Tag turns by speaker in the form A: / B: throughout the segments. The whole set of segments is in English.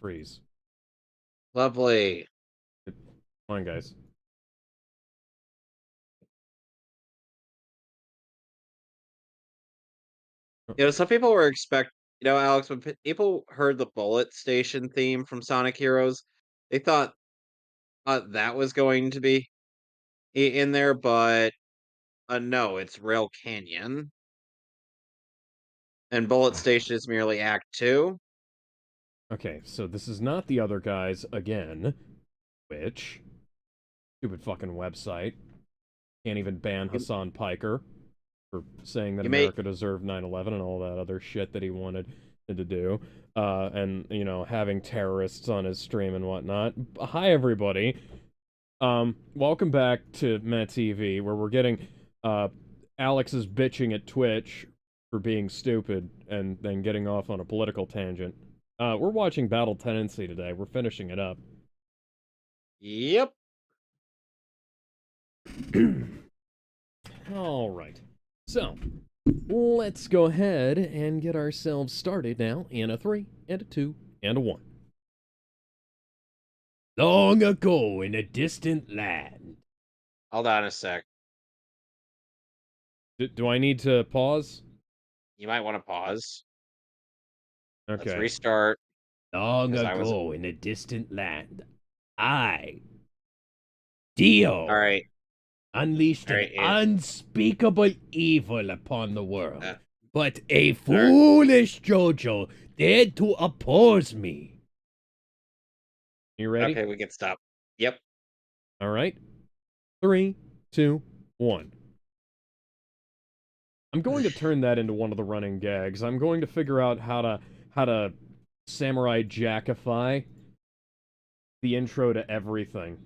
A: freeze.
B: Lovely.
A: Come on, guys.
B: Some people were Alex, when people heard the Bullet Station theme from Sonic Heroes, they thought that was going to be in there, but no, it's Rail Canyon, and Bullet Station is merely Act 2.
A: Okay, so this is not the other guys again, which stupid fucking website can't even ban
B: You,
A: Hassan Piker for saying that
B: you may
A: America deserved 9/11 and all that other shit that he wanted to do, and having terrorists on his stream and whatnot. Hi everybody, welcome back to MehTV, where we're getting Alex is bitching at Twitch for being stupid and then getting off on a political tangent. We're watching Battle Tendency today. We're finishing it up.
B: Yep.
A: All right. So, let's go ahead and get ourselves started now in a 3, and a 2, and a 1. Long ago in a distant land.
B: Hold on a sec.
A: Do I need to pause?
B: You might want to pause. Let's
A: Okay.
B: restart.
A: Long
B: 'Cause I was
A: ago in a distant land, I, Dio,
B: all right.
A: unleashed
B: All
A: an
B: right.
A: unspeakable evil upon the world.
B: Uh,
A: But a foolish JoJo dared to oppose me. You ready?
B: Okay, we can stop. Yep.
A: All right. 3, 2, 1. I'm going to turn that into one of the running gags. I'm going to figure out how to samurai jackify the intro to everything.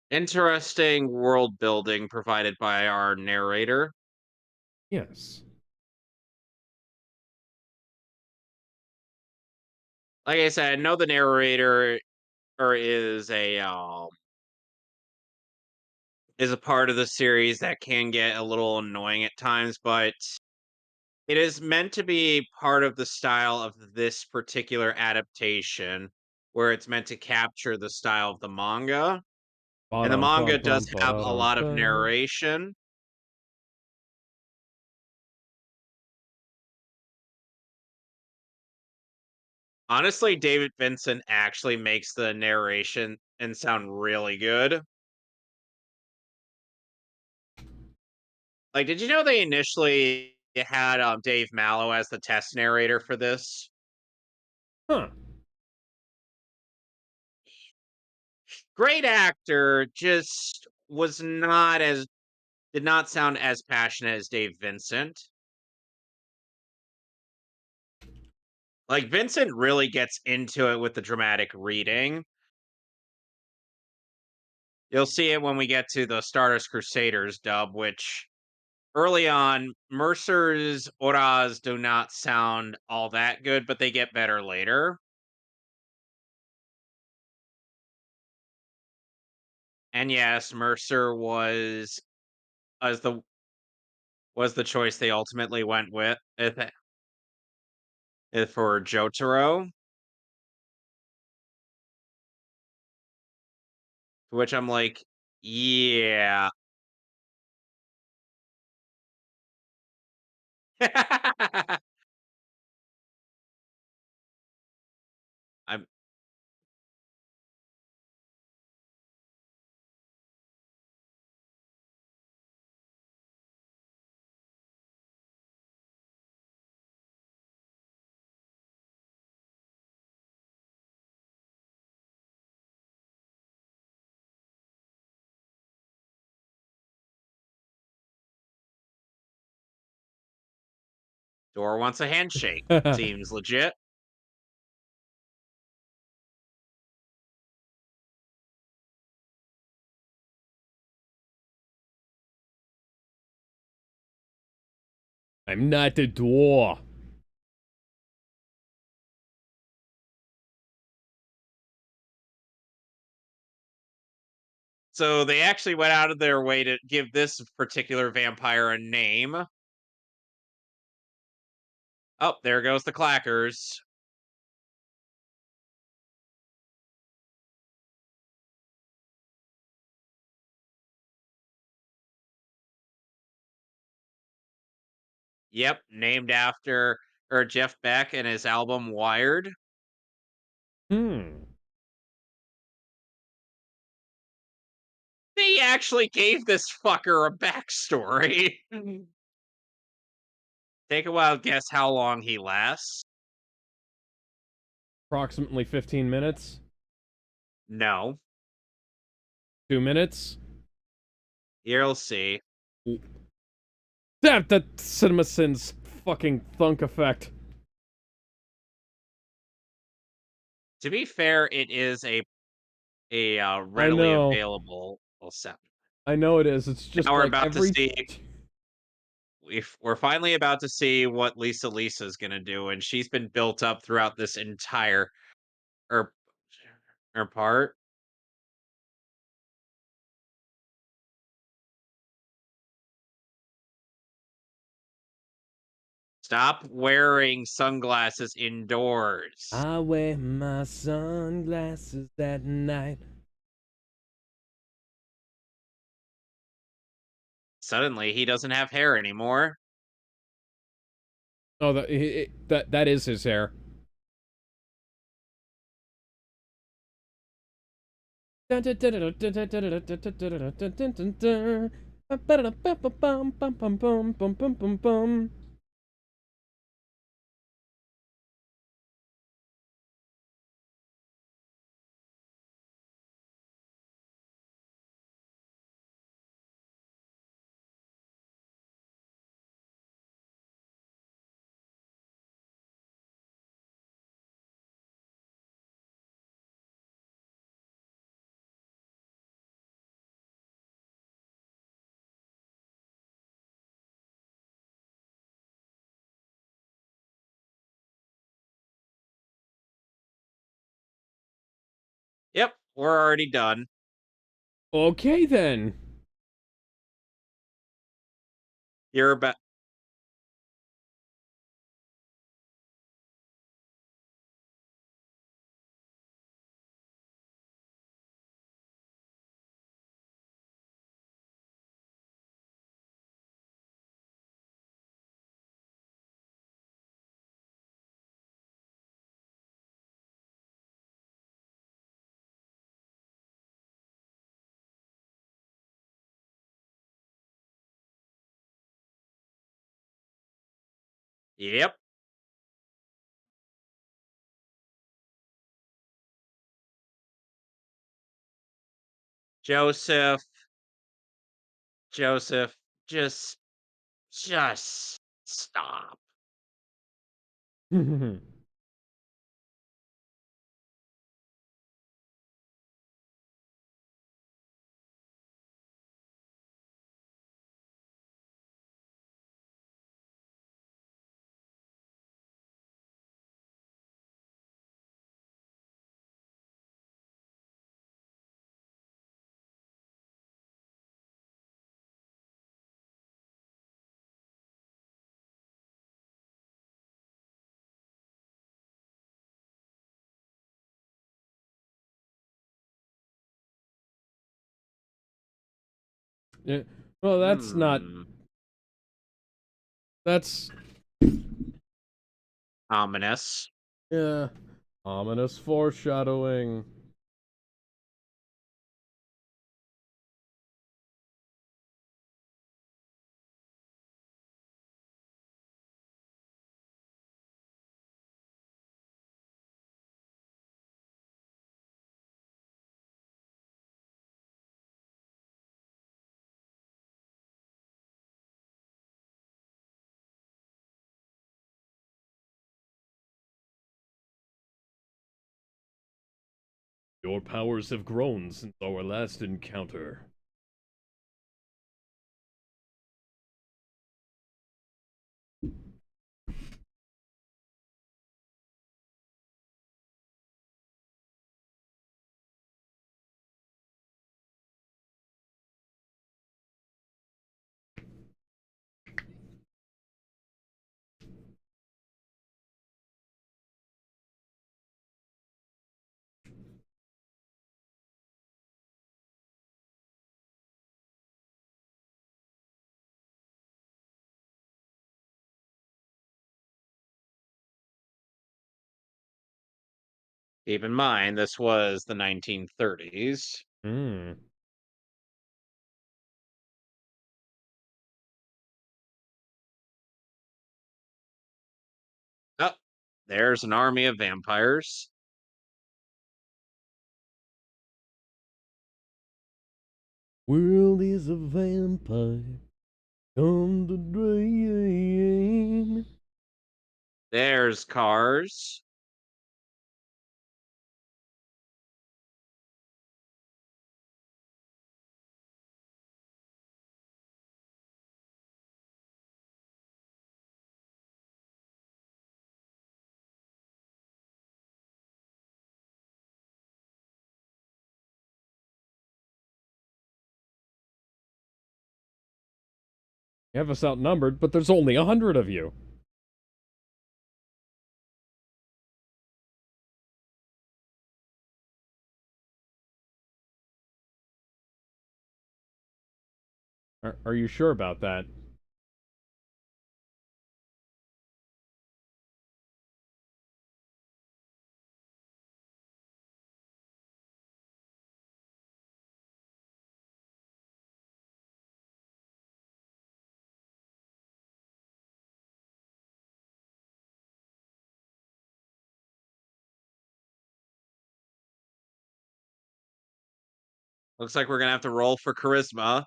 B: Interesting world building provided by our narrator.
A: Yes.
B: Like I said, I know the narrator is a part of the series that can get a little annoying at times, but it is meant to be part of the style of this particular adaptation, where it's meant to capture the style of the manga. And the
A: Ba-dum,
B: manga
A: bum,
B: does
A: bum,
B: have a
A: ba-da-dum,
B: lot of
A: bum.
B: narration. Honestly, David Vincent actually makes the narration and sound really good. Like, did you know they initially had Dave Mallow as the test narrator for this?
A: Huh.
B: Great actor, just did not sound as passionate as Dave Vincent. Like, Vincent really gets into it with the dramatic reading. You'll see it when we get to the Stardust Crusaders dub, which early on, Mercer's auras do not sound all that good, but they get better later. And yes, Mercer as the was the choice they ultimately went with for Jotaro, to which I'm like, yeah. I'm Door wants a handshake. Seems legit.
A: I'm not a door.
B: So they actually went out of their way to give this particular vampire a name. Oh, there goes the clackers. Yep, named after Jeff Beck and his album Wired.
A: Hmm.
B: They actually gave this fucker a backstory. Take a wild guess how long he lasts.
A: Approximately 15 minutes.
B: No,
A: 2 minutes.
B: you'll see.
A: That Cinema Sins fucking thunk effect.
B: To be fair, it is a
A: I
B: readily
A: know.
B: available sound.
A: I know it is. It's
B: Now
A: just
B: we're
A: like
B: about to
A: every.
B: see. We're finally about to see what Lisa's gonna do, and she's been built up throughout this entire her her part. Stop wearing sunglasses indoors.
A: I wear my sunglasses at night.
B: Suddenly, he doesn't have hair anymore.
A: Oh, that is his hair.
B: Yep, we're already done.
A: Okay then.
B: You're about. Yep, Joseph. Joseph, just stop.
A: Yeah. Well, that's not.
B: Hmm.
A: That's
B: Ominous.
A: yeah. Ominous foreshadowing. Your powers have grown since our last encounter.
B: Keep in mind, this was the 1930s.
A: Hmm.
B: Oh, there's an army of vampires.
A: World is a vampire. Come to drain.
B: There's cars.
A: You have us outnumbered, but there's only 100 of you. Are you sure about that?
B: Looks like we're gonna have to roll for charisma.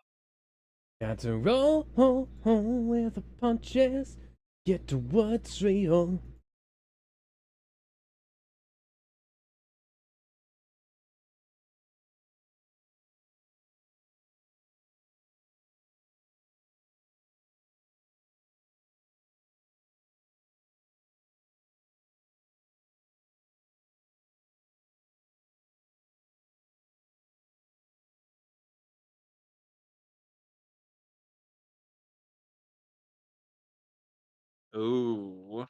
A: Got to roll with the punches. Get to what's real.
B: Ooh.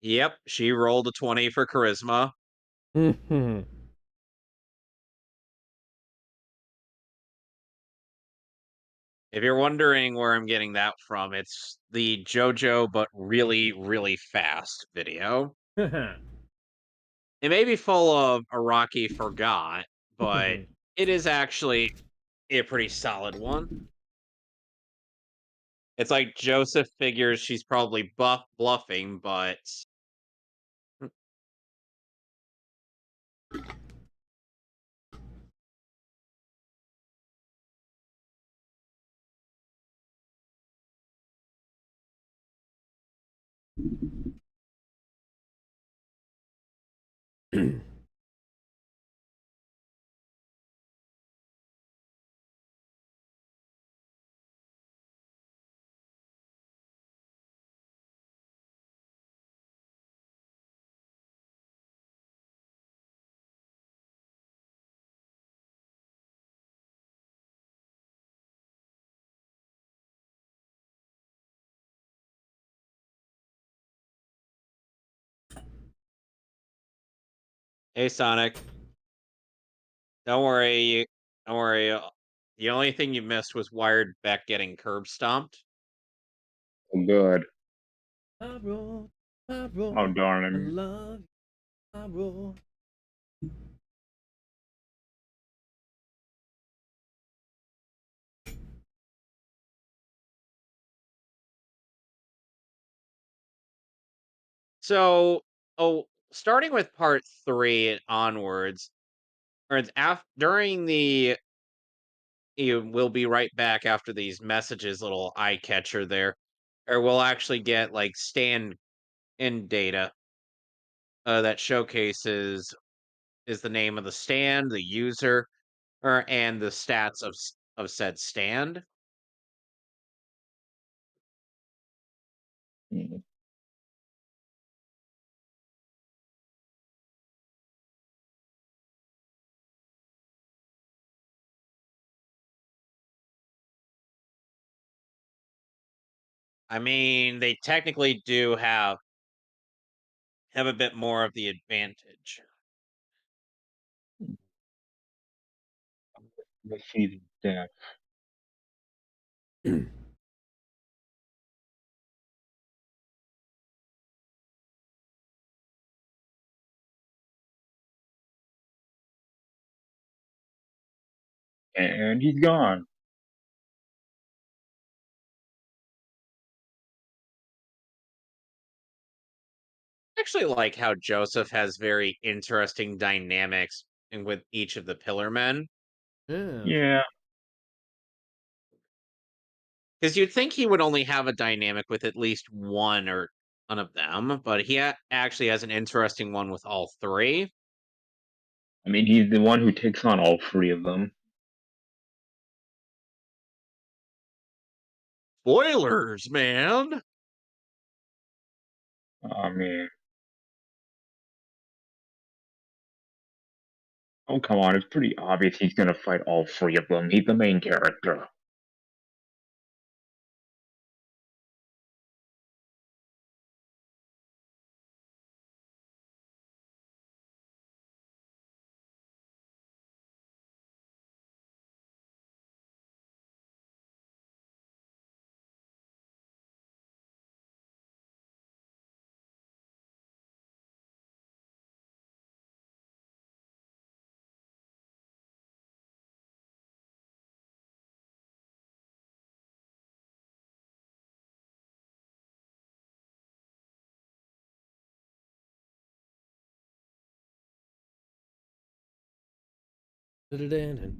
B: Yep, she rolled a 20 for charisma. If you're wondering where I'm getting that from, it's the JoJo but really, really fast video. It may be full of Iraqi forgot, but it is actually a pretty solid one. It's like Joseph figures she's probably bluffing, but hey Sonic, don't worry, don't worry. The only thing you missed was Wired Beck getting curb stomped.
C: Oh, good.
A: I roll, I
C: Oh,
A: roll,
C: darn
A: I
C: him.
A: love you, I roll.
B: So, starting with part 3 and onwards, or it's during the you will be right back after these messages, little eye catcher there, or we'll actually get like stand in data that showcases is the name of the stand, the user, or and the stats of said stand.
C: Mm.
B: I mean, they technically do have a bit more of the advantage.
C: The season death. And he's gone.
B: I actually like how Joseph has very interesting dynamics with each of the Pillar Men.
A: Yeah.
C: Yeah.
B: Because you'd think he would only have a dynamic with at least one of them, but he actually has an interesting one with all three.
C: I mean, he's the one who takes on all three of them.
B: Spoilers, man.
C: Oh, man. Oh, come on. It's pretty obvious he's gonna fight all three of them. He's the main character.
A: Hmm.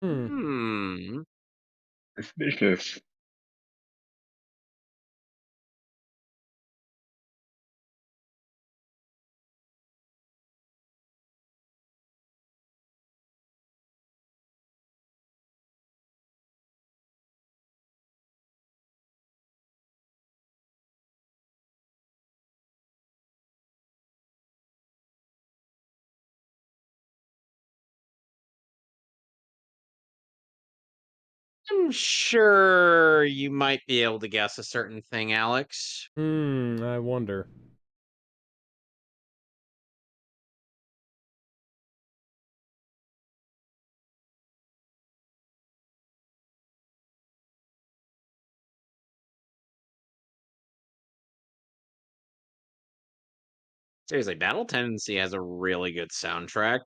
B: Hmm.
C: Suspicious.
B: I'm sure you might be able to guess a certain thing, Alex.
A: I wonder.
B: Seriously, Battle Tendency has a really good soundtrack.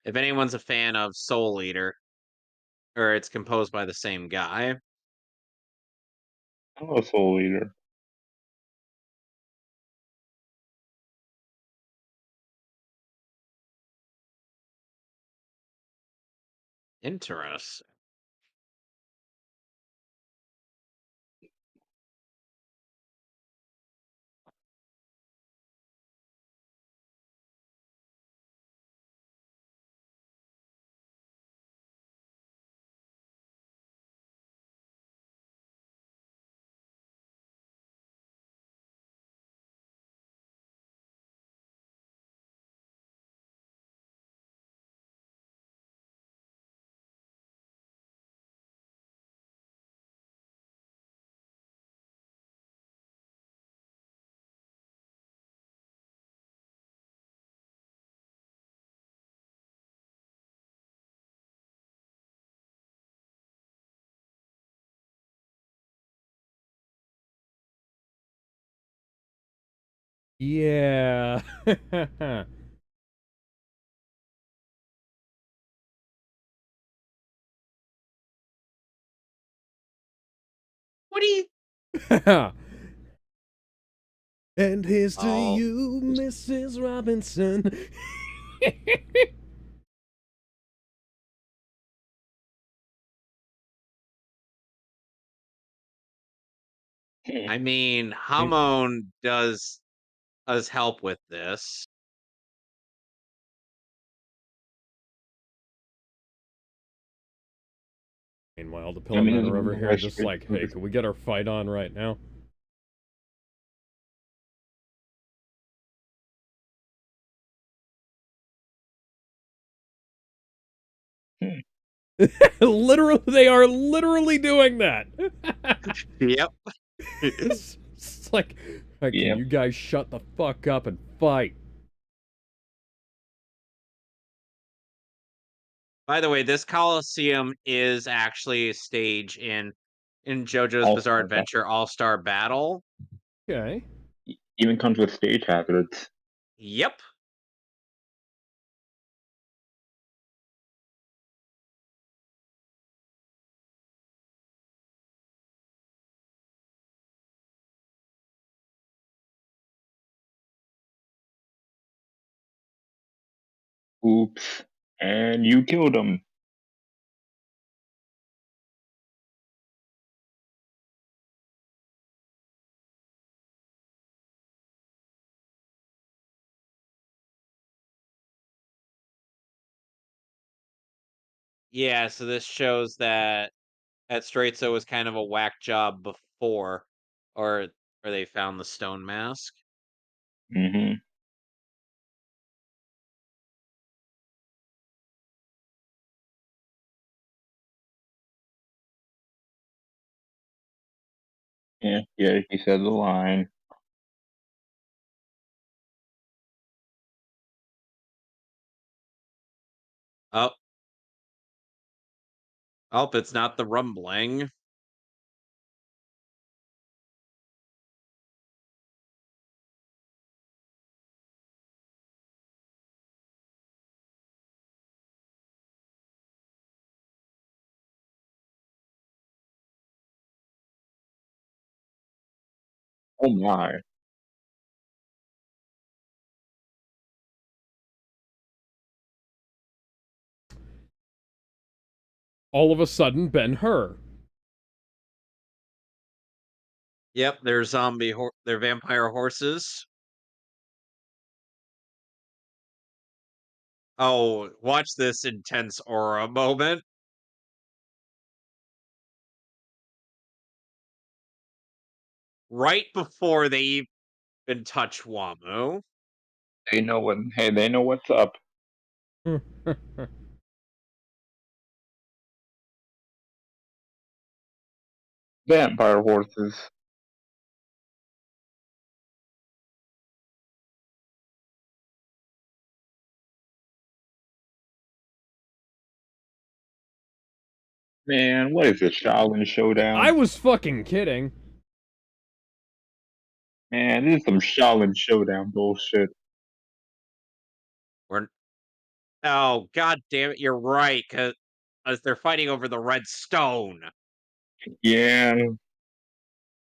B: If anyone's a fan of Soul Eater, or it's composed by the same guy.
C: I'm a soul leader.
B: Interesting.
A: Yeah.
B: What do you?
A: And here's to
B: Oh,
A: you, Mrs. Robinson.
B: I mean, Hamon does help with this.
A: Meanwhile, the
C: I
A: Pillar
C: mean,
A: Men
C: there's
A: are over
C: one
A: here
C: less
A: just like, hey, can we get our fight on right now? Literally, they are literally doing that.
B: Yep.
A: It's like, can
C: Yep.
A: you guys shut the fuck up and fight?
B: By the way, this Coliseum is actually a stage in JoJo's Bizarre
C: All-Star
B: Adventure All-Star Battle.
A: Okay.
C: even comes with stage hazards.
B: Yep.
C: Oops. And you killed him.
B: Yeah, so this shows that Straizo was kind of a whack job before, or they found the stone mask.
C: Mm-hmm. Yeah, he said the line.
B: Oh, oh, it's not the rumbling.
C: Oh my.
A: All of a sudden, Ben-Hur.
B: Yep, they're vampire horses. Oh, watch this intense aura moment. Right before they even touch Wamu.
C: They know what. Hey, they know what's up. Vampire horses. Man, what is this Shaolin
A: I
C: Showdown?
A: was fucking kidding.
C: Man, this is some Shaolin Showdown bullshit.
B: We're Oh, god damn it, you're right, because they're fighting over the red stone.
C: Yeah.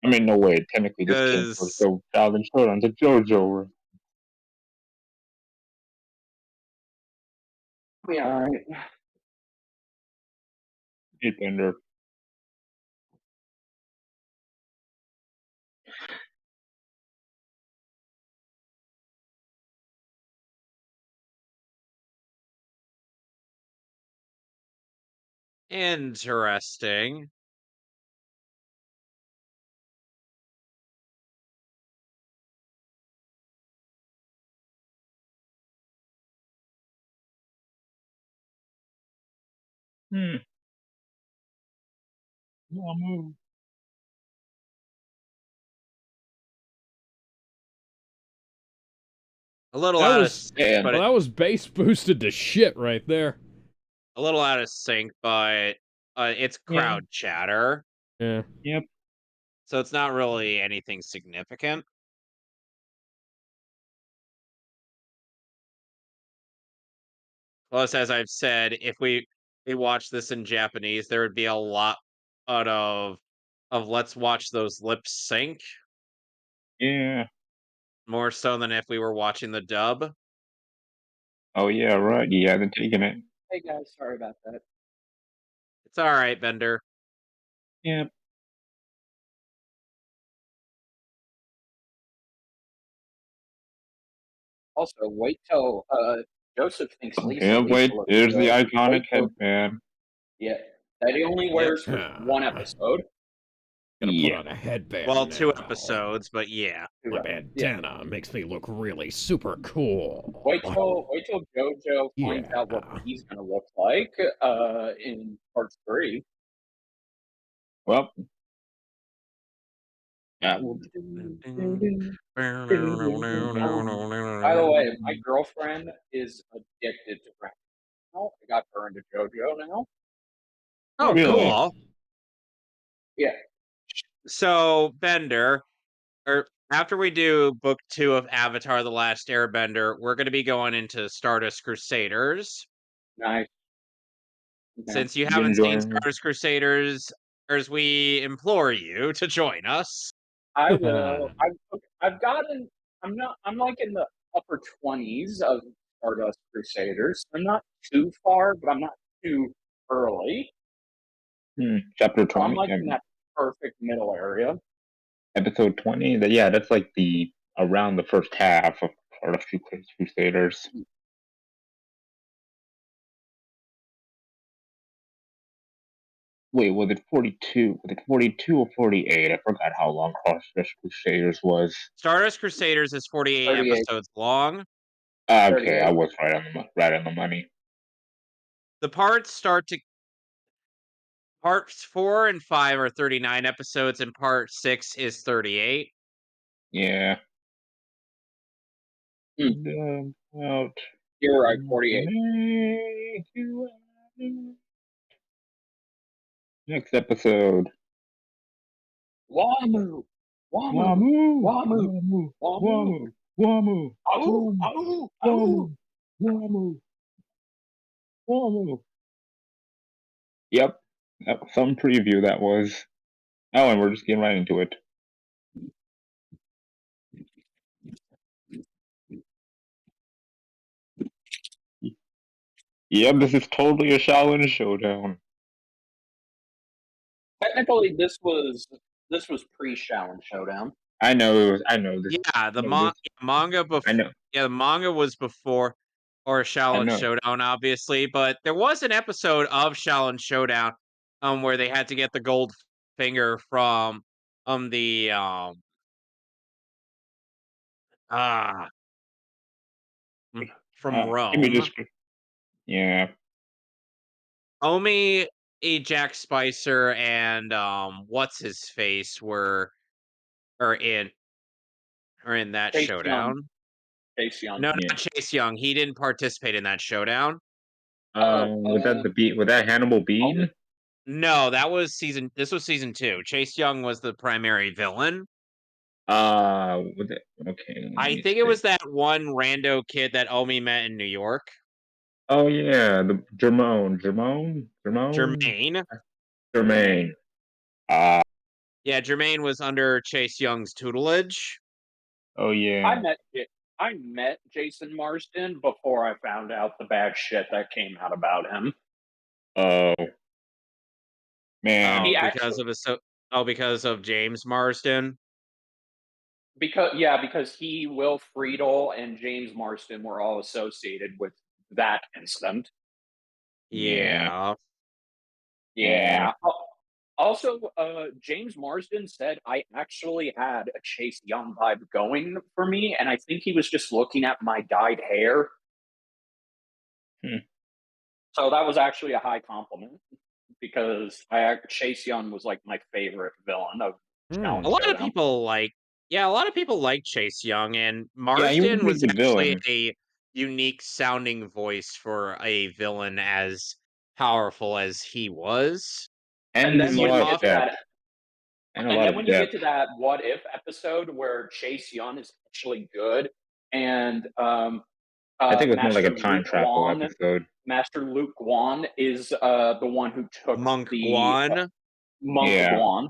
C: I mean, no way. Technically, this came first.
B: Because
C: So Shaolin Showdown to JoJo. Yeah, alright. Hey, Thunder.
B: interesting.
C: Hmm. Yeah, move.
B: A little
A: That
B: out of
A: was,
B: sync,
C: Yeah.
B: but
A: well, that was base boosted to shit right there.
B: a little out of sync, but it's
C: Yeah.
B: crowd chatter,
A: Yeah.
C: Yep.
B: so it's not really anything significant. Plus, as I've said, if we watch this in Japanese, there would be a lot out of let's watch those lips sync
C: Yeah.
B: more so than if we were watching the dub.
C: Oh yeah, right. He hasn't taken it.
D: Hey guys, sorry about that.
B: It's all right, Bender.
C: Yep.
D: Also, wait till Joseph thinks
C: Yeah.
D: Lisa
C: Wait.
D: looks
C: There's the
D: good.
C: iconic
D: Wait till,
C: headband.
D: yeah, that he only
B: Yep.
D: wears for one episode.
A: Gonna put
C: Yeah.
A: on a headband.
B: Well, 2
A: now.
B: episodes, but yeah.
A: My bandana makes me look really super cool.
D: Wait till JoJo finds out what
A: Yeah.
D: he's gonna look like in part 3.
C: Well, that will
D: By the way, my girlfriend is addicted to rap. I got her into JoJo now.
B: Oh,
C: Really?
B: cool.
D: Yeah.
B: So, Bender, or after we do book 2 of Avatar: The Last Airbender, we're going to be going into Stardust Crusaders.
D: Nice. Okay.
B: Since you
C: Been
B: haven't seen
C: enjoying-
B: Stardust Crusaders, as we implore you to join us.
D: I will. I've gotten. I'm like in the upper 20s of Stardust Crusaders. I'm not too far, but I'm not too early.
C: Chapter
D: So I'm
C: 20,
D: like in that perfect middle area.
C: episode 20. Yeah, that's like around the first half of Stardust Crusaders. Wait, was it 42? Was it 42 or 48? I forgot how long Stardust Crusaders was.
B: Stardust Crusaders is 48
D: 38.
B: episodes long.
C: Okay,
D: 38.
C: I was right on the money.
B: The parts start to Parts 4 and 5 are 39 episodes, and part 6 is 38.
C: Yeah.
D: You're right, 48.
C: Next episode.
D: Wamu!
C: Wamu!
D: Wamu!
C: Wamu! Wamu!
D: Wamu!
C: Wamu!
D: Wamu! Wamu!
C: Wamu! Wamu! Yep. Some preview that was. Oh, and we're just getting right into it. Yep, this is totally a Shaolin showdown.
D: Technically, this was pre-Shaolin Showdown.
C: I know this.
B: Yeah, the
C: this-
B: manga before.
C: I know.
B: Yeah, the manga was before or Shaolin
C: know.
B: Showdown, obviously, but there was an episode of Shaolin Showdown, where they had to get the gold finger from, the ah from
C: Give me
B: Rome.
C: this. Yeah.
B: Omi, Jack Spicer, and what's his face are in that
D: Chase
B: showdown.
D: Young. Chase Young.
B: No,
C: Yeah.
B: not Chase Young. He didn't participate in that showdown.
C: Was that the beat? Was that Hannibal Bean?
B: No, this was season 2. Chase Young was the primary villain.
C: Was it? Okay.
B: I think it was that one rando kid that Omi met in New York.
C: Oh yeah, the Jermaine.
B: Jermaine.
C: Ah.
B: Yeah, Jermaine was under Chase Young's tutelage.
C: Oh yeah.
D: I met Jason Marsden before I found out the bad shit that came out about him.
C: Oh. Man.
B: Because of James Marsden.
D: Because he, Will Friedle, and James Marsden were all associated with that incident.
B: Yeah.
D: Yeah. Also, James Marsden said I actually had a Chase Young vibe going for me, and I think he was just looking at my dyed hair. So that was actually a high compliment because Chase Young was like my favorite villain of Shaolin
B: A lot
D: Showdown.
B: of people like Chase Young, and
C: he
B: Marsden
C: was
B: was
C: a good
B: actually
C: villain.
B: a unique sounding voice for a villain as powerful as he was.
C: And
D: then
C: a
D: when
C: lot
D: you
C: of
D: get to
C: depth.
D: and then when you get to that What If episode where Chase Young is actually good, and
C: I think it's more like a
D: Master
C: time
D: Luke
C: travel
D: Guan,
C: episode.
D: Master Luke Guan is the one who took
B: Monk
D: the
B: Guan.
D: Monk
C: Yeah.
D: Guan.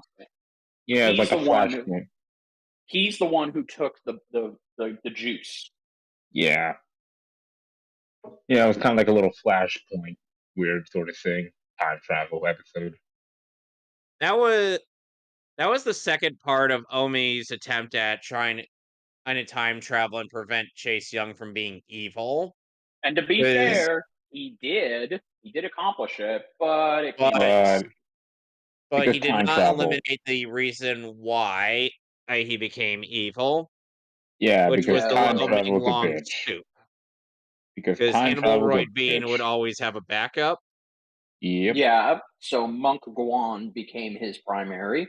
C: Yeah, it's
D: He's
C: like a
D: the one
C: flashpoint.
D: He's the one who took the juice.
C: Yeah. Yeah, it was kind of like a little flashpoint, weird sort of thing. Time travel episode.
B: That was the second part of Omi's attempt at trying to time travel and prevent Chase Young from being evil.
D: And to be fair, he did accomplish it, but it
B: But
C: Because
B: he did
C: time
B: not
C: travel.
B: eliminate the reason why he became evil,
C: Yeah,
B: which was
C: because
B: the
C: time
B: Lo
C: travel
B: Ming
C: is a
B: Long
C: bitch.
B: soup.
C: Because
B: Because
C: time
B: Hannibal
C: travel is
B: Royd
C: a
B: Bean would
C: bitch.
B: always have a backup.
C: Yep.
D: Yeah, so Monk Guan became his primary.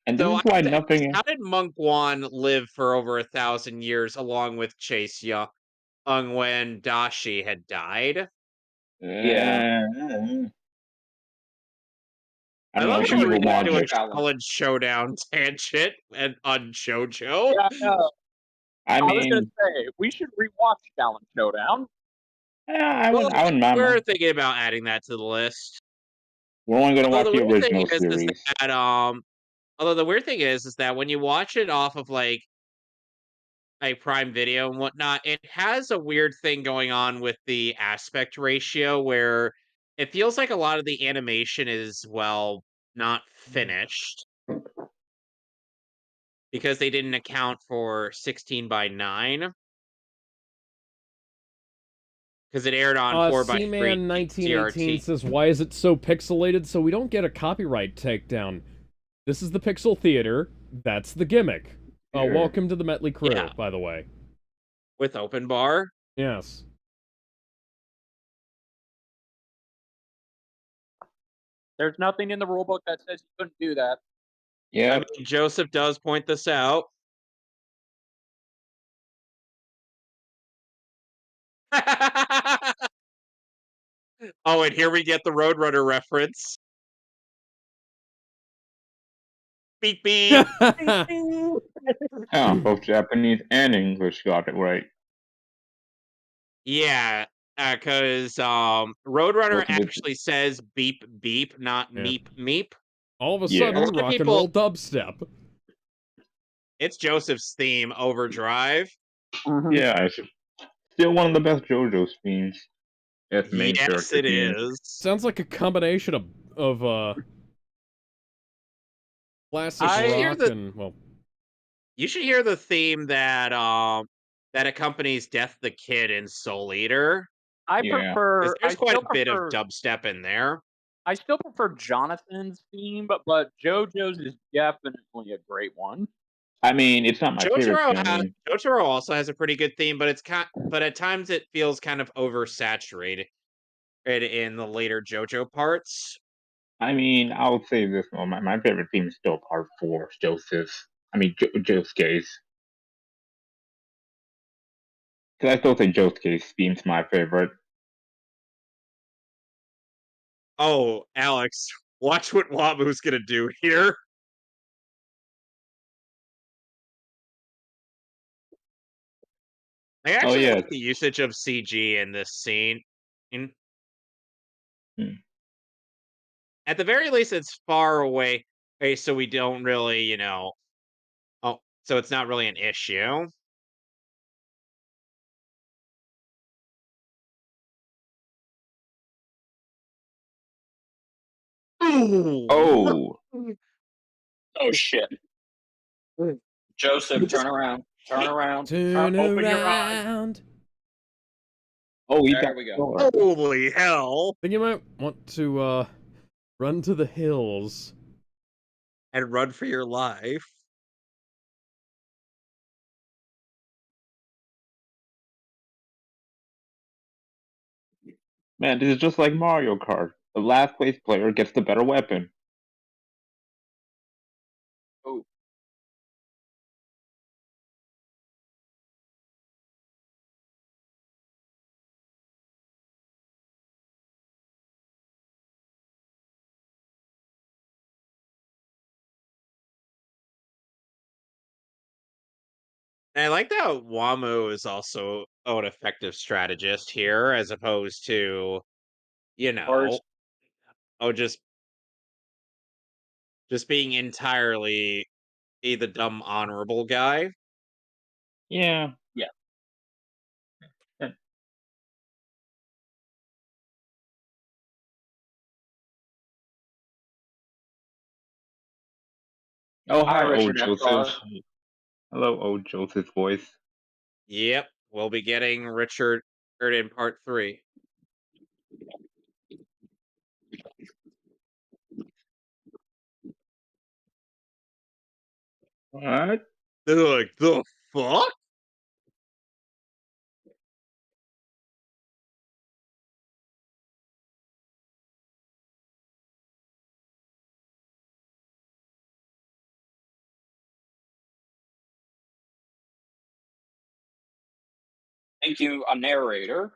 C: And
B: So
C: this is why
B: I have to ask,
C: nothing.
B: how did Monk Guan live for over 1,000 years along with Chase Young when Dashi had died?
D: Yeah.
C: I
B: I
C: don't know.
B: love
C: It's
B: how we're
C: evil
B: getting into a
C: logic.
B: challenge showdown tangent and on JoJo.
E: Yeah, no.
C: I
E: I was gonna
C: mean,
E: say we should rewatch Challenge Showdown.
C: I
B: Well,
C: wouldn't. I wouldn't mind.
B: we're thinking about adding that to the list.
C: We're only gonna
B: Although
C: watch
B: the
C: the
B: weird thing
C: original
B: is
C: series.
B: that although the weird thing is that when you watch it off of like Prime Video and whatnot, it has a weird thing going on with the aspect ratio where it feels like a lot of the animation is not finished because they didn't account for 16:9 because it aired on 4:3
A: Seaman 1918
B: CRT.
A: says, "Why is it so pixelated? So we don't get a copyright takedown. This is the Pixel Theater. That's the gimmick.
C: Sure.
A: Welcome to the Metley crew,
B: Yeah.
A: by the way.
B: With open bar.
A: Yes.
E: There's nothing in the rulebook that says you couldn't do that.
C: Yeah.
B: I mean, Joseph does point this out. Oh, and here we get the Roadrunner reference. Beep beep.
C: Both Japanese and English got it right.
B: Yeah, because Roadrunner
C: Both of it.
B: actually says beep beep, not
A: Yeah.
B: meep meep.
A: All of a
C: Yeah.
A: sudden,
B: A lot of
A: rock and
B: people-
A: roll dubstep.
B: It's Joseph's theme, Overdrive.
C: Yeah, it's still one of the best JoJo's themes. As main
B: Yes,
C: character
B: it
C: theme.
B: is.
A: Sounds like a combination of classic
E: I
B: hear
A: rock
B: the-
A: and, well...
B: You should hear the theme that accompanies Death the Kid in Soul Eater.
E: I
C: Yeah.
E: prefer.
B: There's
E: I
B: quite
E: still
B: a bit of
E: prefer.
B: dubstep in there.
E: I still prefer Jonathan's theme, but JoJo's is definitely a great one.
C: I mean, it's not my favorite theme.
B: Jotaro also has a pretty good theme, but but at times it feels kind of oversaturated in the later JoJo parts.
C: I mean, I'll say this one. My favorite theme is still part 4, Joseph's. I mean, Josuke's. Because I still say Josuke's theme's my favorite.
B: Oh, Alex, watch what Wamu's gonna do here. I actually
C: yeah.
B: like the usage of CG in this scene. At the very least, it's far away, so we don't really, so it's not really an issue. Ooh.
C: Oh!
D: Oh shit. Joseph, turn around. Turn around.
A: Turn
D: open your eyes.
A: around.
C: Oh, he
D: There
C: got
D: we go.
C: sword.
B: Holy hell.
A: Think you might want to, run to the hills.
B: And run for your life.
C: Man, this is just like Mario Kart. The last place player gets the better weapon.
E: Oh.
B: And I like that Wamu is also an effective strategist here, as opposed to,
D: Ours.
B: just being entirely the dumb honorable guy.
C: Yeah.
D: Yeah.
C: Oh, hi,
D: Hi,
C: old
D: Richard F.
C: Joseph. Hello, old Joseph's voice.
B: Yep, we'll be getting Richard in part 3.
C: What?
B: They're like, the fuck?
D: Thank you, a narrator.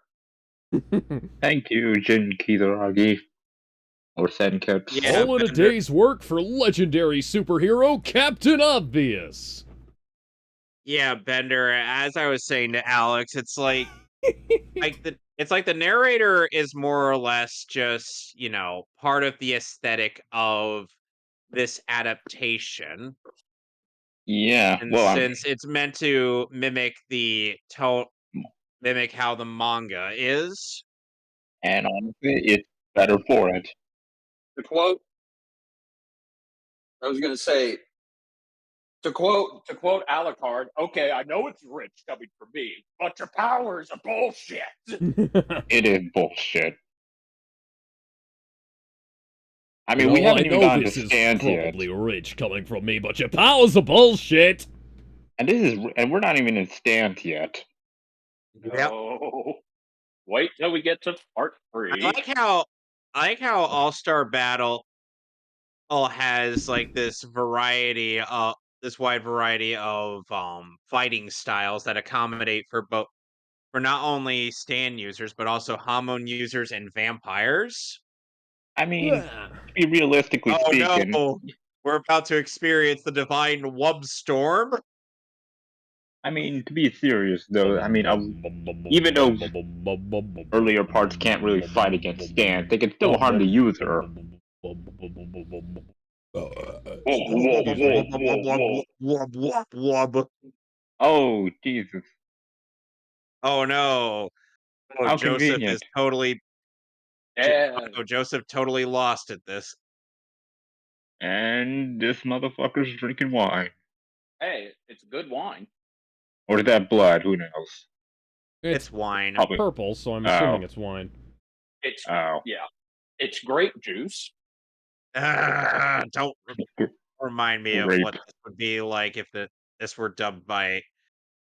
C: Thank you, Jin Kizaragi. Or Senkeps.
B: Yeah,
A: All in a
B: Bender.
A: day's work for legendary superhero Captain Obvious.
B: Yeah, Bender, as I was saying to Alex, it's like the narrator is more or less just, part of the aesthetic of this adaptation.
C: Yeah,
B: And
C: well,
B: since it's meant to mimic mimic how the manga is.
C: and honestly, it's better for it.
D: To quote, I was going to say, to quote Alucard, okay, I know it's rich coming from me, but your powers are bullshit.
C: It is bullshit. I mean,
A: Well,
C: we haven't
A: I
C: even
A: know
C: gotten
A: this
C: to
A: is
C: stand yet,
A: probably rich coming from me, but your powers are bullshit.
C: and we're not even in stand yet.
B: Yep.
D: No. Wait till we get to part 3.
B: I like how All-Star Battle has like this wide variety of fighting styles that accommodate for not only stand users but also hormone users and vampires.
C: I mean, to be realistically
B: Oh
C: speaking,
B: no, we're about to experience the divine Wub Storm.
C: I mean, to be serious though, I mean, even though earlier parts can't really fight against Stan, they can still harm the user. Oh, Jesus.
B: Oh no. Oh,
C: How convenient.
B: Joseph totally lost at this.
C: And this motherfucker's drinking wine.
D: Hey, it's good wine.
C: Or is that blood? Who knows?
B: It's wine.
C: Probably.
A: Purple, so I'm assuming it's wine.
D: It's
C: Oh.
D: yeah, it's grape juice.
B: Don't remind me of
C: Grape.
B: what this would be like if this were dubbed by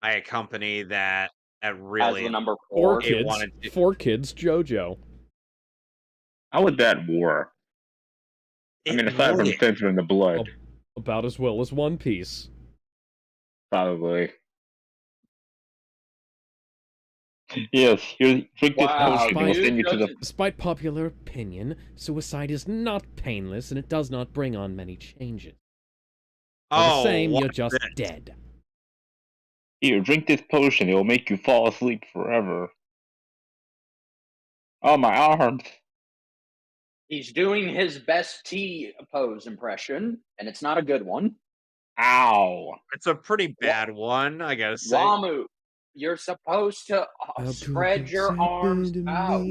B: a company that
D: As
B: really
D: the number
A: Four
D: 4.
B: it wanted to.
A: kids, JoJo.
C: How would that work? I mean, aside from censoring the blood.
A: About as well as One Piece.
C: Probably. Yes, drink this potion. It will send you to the...
A: Despite popular opinion, suicide is not painless and it does not bring on many changes. For the same, you're just dead.
C: Here, drink this potion. It will make you fall asleep forever. Oh, my arms.
D: He's doing his best T pose impression, and it's not a good one.
C: Ow.
B: It's a pretty bad one, I gotta say.
D: Wamu, you're supposed to spread your arms out.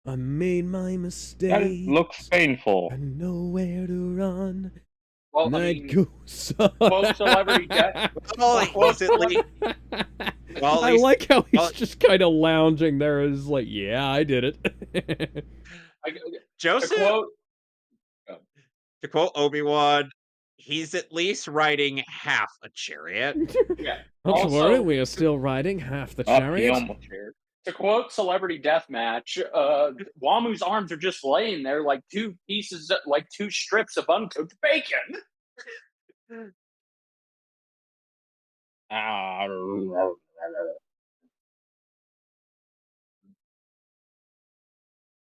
A: I made my mistake.
C: That looks painful.
A: I know where to run.
D: Well,
A: Night goes on.
D: Quote celebrity death.
A: I like how he's just kind of lounging there. Is like, yeah, I did it.
B: Joseph, to quote Obi-Wan, he's at least riding half a chariot.
D: Yeah.
A: Don't worry, we are still riding half the chariot.
D: To quote Celebrity Deathmatch, Wamu's arms are just laying there like two strips of uncooked bacon.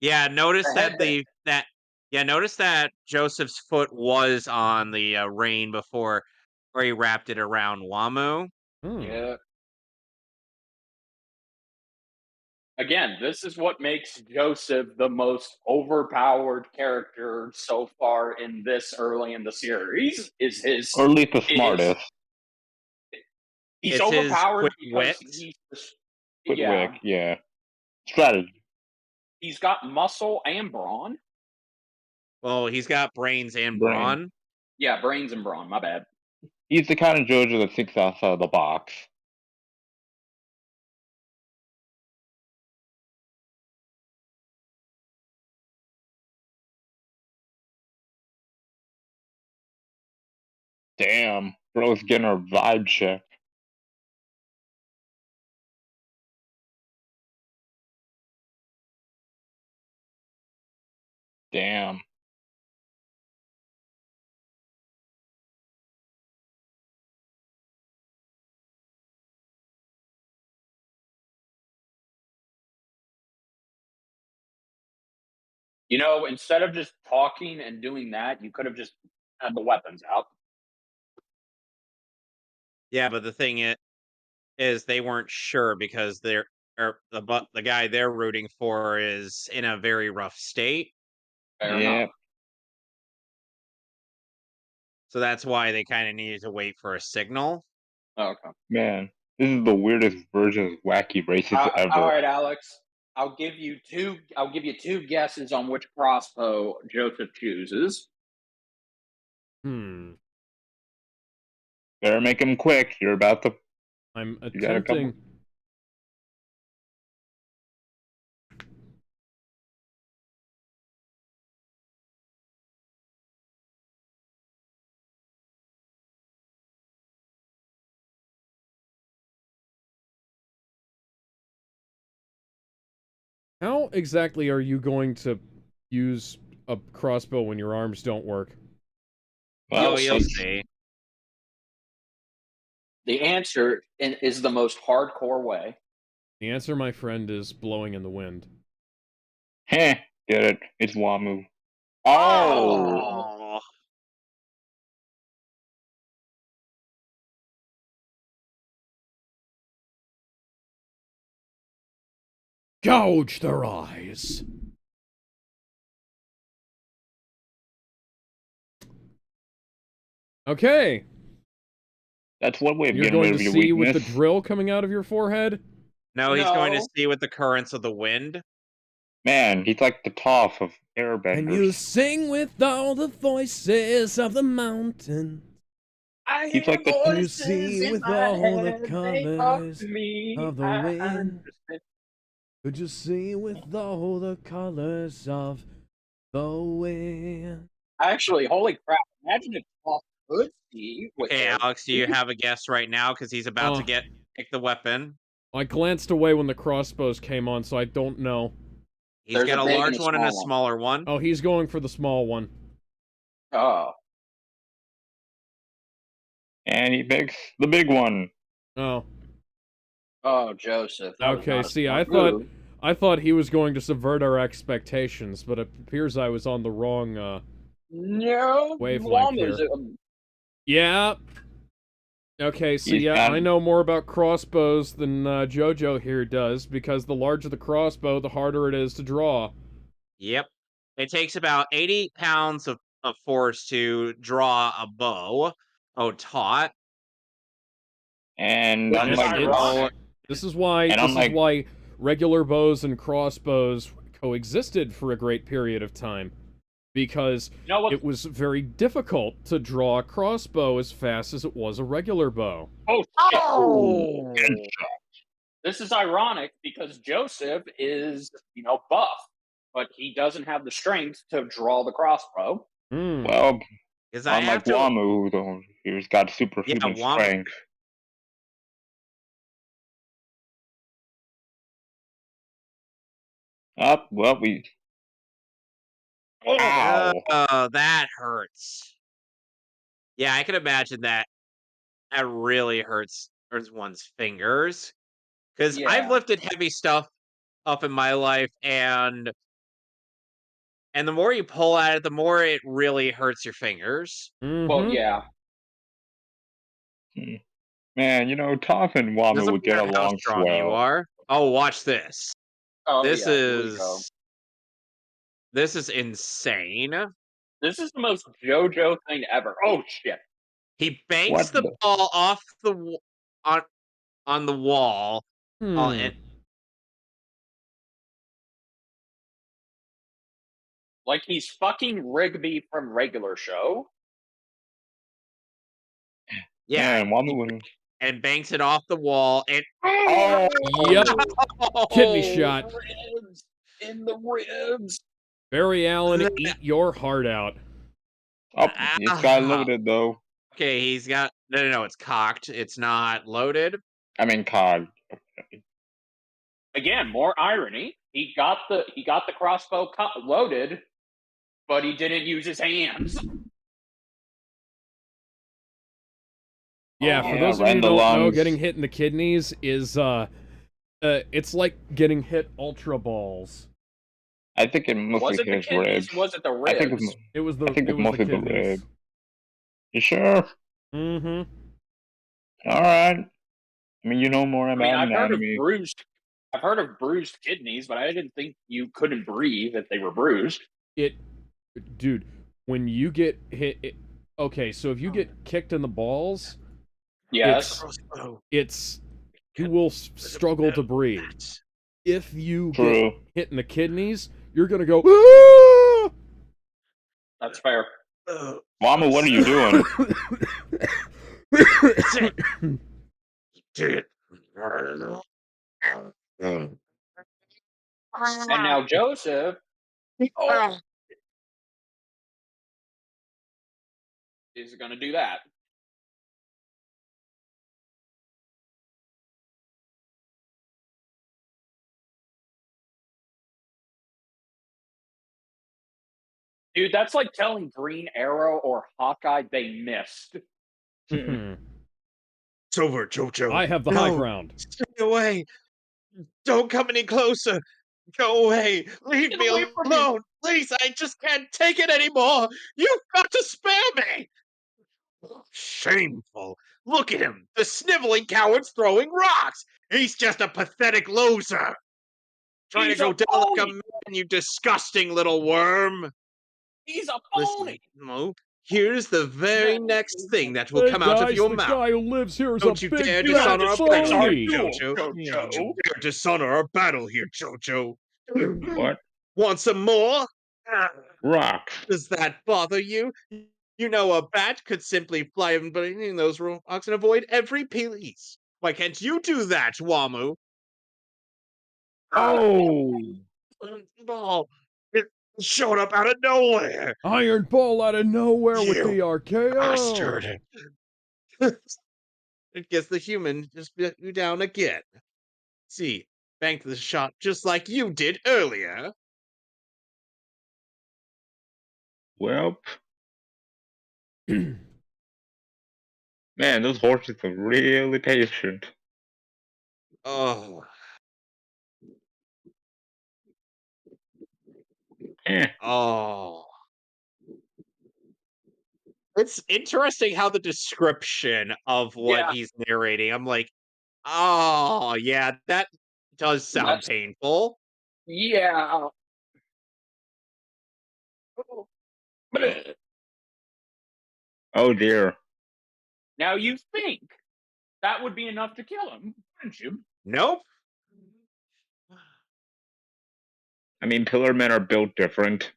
B: Yeah, notice that Joseph's foot was on the rein before he wrapped it around Wamu.
D: Yeah. Again, this is what makes Joseph the most overpowered character so far in this early in the series.
C: Or at least the smartest.
D: He's overpowered because
B: he's
C: quick wit, yeah. Strategy.
D: He's got muscle and brawn.
B: Well, he's got brains and brawn.
D: Yeah, brains and brawn. My bad.
C: He's the kind of JoJo that thinks outside of the box. Damn, girl's getting her vibe check. Damn.
D: You know, instead of just talking and doing that, you could have just had the weapons out.
B: Yeah, but the thing is they weren't sure because the guy they're rooting for is in a very rough state.
D: Fair
C: Yeah.
D: enough.
B: So that's why they kind of needed to wait for a signal.
D: Okay.
C: Man, this is the weirdest version of wacky races ever.
D: All right, Alex. I'll give you two guesses on which crossbow Joseph chooses.
A: Hmm.
C: Better make him quick. You're about to.
A: I'm
C: You got a couple?
A: attempting. How exactly are you going to use a crossbow when your arms don't work?
C: Well,
B: You'll see.
D: The answer is the most hardcore way.
A: The answer, my friend, is blowing in the wind.
C: heh, get it? It's Wamu. Oh,
B: Oh,
A: Gouge their eyes! Okay,
C: that's one way of
A: you're
C: getting
A: going
C: rid
A: to
C: of your
A: see with
C: weakness.
A: the drill coming out of your forehead?
B: no, he's going to
D: No.
B: see with the currents of the wind.
C: Man, he's like the Toph of
A: And you
C: airbenders.
A: sing with all the voices of the mountain.
D: I
C: He's like the-
A: And you see with all the colors of the wind. Could you see with all the colors of the wind?
D: Actually, holy crap! Imagine if Toph could see. With
B: Okay,
D: those
B: Alex, do you
D: things.
B: have a guess right now? Because he's about to pick the weapon.
A: I glanced away when the crossbows came on, so I don't know.
B: He's
D: There's
B: got
D: a
B: a
D: big
B: large
D: and a
B: one and a
D: small one.
B: smaller one.
A: Oh, he's going for the small one.
D: Oh,
C: And he picks the big one.
A: Oh.
D: oh, Joseph. That was
A: Okay,
D: not a
A: see,
D: smart
A: I
D: move.
A: thought he was going to subvert our expectations, but it appears I was on the wrong,
D: No,
A: wavelength
D: Wamu's
A: here. Yeah. Okay, so
C: He's
A: yeah,
C: got-
A: I know more about crossbows than JoJo here does, because the larger the crossbow, the harder it is to draw.
B: Yep. It takes about 80 pounds of force to draw a bow. Oh, taut.
C: And
D: Which is
C: unlike
D: ironic.
A: This is why
C: And unlike-
A: regular bows and crossbows coexisted for a great period of time, because
D: You know what?
A: it was very difficult to draw a crossbow as fast as it was a regular bow.
D: Oh, shit. This is ironic because Joseph is, buff, but he doesn't have the strength to draw the crossbow.
A: Hmm.
C: well,
B: Because I
C: unlike
B: have to.
C: Wamu, though, he's got superhuman
B: Wamu-
C: strength. Up, well, we. Ow!
B: Oh, that hurts. Yeah, I can imagine that. That really hurts one's fingers. Because I've
D: Yeah.
B: lifted heavy stuff up in my life, and the more you pull at it, the more it really hurts your fingers.
D: Well, yeah.
C: Man, Toph and Wamu
B: Doesn't
C: would get
B: matter how
C: along
B: strong you
C: swell.
B: are. Oh, watch this.
D: Oh,
B: This
D: yeah, here we go.
B: is insane.
D: This is the most JoJo thing ever. Oh, shit.
B: He banks
C: What
B: the
C: the-
B: ball off on the wall.
A: Hmm.
B: And
D: Like he's fucking Rigby from Regular Show.
B: yeah,
C: Man, Wamu would.
B: and banks it off the wall. And
C: Oh!
A: Yep. Kidney shot.
D: Ribs in the ribs.
A: Barry Allen, eat your heart out.
C: Oh, it's got loaded, though.
B: Okay, he's got no. It's cocked. It's not loaded.
C: I mean, COD.
D: Again, more irony. He got the crossbow loaded, but he didn't use his hands.
A: Yeah,
C: Oh,
A: for
C: yeah,
A: those of you
C: right
A: who
C: in the
A: don't know,
C: lungs.
A: getting hit in the kidneys is it's like getting hit ultra balls.
C: I think it mostly
D: Was it
C: hit
D: the
C: his
D: kidneys?
C: ribs.
D: Was it the
C: I think
D: ribs?
A: It was the
C: I think
A: it
C: it's
A: was
C: mostly
A: the
C: the
A: kidneys.
C: rib. You sure?
A: Mm-hmm.
C: All right. I mean, you know more
D: I mean,
C: about
D: I've heard of
C: anatomy.
D: bruised kidneys, but I didn't think you couldn't breathe if they were bruised.
A: Dude, when you get hit, okay, so if you get kicked in the balls,
D: Yes.
A: it's you will struggle to breathe. If you
C: True.
A: get hit in the kidneys, you're gonna go. "Ah!"
D: That's fair.
C: Mama, what are you doing?
D: And now Joseph is going to do that. Dude, that's like telling Green Arrow or Hawkeye they missed.
A: Mhm.
B: It's over, JoJo.
A: I have the high ground.
B: Stay away. Don't come any closer. Go away. Leave
D: Get
B: me
D: away from me.
B: alone. Please, I just can't take it anymore. You've got to spare me. Shameful. Look at him. The sniveling coward's throwing rocks. He's just a pathetic loser. Trying
D: He's
B: to go
D: a
B: down like a
D: pony.
B: man, you disgusting little worm.
D: He's a
B: Listen,
D: pony.
B: Mo, here's the very next thing that will
A: Hey
B: come out of
A: guys,
B: your
A: the
B: mouth.
A: guy who lives here is
B: Don't
A: a
B: you
A: big
B: dare
A: fat
B: dishonor our
D: That's our
A: phony.
D: duel,
B: JoJo. Don't you
D: JoJo.
B: dare dishonor our battle here, JoJo.
C: What?
B: Want some more?
C: Rock.
B: Does that bother you? You know a bat could simply fly in between those rocks and avoid every piece. Why can't you do that, Wamu?
C: Oh!
B: Ball. It showed up out of nowhere.
A: Iron Ball out of nowhere with
B: You
A: the RKO.
B: bastard. It gets the human just bit you down again. See, banked the shot just like you did earlier.
C: Well. Man, those horses are really patient.
B: Oh.
C: Eh.
B: Oh. It's interesting how the description of what he's narrating, I'm like, oh, yeah, that does sound painful.
D: Yeah.
C: Oh dear.
D: Now you think that would be enough to kill him, wouldn't you?
B: Nope.
C: I mean, pillar men are built different.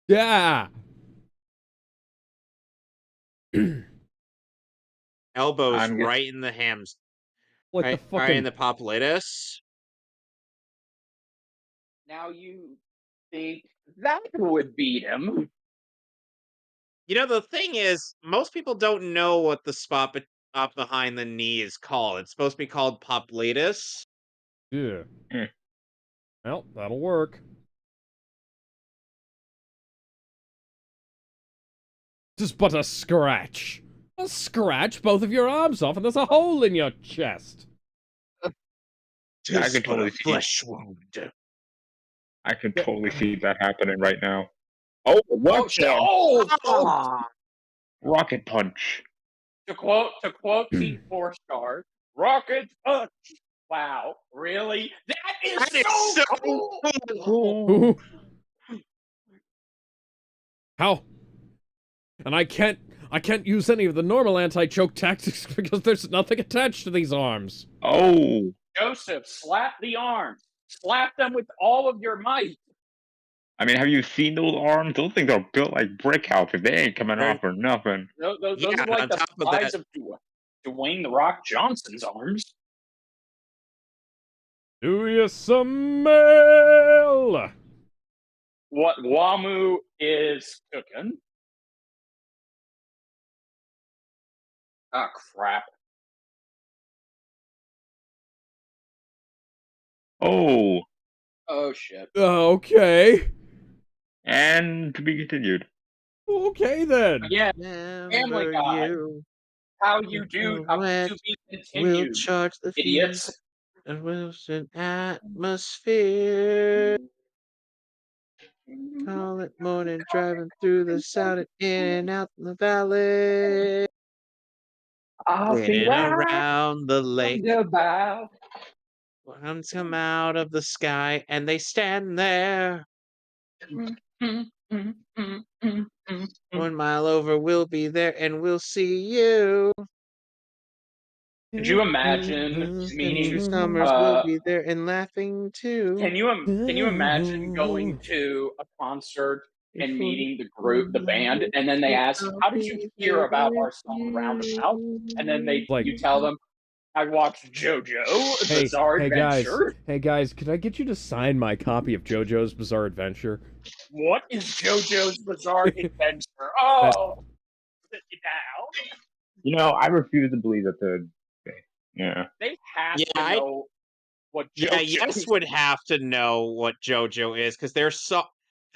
A: Yeah.
B: Elbows
C: I'm
B: right in the hams.
A: Like
B: Right,
A: the fucking.
B: right in the poplitis.
D: Now you think that would beat him.
B: You know, the thing is, most people don't know what the spot up behind the knee is called. It's supposed to be called poplitis.
A: Yeah.
C: Hmm.
A: Well, that'll work. Just but a scratch. A scratch both of your arms off and there's a hole in your chest.
C: I can totally see.
B: Flesh wound.
C: I can totally see that happening right now. Oh, what? Rocket punch.
D: To quote Team 4 Star, Rocket Punch. Wow, really? That is so cool.
A: How? And I can't use any of the normal anti-choke tactics because there's nothing attached to these arms.
C: Oh.
D: Joseph, slap the arms. Slap them with all of your might.
C: I mean, have you seen those arms? Those things are built like brick houses. They ain't coming off for nothing.
D: Those are like the size of Tua. Dwayne The Rock Johnson's arms.
A: Do you smell
D: What Wamu is cooking? Ah, crap.
C: Oh,
D: Oh, shit.
A: Okay.
C: and to be continued.
A: Okay then.
D: Yeah, Family
B: Remember
D: Guy.
B: you.
D: How you do
B: Wet,
D: to be
B: we'll
D: continued,
B: charge the fees.
D: idiots.
B: A Wilson atmosphere. Call it morning, driving through the south and in and out in the valley.
D: I'll
B: In
D: be
B: and around the lake.
D: about.
B: Ones come out of the sky and they stand there. 1 mile over, we'll be there and we'll see you.
D: Could you imagine
B: And
D: meeting?
B: two summers will be there and laughing too.
D: Can you imagine going to a concert and meeting the group, the band, and then they ask, "How did you hear about our song Roundabout?" And then you tell them, "I watched JoJo Bizarre Adventure."
A: Hey guys, could I get you to sign my copy of JoJo's Bizarre Adventure?
D: What is JoJo's Bizarre Adventure? Oh, sit you down.
C: You know, I refuse to believe that yeah.
D: They have
B: Yeah,
D: to know what JoJo
B: Yes would have to know what JoJo is because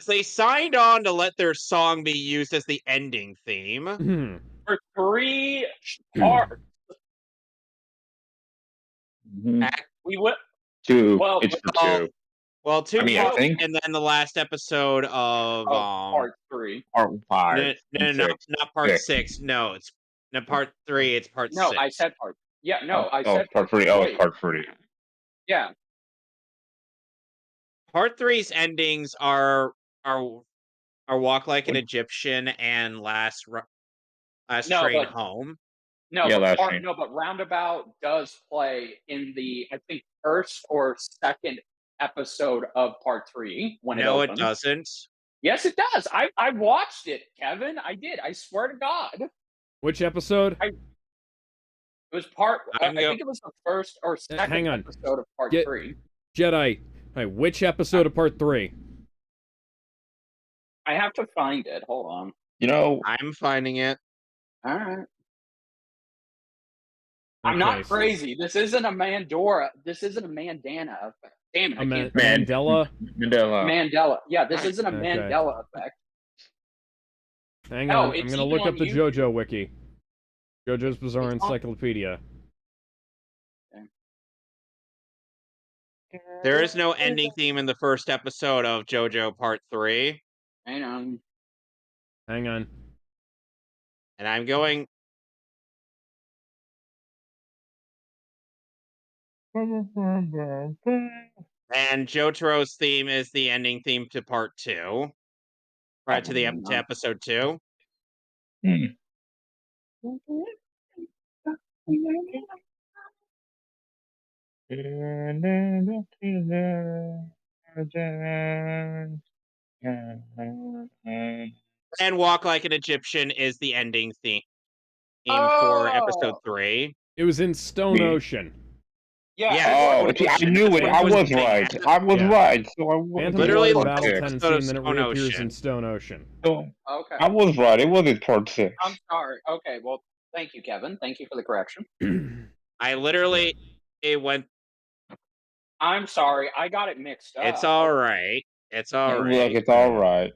B: they signed on to let their song be used as the ending theme.
D: for 3 parts.
C: Mhm.
D: We would.
C: Two.
D: Well,
C: It's for
B: well,
C: two.
B: Well, 2
C: I mean, I
B: parts,
C: think
B: and then the last episode of
D: part 3.
C: part 5.
B: no,
C: and
B: no,
C: 6.
B: not part 6. No, it's not part 3. It's part
D: No,
B: 6.
D: I said part. Yeah, no, I
C: Oh,
D: said
C: part 3. Oh,
D: Wait.
C: it's part 3.
D: Yeah,
B: Part 3's endings are Walk Like an
C: What?
B: Egyptian and Last
D: No,
B: Train
D: but
B: Home.
C: Yeah, last train.
D: but Roundabout does play in the, I think, first or second episode of part 3 when it
B: No, it
D: opens.
B: doesn't.
D: Yes, it does. I watched it, Kevin. I did. I swear to God.
A: Which episode?
D: It was part. I
B: I'm go-
D: think it was the first or second
A: hang on.
D: episode of part
A: Get-
D: 3.
A: Jedi. Hey, which episode of part 3?
D: I have to find it. Hold on.
C: You know,
B: I'm finding it.
D: All right. I'm not crazy. This isn't a Mandora. This isn't a Mandana effect. Damn it! I can't.
A: Mandela?
D: Mandela. Yeah, this isn't a
A: Okay.
D: Mandela effect.
A: Hang
D: No,
A: on, I'm
D: it's
A: gonna
D: even
A: look
D: on
A: up the
D: YouTube.
A: JoJo wiki. JoJo's Bizarre
D: It's on-
A: Encyclopedia.
B: There is no ending theme in the first episode of JoJo Part 3.
D: Hang on.
A: Hang on.
B: And I'm going. And Jotaro's theme is the ending theme to Part 2. Right to the to episode 2. And Walk Like an Egyptian is the ending theme for episode 3.
A: It was in Stone Ocean.
D: Yeah.
C: Oh, see, I knew it. I was right. I was right. So I was
A: Phantom
B: Literally
A: Blood
B: the
A: Battle
B: first
A: Tennessee,
B: episode of
A: and then it
B: Stone
A: reappears
B: Ocean.
A: in Stone Ocean.
C: So
D: Okay.
C: I was right. It wasn't part 6.
D: I'm sorry. Okay. Well, thank you, Kevin. Thank you for the correction.
B: It went.
D: I'm sorry. I got it mixed up.
B: It's all right. It's all right.
C: Look, it's all right.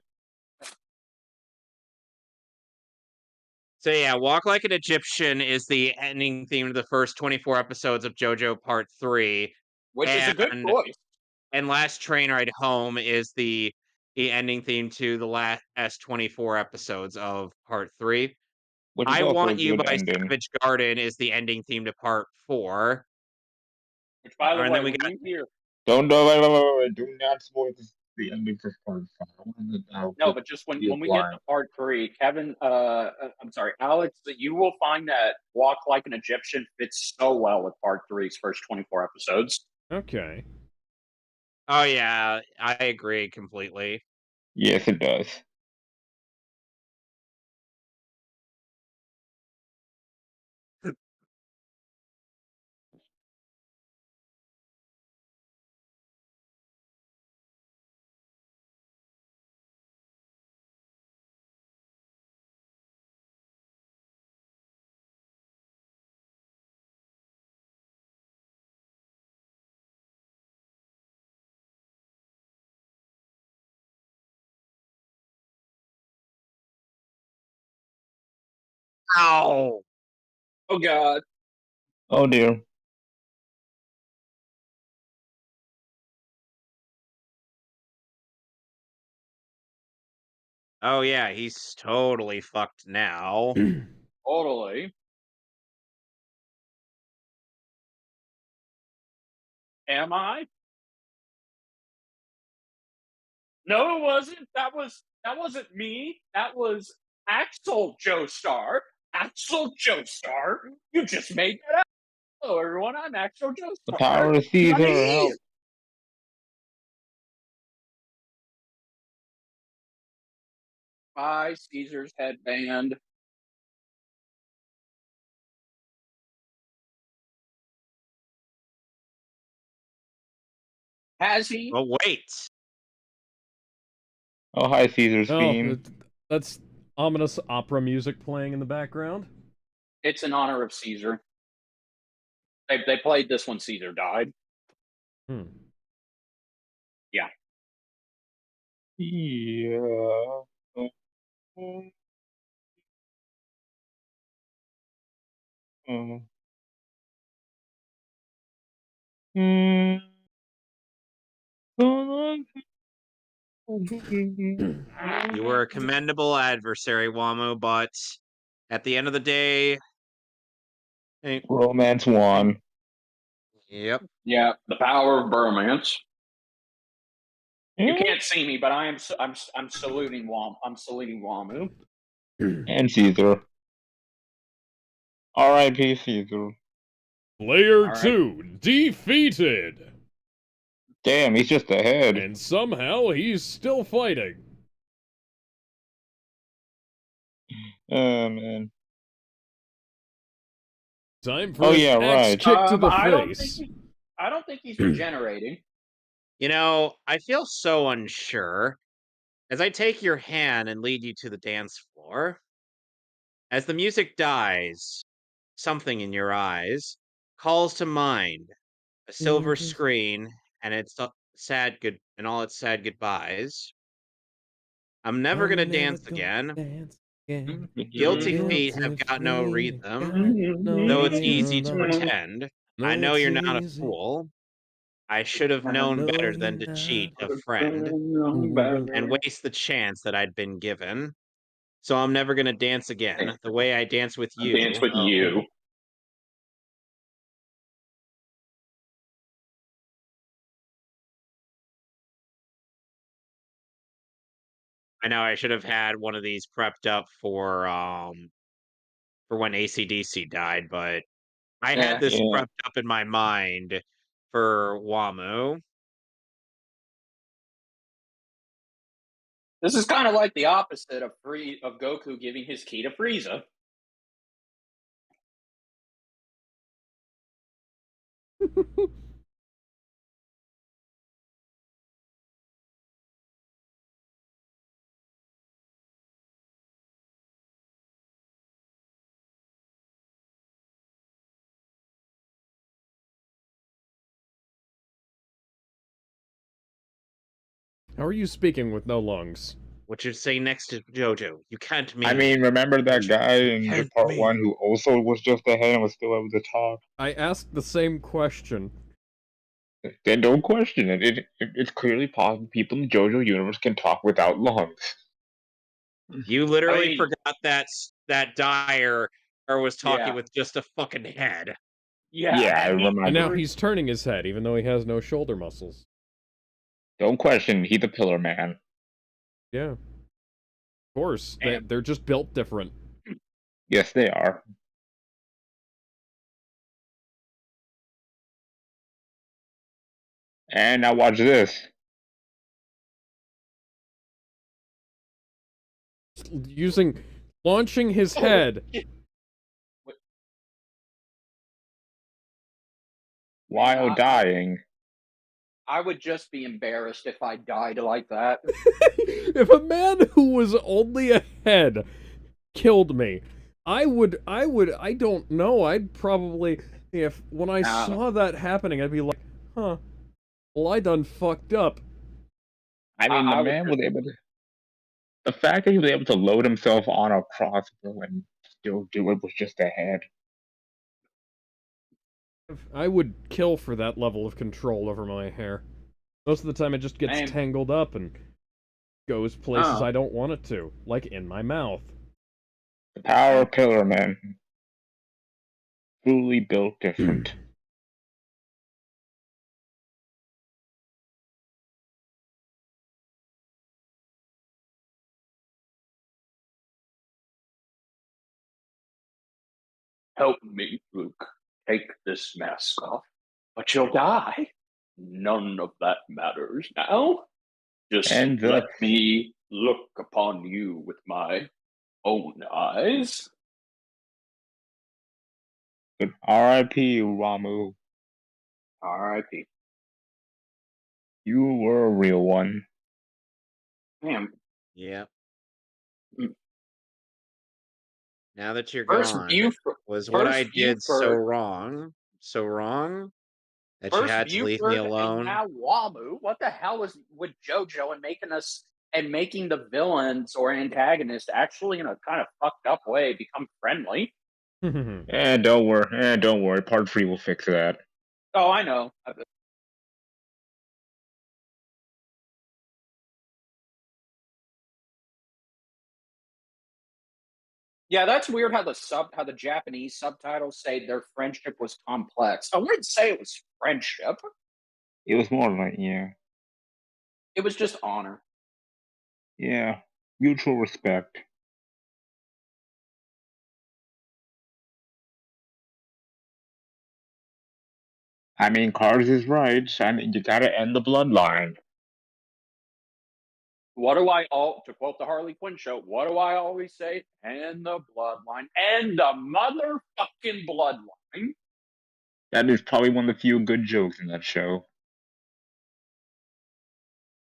B: So yeah, Walk Like an Egyptian is the ending theme to the first 24 episodes of JoJo Part 3.
D: Which is a good choice.
B: And Last Train Ride Home is the ending theme to the last 24 episodes of Part 3. I Want You by Savage Garden is the ending theme to Part 4.
D: Which, by the
B: And
D: way,
B: then we
D: when
B: got-
D: you hear...
C: Don't do not spoil the ending for part 5.
D: No, but just when we get to part 3, Kevin, I'm sorry, Alex, that you will find that Walk Like an Egyptian fits so well with part 3's first 24 episodes.
A: Okay.
B: Oh yeah, I agree completely.
C: Yes, it does.
B: Ow!
D: Oh God.
C: Oh dear.
B: Oh yeah, he's totally fucked now.
D: Totally. Am I? No, it wasn't. That wasn't me. That was Axel Joestar. Axel Joestar. You just made that up. Hello, everyone. I'm Axel
C: The
D: Joestar.
C: power of Caesar, help.
D: By Caesar's headband. Has he?
B: Oh wait.
C: Oh, hi, Caesar's
A: Oh,
C: theme.
A: that's ominous opera music playing in the background.
D: It's in honor of Caesar. They played this when Caesar died.
A: Hmm.
D: Yeah.
C: Yeah.
B: You were a commendable adversary, Wamo, but at the end of the day,
C: Romance won.
B: yep.
D: Yeah. The power of bromance. You
C: Yeah.
D: can't see me, but I'm saluting I'm saluting Wamu.
C: And Caesar. R.I.P. Caesar.
A: Player
D: All right.
A: 2 defeated!
C: Damn, he's just ahead.
A: And somehow he's still fighting.
C: Oh, man.
A: Time for
C: Oh,
A: an
C: yeah,
A: axe
C: right.
A: kick to the
D: I
A: face.
D: don't think he's regenerating.
B: You know, I feel so unsure as I take your hand and lead you to the dance floor. As the music dies, something in your eyes calls to mind a silver screen and all its sad goodbyes. I'm never gonna dance again. Guilty feet have got no rhythm, though it's easy to pretend. I know you're not a fool. I should have known better than to cheat a friend and waste the chance that I'd been given. So I'm never gonna dance again the way I dance with you.
D: Dance with you.
B: I know I should have had one of these prepped up for when AC/DC died, but I had this
C: Yeah.
B: prepped up in my mind for Wamu.
D: This is kind of like the opposite of Goku giving his key to Frieza.
A: How are you speaking with no lungs?
B: What you say next to JoJo? You can't mean.
C: I mean, remember that guy in the
B: Can't
C: part
B: mean.
C: 1 who also was just ahead and was still able to talk?
A: I asked the same question.
C: Then don't question it. It's clearly possible people in the JoJo universe can talk without lungs.
B: You literally
D: I mean-
B: forgot that Dyer was talking
D: Yeah.
B: with just a fucking head.
C: Yeah, I remember.
A: And now he's turning his head, even though he has no shoulder muscles.
C: Don't question, he's a pillar man.
A: Yeah. Of course. They're just built different.
C: Yes, they are. And now watch this.
A: Launching his head.
C: While dying.
D: I would just be embarrassed if I died like that.
A: If a man who was only a head killed me, I don't know, I'd probably, when I saw that happening, I'd be like, huh, well, I done fucked up.
C: I mean, the fact that he was able to load himself on a crossbow and still do it with just a head.
A: I would kill for that level of control over my hair. Most of the time it just gets
D: Same.
A: tangled up and goes places
D: Oh.
A: I don't want it to, like in my mouth.
C: The power of Pillar Man. Truly built different.
D: Help me, Luke. Take this mask off. But you'll die. None of that matters now. Just
C: And
D: let me look upon you with my own eyes.
C: R.I.P. Ramu.
D: R.I.P.
C: You were a real one.
D: Damn.
B: Yeah.
D: Mm.
B: Now that you're
D: First
B: gone,
D: view for
B: was what I did so
D: Buford.
B: wrong that you
D: First
B: had to leave me
D: Buford
B: alone?
D: and now Wamu. What the hell is with JoJo and making the villains or antagonists actually in a kind of fucked up way become friendly?
C: Don't worry. Part 3 will fix that.
D: Oh, I know. Yeah, that's weird how the Japanese subtitles say their friendship was complex. I wouldn't say it was friendship.
C: It was more like, yeah.
D: It was just honor.
C: Yeah. Mutual respect. I mean, Cars is right. I mean, you gotta end the bloodline.
D: What do to quote the Harley Quinn show, what do I always say? And the bloodline. And the motherfucking bloodline.
C: That is probably one of the few good jokes in that show.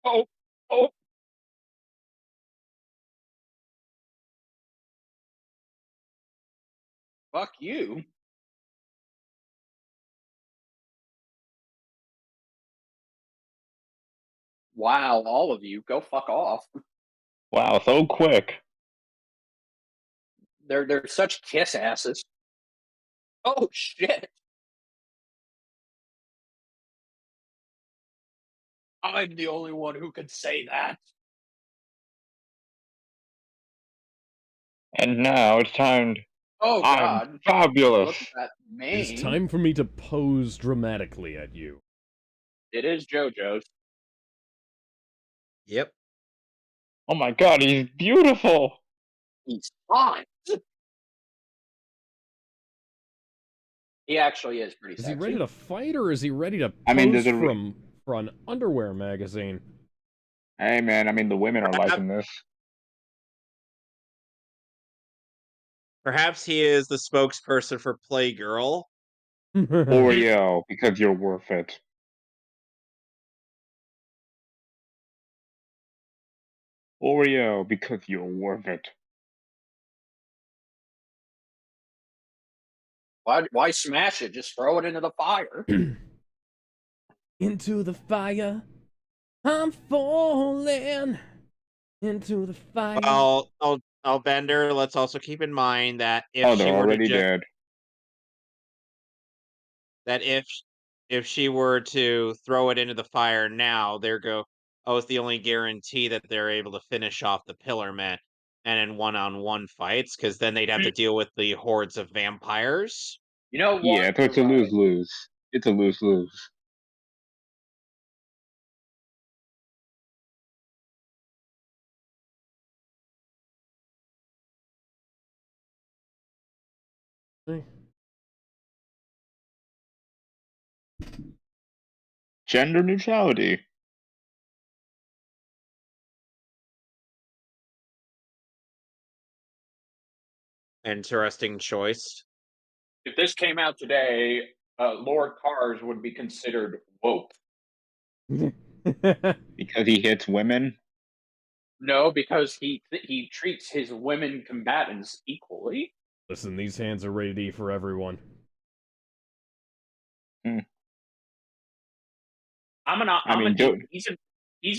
D: Oh. Fuck you. Wow, all of you, go fuck off.
C: Wow, so quick.
D: They're such kiss asses. Oh shit. I'm the only one who could say that.
C: And now it's time.
D: Oh god.
C: I'm fabulous.
D: Look at that mane.
A: It's time for me to pose dramatically at you.
D: It is JoJo's.
B: Yep.
C: Oh my god, he's beautiful.
D: He's hot. He actually is pretty
A: Is
D: sexy.
A: he ready to fight, or is he ready to pose
C: I mean,
A: for an underwear magazine?
C: Hey man, I mean, the women are liking this.
B: Perhaps he is the spokesperson for Playgirl.
C: Oreo, because you're worth it. Oreo, because you're worth it.
D: Why smash it? Just throw it into the fire.
A: Into the fire, I'm falling. Into the fire.
B: Well, Bender, let's also keep in mind that if
C: Oh,
B: she
C: they're
B: were
C: already
B: to
C: dead.
B: that if she were to throw it into the fire now, it's the only guarantee that they're able to finish off the Pillar Man and in one-on-one fights, because then they'd have to deal with the hordes of vampires.
D: You know what?
C: Yeah, so it's a lose-lose. It's a lose-lose. Gender neutrality.
B: Interesting choice.
D: If this came out today, Lord Cars would be considered woke.
C: Because he hits women?
D: No, because he treats his women combatants equally.
A: Listen, these hands are ready to eat for everyone.
D: He's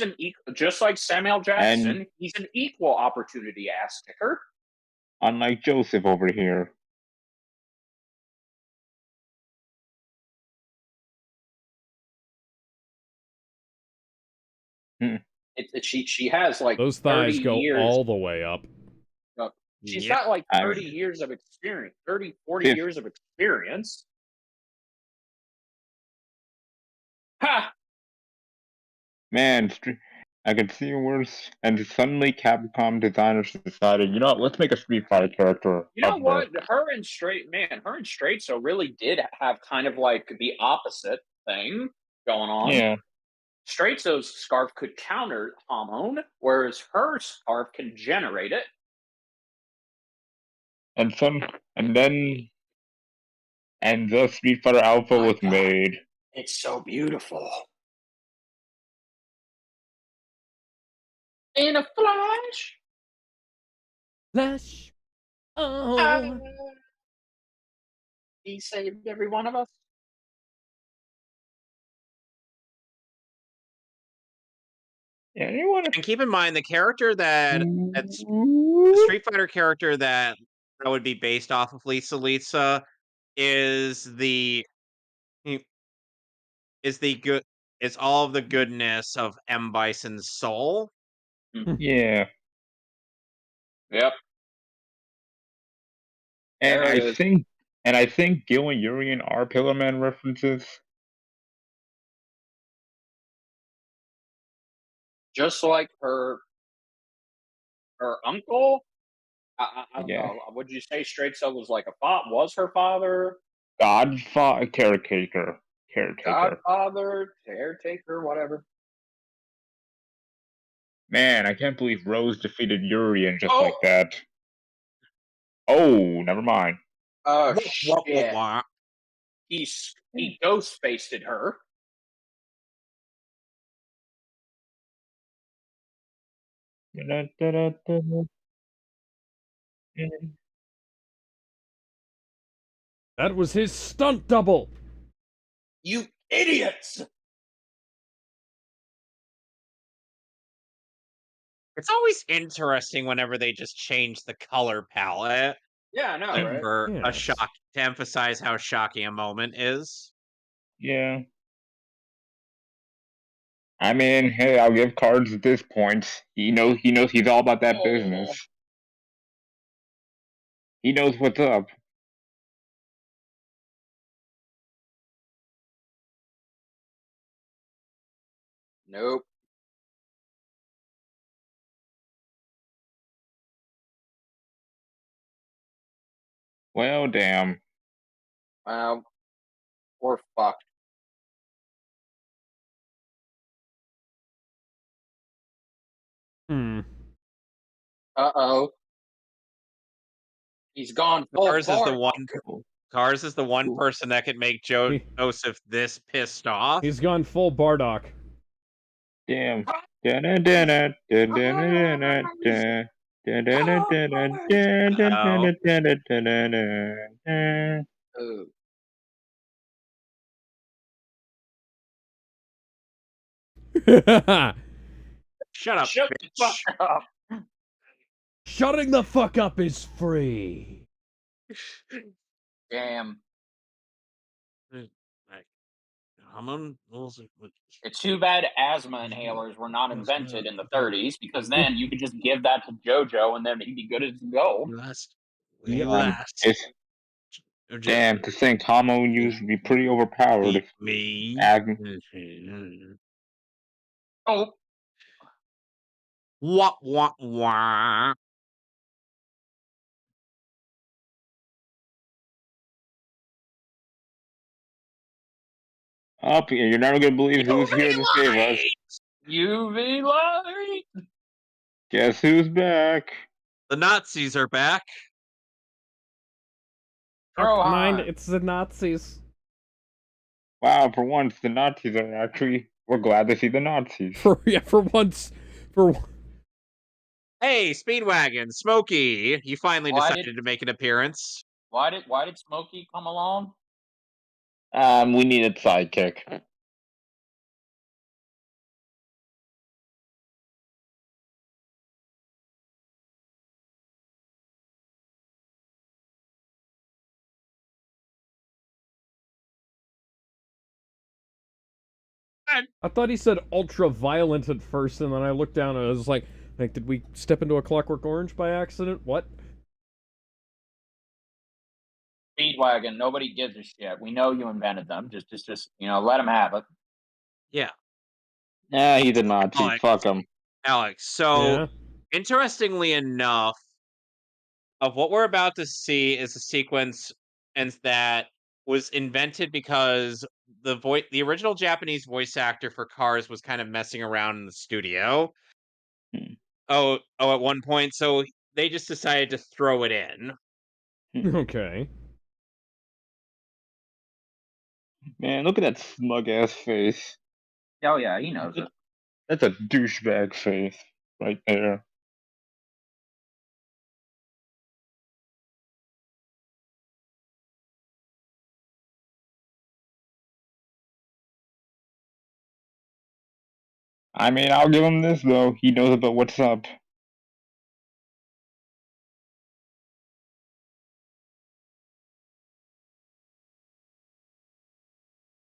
D: an equal, just like Samuel Jackson. He's an equal opportunity ass kicker.
C: Unlike Joseph over here.
D: She has like
A: Those
D: 30
A: thighs go
D: years.
A: all the way up.
D: She's
B: Yep.
D: got like
C: I
D: 30
C: mean,
D: years of experience, 40
C: Fif-
D: years of experience. Ha!
C: Man, I could see worse. And suddenly Capcom designers decided, you know what, let's make a Street Fighter character
D: You know
C: of
D: what? Her and Straight so really did have kind of like the opposite thing going on.
C: Yeah.
D: Straight So's scarf could counter Hamon, whereas her scarf can generate it.
C: And the Street Fighter Alpha
D: My
C: was
D: God.
C: made.
D: It's so beautiful. In a flash.
A: Flash. Oh.
D: He saved every one of us.
C: Yeah, you want
B: And keep in mind the character the
C: to.
B: Street Fighter character that would be based off of Lisa is good is all of the goodness of M. Bison's soul.
C: Yeah.
D: Yep.
C: And
D: There it is.
C: I think Gil and Urian are Pillar Man references.
D: Just like her uncle. I don't
C: Yeah.
D: know. Would you say Straight So was like was her father?
C: Godfather, caretaker.
D: Godfather, caretaker, whatever.
C: Man, I can't believe Rose defeated Urian just like that. Oh, never mind.
D: Oh
B: Wah,
D: shit!
B: wah.
D: He ghost faced her.
A: That was his stunt double.
D: You idiots!
B: It's always interesting whenever they just change the color palette.
D: Yeah, I know, right?
B: For a
A: Yes.
B: shock to emphasize how shocking a moment is.
C: Yeah. I mean, hey, I'll give cards at this point. He knows he's all about that business. He knows what's up.
D: Nope.
C: Well, damn.
D: Well, we're fucked. Uh-oh. He's gone full
B: Cars is the
D: Bardock.
B: Cars is the one person that could make Joseph this pissed off.
A: He's gone full Bardock.
C: Damn.
D: Oh.
B: Shut up,
D: Shut
B: bitch.
D: the fuck up.
A: Shutting the fuck up is free.
D: Damn.
B: It's
D: It's too bad asthma inhalers were not invented in the 30s, because then you could just give that to JoJo and then he'd be good as gold.
C: Damn, to think Hamo used to be pretty overpowered. If
B: me.
D: Oh.
B: Wah, wah, wah.
C: Up, you're never gonna believe who's here to save us.
D: UV light.
C: Guess who's back?
B: The Nazis are back.
A: Mind, it's the Nazis.
C: Wow, for once, the Nazis are actually... We're glad to see the Nazis.
A: For once.
B: Hey, Speedwagon, Smokey, you finally decided to make an appearance.
D: Why did Smokey come along?
C: We needed sidekick.
A: I thought he said ultra-violent at first, and then I looked down and I was like, did we step into a Clockwork Orange by accident? What?
E: Speedwagon, nobody gives a shit. We know you invented them. Just let them have it.
B: Yeah.
C: Nah, he's a Nazi.
B: Alex.
C: Fuck him.
B: Alex, so
A: Yeah.
B: interestingly enough, of what we're about to see is a sequence and that was invented because the original Japanese voice actor for Cars was kind of messing around in the studio. Oh, at one point, so they just decided to throw it in.
A: Okay.
C: Man, look at that smug ass face.
E: Oh yeah, he knows it.
C: That's a douchebag face right there. I mean, I'll give him this though. He knows about what's up.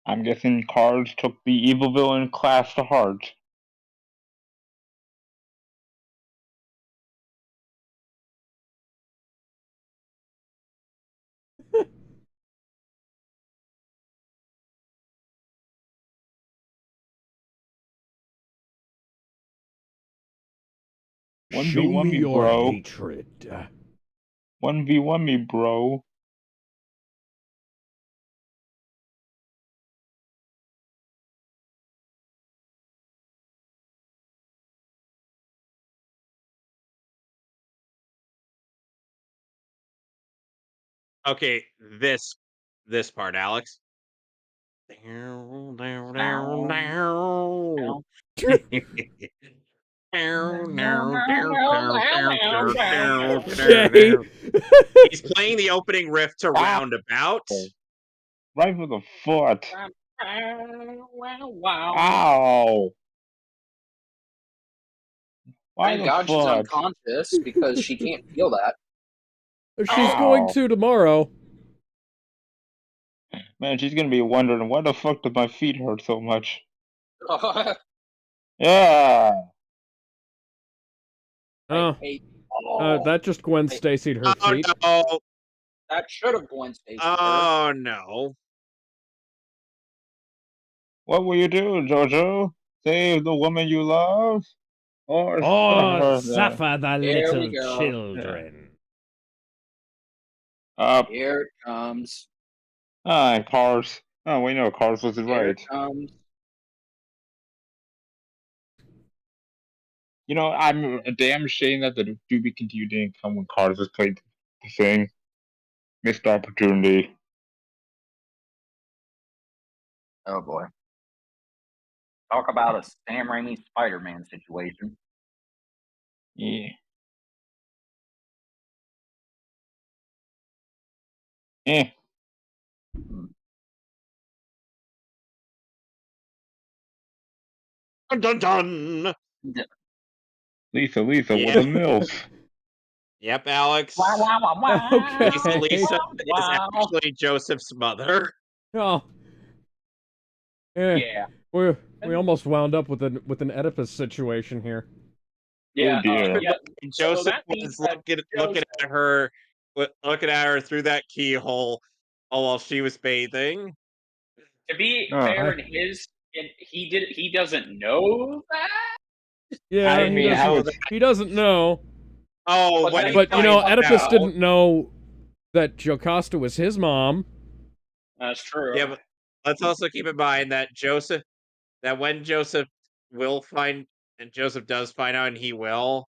C: I'm guessing Cars took the evil villain class to heart.
A: Show
C: 1v1
A: me
C: me,
A: your
C: bro.
A: hatred.
C: 1v1 me, bro.
B: Okay, this part, Alex. Down, down, down, down.
A: Okay.
B: He's playing the opening riff to Roundabout.
C: Right with the foot.
E: Wow.
C: Ow. Why
D: Thank
C: the
D: God she's
C: foot?
D: unconscious because she can't feel that.
A: She's going to tomorrow.
C: Man, she's gonna be wondering why the fuck did my feet hurt so much. Yeah.
A: Oh, that just Gwen Stacy'd her feet.
B: No.
D: That should have Gwen Stacy.
B: Oh no.
C: What will you do, JoJo? Save the woman you love? Or
A: suffer the
D: There we
A: little
D: go.
A: children.
D: Here it comes.
C: And Cars. Oh, we know Cars was
D: Here
C: right.
D: it comes.
C: You know, I'm a damn shame that the Doobie Continue didn't come when Cars was played the thing. Missed opportunity.
E: Oh boy. Talk about a Sam Raimi Spider-Man situation.
C: Yeah. Eh.
B: Dun dun dun.
C: Lisa,
B: Yeah.
C: what a MILF.
B: Yep, Alex.
A: Okay.
B: Lisa is actually Joseph's mother.
A: Oh.
E: Yeah.
A: We almost wound up with an Oedipus situation here.
D: Yeah.
C: Oh dear.
D: Yeah.
B: Joseph was looking at her through that keyhole while she was bathing.
D: To be fair, he doesn't know that.
A: Yeah,
C: I mean,
A: he doesn't know.
B: Oh,
D: But
A: you know, Oedipus didn't know that Jocasta was his mom.
D: That's true.
B: Yeah, but let's also keep in mind that when Joseph will find, and Joseph does find out, and he will.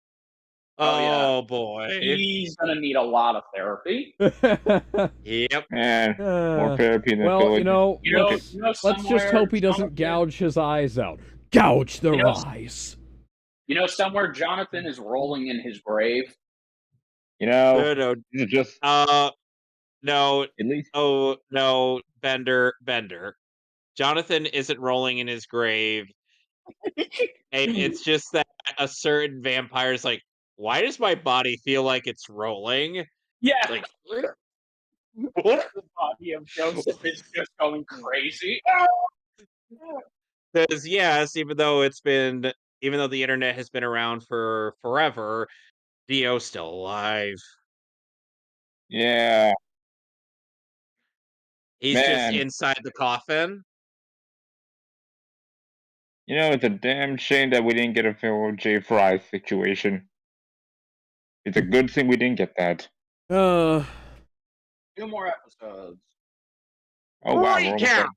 B: Oh boy,
D: he's gonna need a lot of therapy.
B: Yep.
C: And more therapy than
A: well, you know, let's just hope he doesn't gouge his eyes out. Gouge their eyes.
D: You know, somewhere Jonathan is rolling in his grave.
C: You know,
B: No,
C: just
B: no.
C: At least.
B: Oh no, Bender. Jonathan isn't rolling in his grave. It's just that a certain vampire's like, why does my body feel like it's rolling?
D: Yeah.
B: Like,
D: The body of Joseph is just going crazy.
B: Because yes, even though the internet has been around for forever, Dio's still alive.
C: Yeah,
B: He's just
C: man.
B: inside the coffin.
C: You know, it's a damn shame that we didn't get a Phil J. Fry situation. It's a good thing we didn't get that.
E: 2 more episodes.
C: Oh wow, we're almost
B: Recap.
C: done.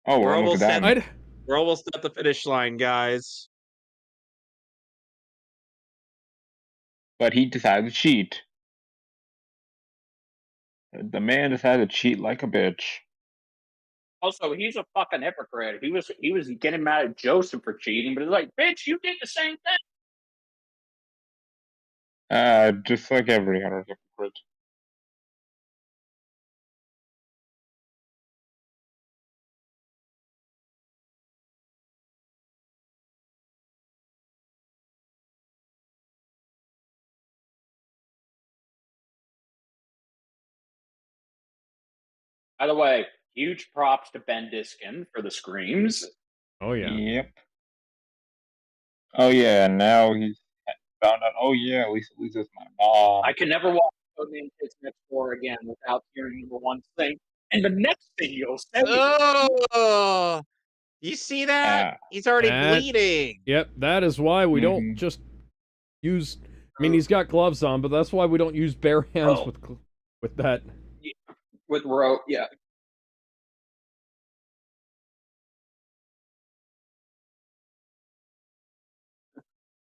C: Oh, we're almost done.
B: We're almost at the finish line, guys.
C: But he decided to cheat. The man decided to cheat like a bitch.
E: Also, he's a fucking hypocrite. He was getting mad at Joseph for cheating, but he's like, bitch, you did the same thing.
C: Just like every other hypocrite.
E: By the way, huge props to Ben Diskin for the screams.
A: Oh yeah.
C: Yep. Oh yeah, now he's found out. Oh yeah, Lisa's my mom.
E: I can never watch Codename Kids Next Door again without hearing the one thing. And the next thing you'll say,
B: Oh, you see that? He's already bleeding.
A: Yep, that is why we don't just use. I mean, he's got gloves on, but that's why we don't use bare hands with that.
E: with rope, yeah.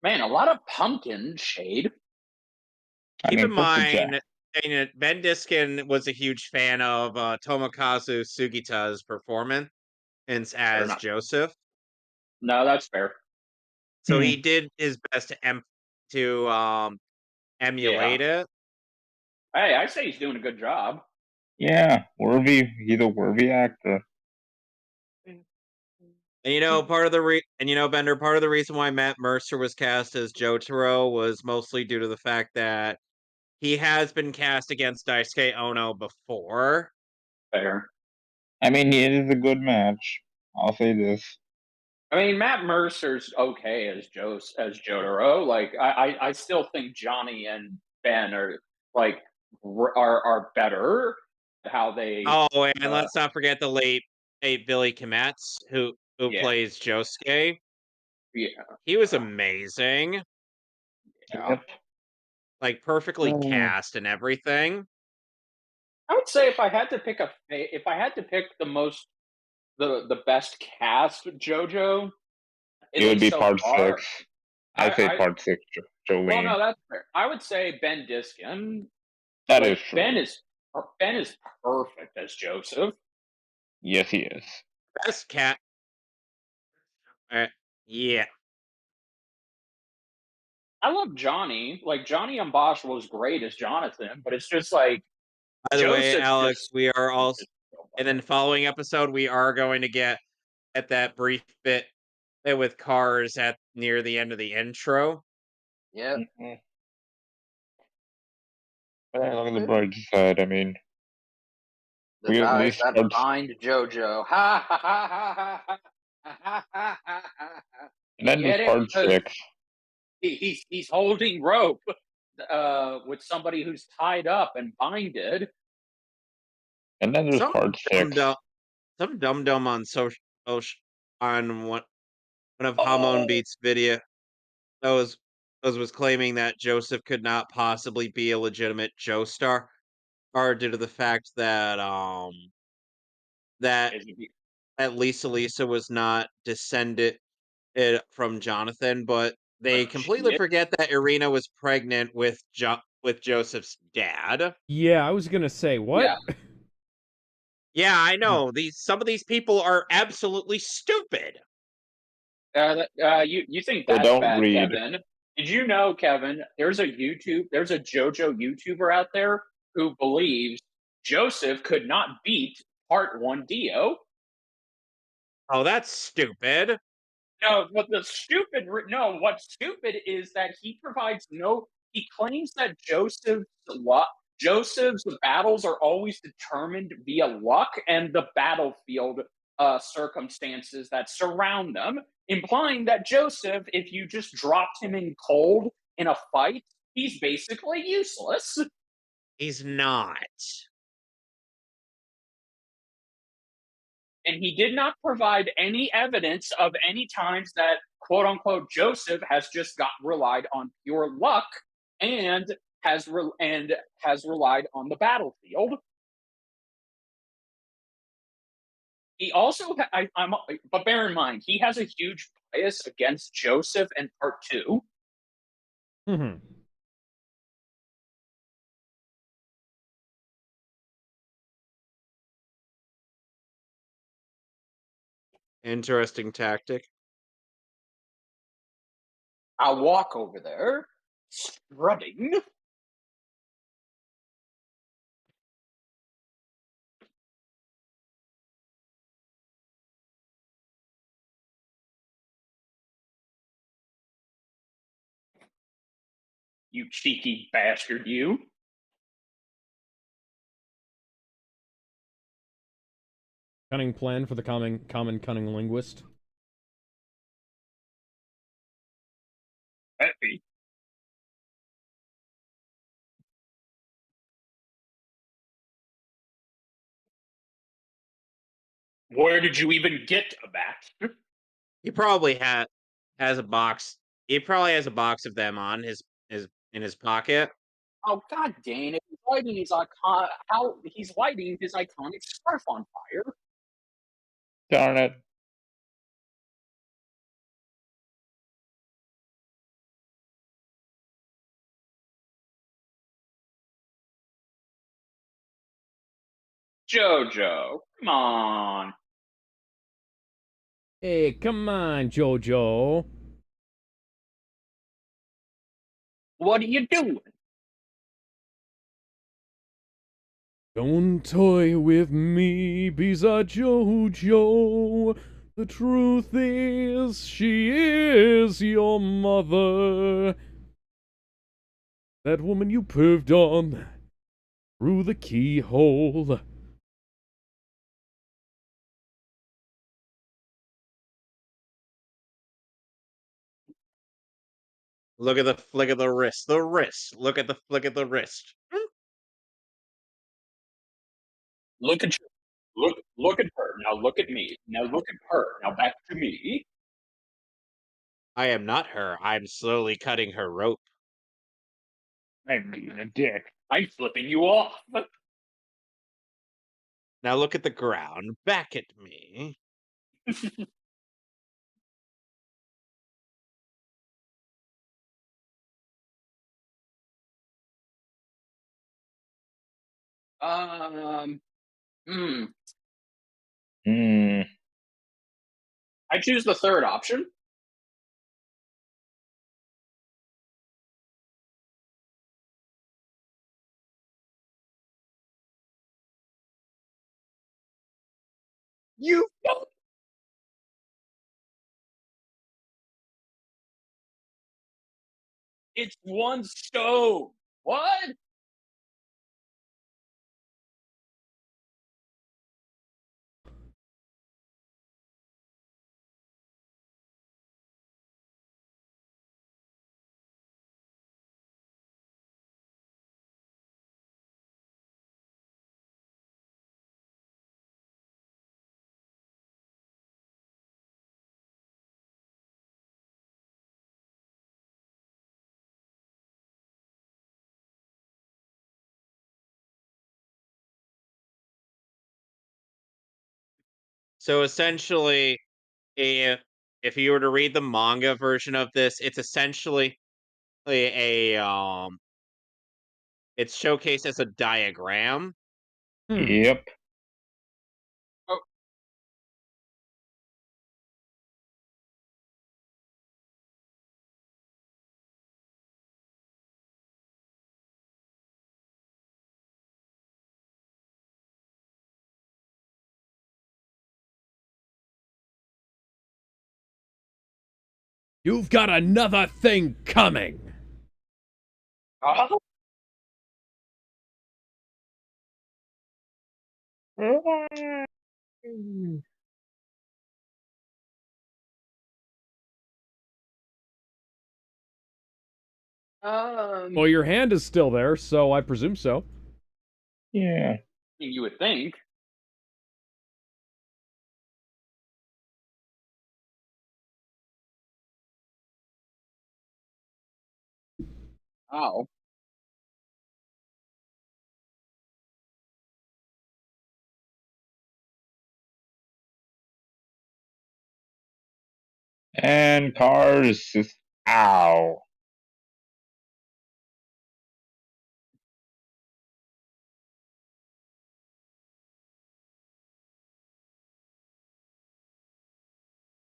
E: Man, a lot of pumpkin shade.
B: Keep in mind, Ben Diskin was a huge fan of Tomokazu Sugita's performance as Joseph.
E: No, that's fair.
B: So he did his best to emulate it.
E: Hey, I say he's doing a good job.
C: Yeah, he's a worthy actor.
B: And Bender, part of the reason why Matt Mercer was cast as Jotaro was mostly due to the fact that he has been cast against Daisuke Ono before.
E: Fair.
C: I mean, it is a good match. I'll say this.
E: I mean, Matt Mercer's okay as Jotaro. Like, I still think Johnny and Ben are better. How they?
B: Oh, and let's not forget the late Billy Kometz, who plays Josuke.
E: Yeah,
B: he was amazing.
E: Yeah.
B: Like perfectly cast and everything.
E: I would say if I had to pick the best cast JoJo,
C: it would be part 6. I'd say part 6, Jolene.
E: Well, no, that's fair. I would say Ben Diskin.
C: That is true.
E: Ben is perfect as Joseph.
C: Yes, he is.
B: Best cat. Yeah.
E: I love Johnny. Like, Johnny and Bosch was great as Jonathan, but it's just like.
B: By the way, Alex, we are also. And then following episode, we are going to get at that brief bit with cars near the end of the intro.
E: Yeah.
C: But look at the bright side. I mean,
E: the guys that bind JoJo. Ha ha ha ha ha ha ha ha ha.
C: And then there's part 6.
E: He's holding rope with somebody who's tied up and binded.
C: And then there's part 6.
B: Some dum-dum on on one of Hamon Beat's video was claiming that Joseph could not possibly be a legitimate Joestar, or due to the fact that that Lisa was not descended from Jonathan, but they completely forget that Irina was pregnant with Joseph's dad.
A: Yeah, I was gonna say what?
B: Yeah, I know. Some of these people are absolutely stupid.
E: You think that's bad, Kevin? Did you know, Kevin? There's a JoJo YouTuber out there who believes Joseph could not beat Part 1 Dio.
B: Oh, that's stupid.
E: No, what's stupid is that he claims that Joseph's battles are always determined via luck, and the battlefield
D: circumstances that surround them, implying that Joseph, if you just dropped him in cold in a fight, he's basically useless.
B: He's not.
D: And he did not provide any evidence of any times that quote unquote Joseph has just got relied on pure luck and has relied on the battlefield. He also, but bear in mind, he has a huge bias against Joseph in part two.
A: Mm-hmm.
B: Interesting tactic.
D: I'll walk over there, strutting. You cheeky bastard, you.
A: Cunning plan for the common cunning linguist.
D: Hey. Where did you even get a bat?
B: He probably has a box. He probably has a box of them on his in his pocket.
D: Oh god dang it! He's lighting his iconic scarf on fire.
C: Darn it.
D: JoJo, come on.
A: Hey, come on, JoJo.
D: What are you doing?
A: Don't toy with me, beside JoJo. The truth is, she is your mother. That woman you perved on through the keyhole.
B: Look at the flick of the wrist. The wrist. Look at the flick of the wrist.
D: Look at you. Look at her. Now look at me. Now look at her. Now back to me.
B: I am not her. I'm slowly cutting her rope.
C: I'm being a dick.
D: I'm flipping you off.
B: Now look at the ground. Back at me.
D: Hmm.
C: Hmm.
D: I choose the third option. You don't. It's one stone. What?
B: So essentially, if you were to read the manga version of this, it's essentially a it's showcased as a diagram.
C: Yep.
D: Oh,
A: You've got another thing coming.
D: uh-huh.
A: Well, your hand is still there, so I presume so.
C: Yeah.
D: You would think. Oh.
C: And cars. Ow.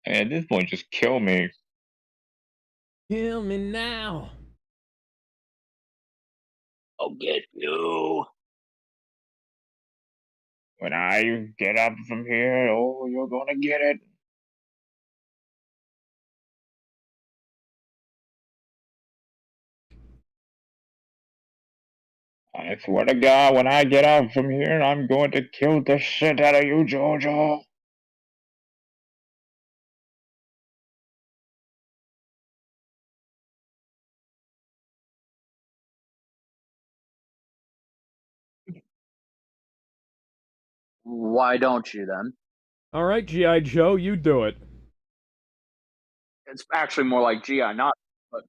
C: And at this point, just kill me.
A: Kill me now.
D: I'll get you.
C: When I get up from here, oh, you're gonna get it. I swear to God, when I get up from here, I'm going to kill the shit out of you, JoJo.
D: Why don't you then?
A: All right, G.I. Joe, you do it.
D: It's actually more like GI, not, but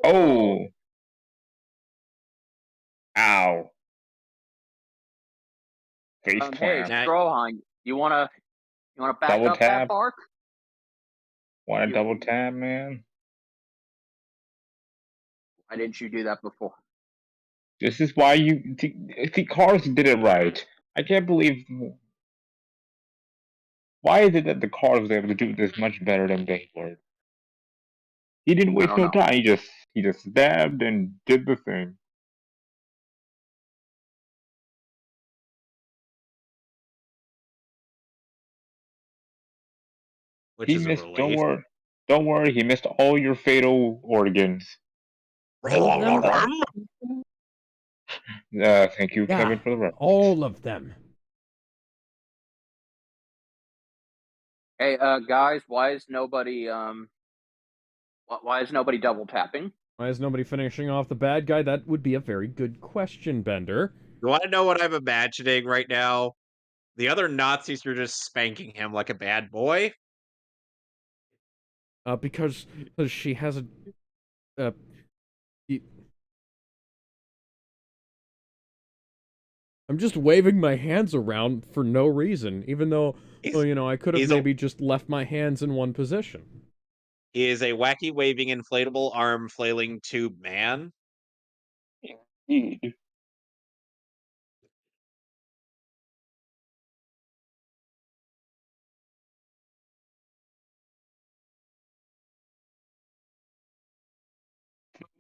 C: Oh. Ow. Face
D: hey,
C: plant.
D: Stroheim, you wanna back
C: Double
D: up
C: tap.
D: that bark?
C: Want a double tap, man?
D: Why didn't you do that before?
C: This is why you see Cars did it right. I can't believe. Why is it that the Cars was able to do this much better than Beyblade? He didn't waste no time. He just stabbed and did the thing.
B: Which
C: He
B: is a
C: missed.
B: relief.
C: Don't worry. He missed all your fatal organs.
A: All of them?
C: Thank you,
A: Yeah,
C: Kevin, for the reference.
A: all of them.
D: Hey, guys, why is nobody double tapping?
A: Why is nobody finishing off the bad guy? That would be a very good question, Bender.
B: You want to know what I'm imagining right now? The other Nazis are just spanking him like a bad boy.
A: Because she has a... I'm just waving my hands around for no reason, even though, well, you know, I could have maybe just left my hands in one position.
B: He is a wacky waving inflatable arm flailing tube man.
C: Indeed.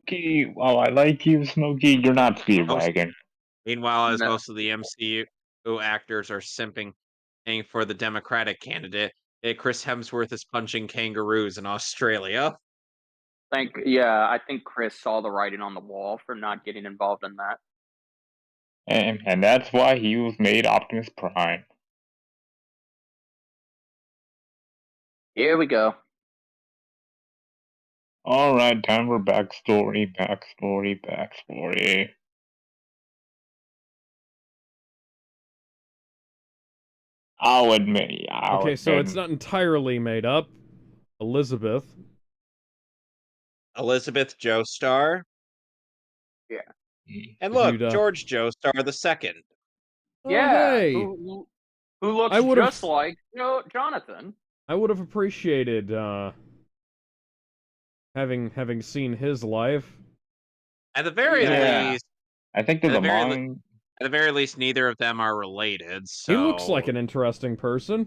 C: Smokey, while I like you, Smokey, you're not Speedwagon.
B: Meanwhile, as most of the MCU actors are simping for the Democratic candidate, Chris Hemsworth is punching kangaroos in Australia.
D: I think Chris saw the writing on the wall for not getting involved in that.
C: And that's why he was made Optimus Prime.
D: Here we go.
C: Alright, time for backstory. I'll admit.
A: Okay, so it's not entirely made up. Elizabeth
B: Joestar.
D: Yeah.
B: And look,
A: Dude,
B: George Joestar the second.
D: Yeah.
A: Hey.
D: Who looks just like Jonathan.
A: I would have appreciated having seen his life.
B: At the very least,
C: I think there's a mom.
B: At the very least, neither of them are related. So
A: he looks like an interesting person.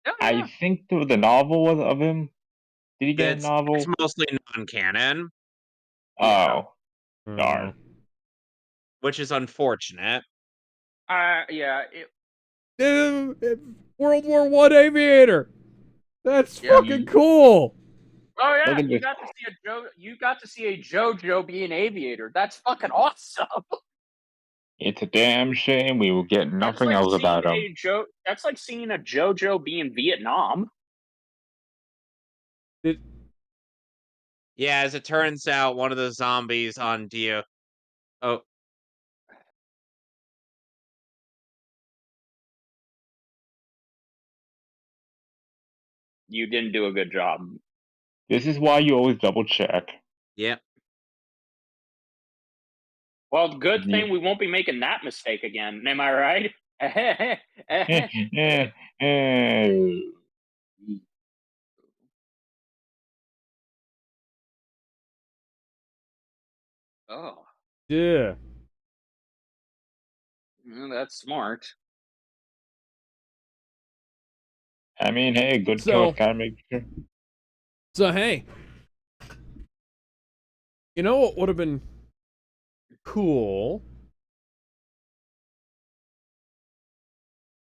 D: Oh, yeah.
C: I think there was a novel of him. Did he get a novel?
B: It's mostly non-canon.
C: Oh, darn.
B: Which is unfortunate.
D: Yeah.
A: World War I aviator. That's fucking cool.
D: Oh yeah, you got to see a JoJo be an aviator. That's fucking awesome.
C: It's a damn shame we will get nothing else about him.
D: That's like seeing a JoJo be in Vietnam.
B: Yeah, as it turns out, one of the zombies on Dio. Oh,
E: You didn't do a good job.
C: This is why you always double check.
B: yep.
E: Well, good
C: Yeah.
E: thing we won't be making that mistake again. Am I right? Oh,
A: Yeah.
E: well, that's smart.
C: I mean, hey, good
A: So-
C: kills gotta make sure.
A: So hey, you know what would have been cool?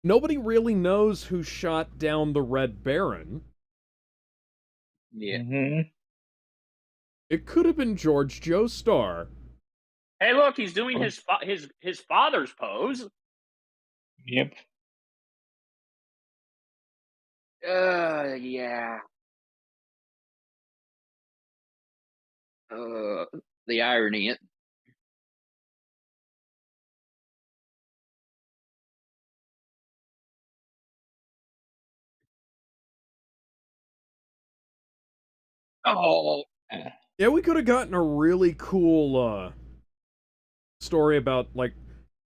A: Nobody really knows who shot down the Red Baron.
E: Yeah.
C: Mm-hmm.
A: It could have been George Joestar.
E: Hey, look, he's doing
C: Oh.
E: his father's pose.
C: Yep.
E: Yeah. The irony. Oh,
A: Yeah, we could have gotten a really cool story about like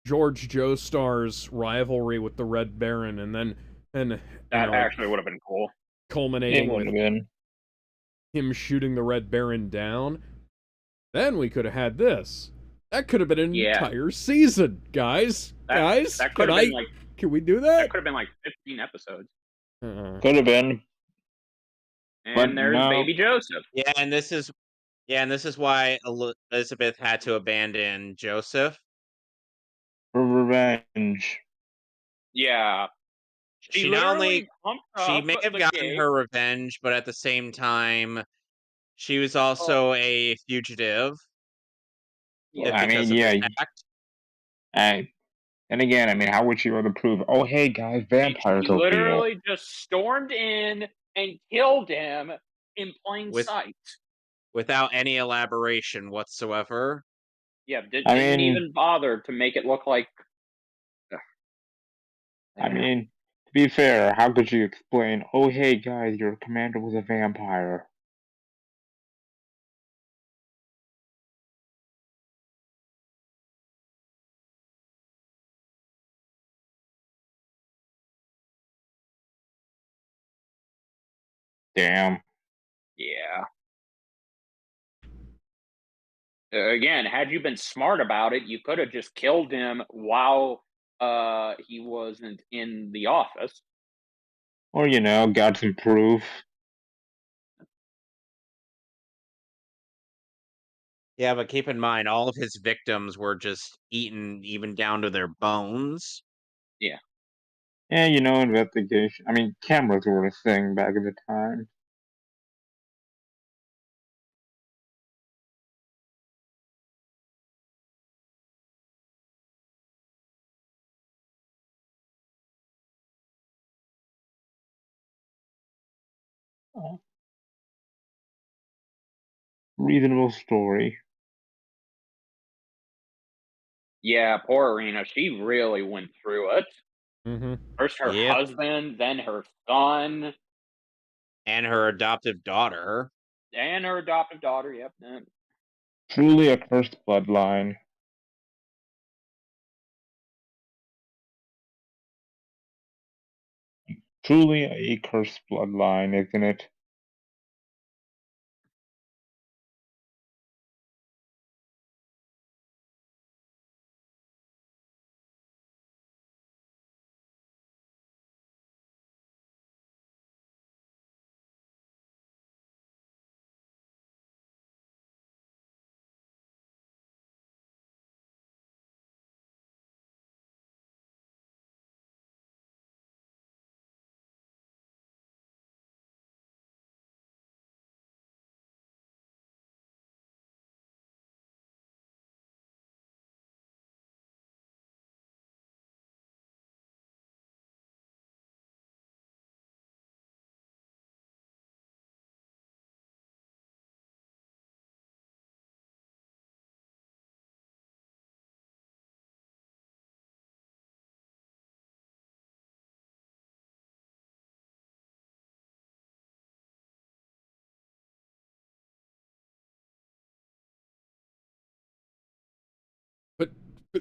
A: George Joestar's rivalry with the Red Baron, and then you
E: that
A: know,
E: actually would have been cool.
C: It
A: culminating
C: would
A: with
C: have been.
A: him shooting the Red Baron down. Then we could have had this. That could have been an
E: Yeah.
A: entire season, guys. Guys,
E: That could
A: can
E: have been like
A: can we do
E: that
A: that?
E: could have been like 15 episodes.
C: Could have been.
E: And
C: But
E: there's
C: no.
E: baby Joseph.
B: Yeah, and this is why Elizabeth had to abandon Joseph.
C: For revenge.
E: Yeah.
B: She not only
E: pumped
B: she
E: up
B: may have
E: the
B: gotten
E: gate.
B: her revenge, but at the same time, she was also a fugitive.
E: Yeah.
C: I
B: Because
C: mean,
B: of
C: yeah.
B: this act.
C: And again, I mean, how would she be able to prove? Oh, hey guys, vampires
E: She
C: are real.
E: literally just stormed in and killed him in plain
B: With-
E: sight.
B: Without any elaboration whatsoever.
E: Yeah,
C: I
E: didn't
C: mean-
E: even bother to make it look like.
C: I mean, to be fair, how could you explain? Oh, hey guys, your commander was a vampire. Damn.
E: Yeah. Again, had you been smart about it, you could have just killed him while he wasn't in the office.
C: Or, you know, got some proof.
B: Yeah, but keep in mind, all of his victims were just eaten even down to their bones.
C: Yeah, you know, investigation. I mean, cameras were a thing back in the time. Reasonable story.
E: Yeah, poor Arena. She really went through it.
A: Mm-hmm.
E: First her
B: Yep.
E: husband, then her son,
B: And her adoptive daughter.
E: and her adoptive daughter. Yep.
C: Truly a cursed bloodline. Truly a cursed bloodline, isn't it?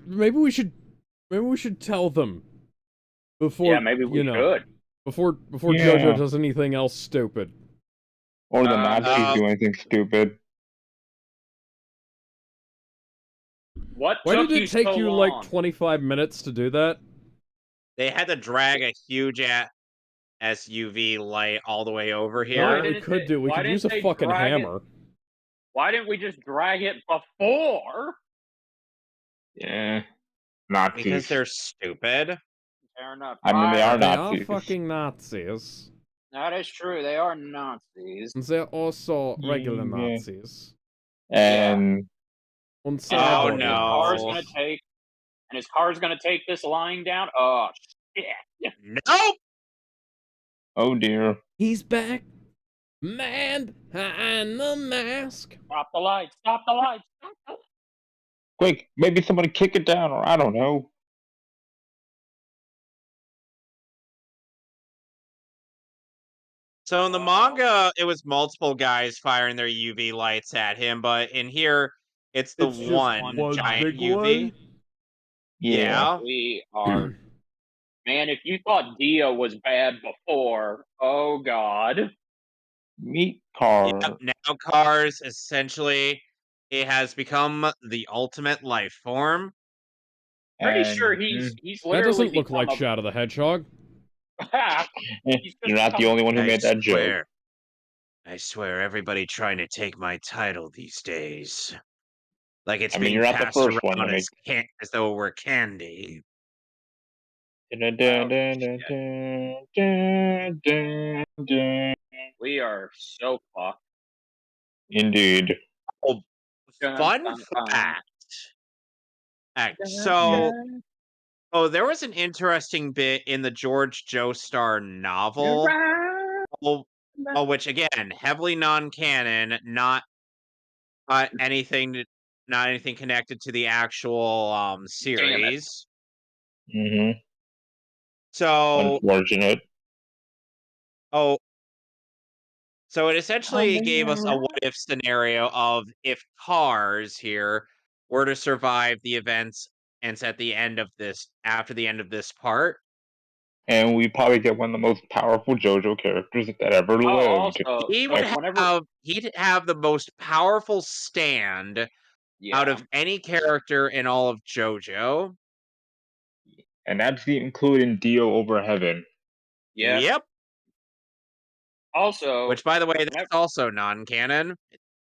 A: Maybe we should tell them before.
E: Yeah, maybe we should.
A: Before
C: Yeah.
A: JoJo does anything else stupid.
C: Or the Nazis do anything stupid.
E: What
A: Why
E: took
A: did it take
E: so
A: you
E: long?
A: like 25 minutes to do that?
B: They had to drag a huge SUV light all the way over
A: No,
B: here.
A: we could do. We
E: why
A: could use a
E: didn't they
A: fucking
E: drag it?
A: hammer.
E: Why didn't we just drag it before?
C: Yeah. Nazis.
B: Because they're stupid.
E: Fair enough.
C: I mean, they are
A: They
C: Nazis.
A: are fucking Nazis.
E: That is true. They are Nazis.
A: And they're also regular
C: Yeah.
A: Nazis.
C: And
A: On
E: And
A: cyber
B: no.
E: his car's gonna take. And his car's gonna take this lying down. Oh shit!
B: Nope.
C: oh dear.
A: He's back. Man behind the mask.
E: Stop the lights! Stop the lights! Stop the lights.
C: Quick, maybe somebody kick it down, or I don't know.
B: So in the manga, it was multiple guys firing their UV lights at him, but in here, it's the
A: It's just
B: one
A: one
B: giant
A: big
B: UV.
A: one?
B: Yeah.
E: We are. Man, if you thought Dio was bad before, oh god.
C: Meat car.
B: Yep, now Cars, essentially, it has become the ultimate life form.
E: Pretty
C: And-
E: sure he's
A: That
E: literally
A: doesn't look like
E: become
A: Shadow the Hedgehog.
C: You're not the only one who made that joke.
B: I swear, everybody trying to take my title these days. Like it's
C: I mean,
B: being
C: you're not the
B: passed
C: first one
B: around
C: to
B: as though it were candy.
E: We are so fucked.
C: Indeed.
B: Fun fact. So, there was an interesting bit in the George Joestar novel, which again, heavily non-canon, not anything connected to the actual series.
C: Mm-hmm.
B: So,
C: Unfortunate.
B: so it essentially gave us a what-if scenario of if Cars here were to survive the events and after the end of this part.
C: And we probably get one of the most powerful JoJo characters that ever lived.
E: Also,
B: He'd have the most powerful stand out of any character in all of JoJo.
C: And that's including Dio over Heaven.
E: Yeah.
B: Yep.
E: Also,
B: which, by the way, that's also non-canon.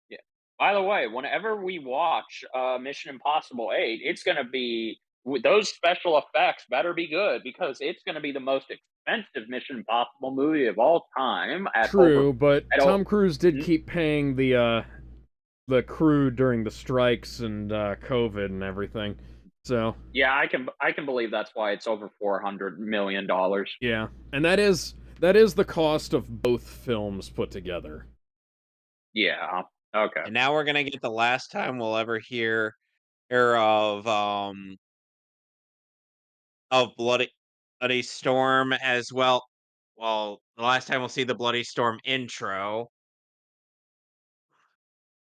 E: Yeah. By the way, whenever we watch Mission Impossible 8, it's going to be those special effects better be good because it's going to be the most expensive Mission Impossible movie of all time.
A: True, but Tom Cruise did keep paying the crew during the strikes and COVID and everything. So
E: yeah, I can believe that's why it's over $400 million.
A: Yeah, and that is the cost of both films put together.
E: Yeah. Okay.
B: And now we're gonna get the last time we'll ever hear of Bloody Storm as well. Well, the last time we'll see the Bloody Storm intro.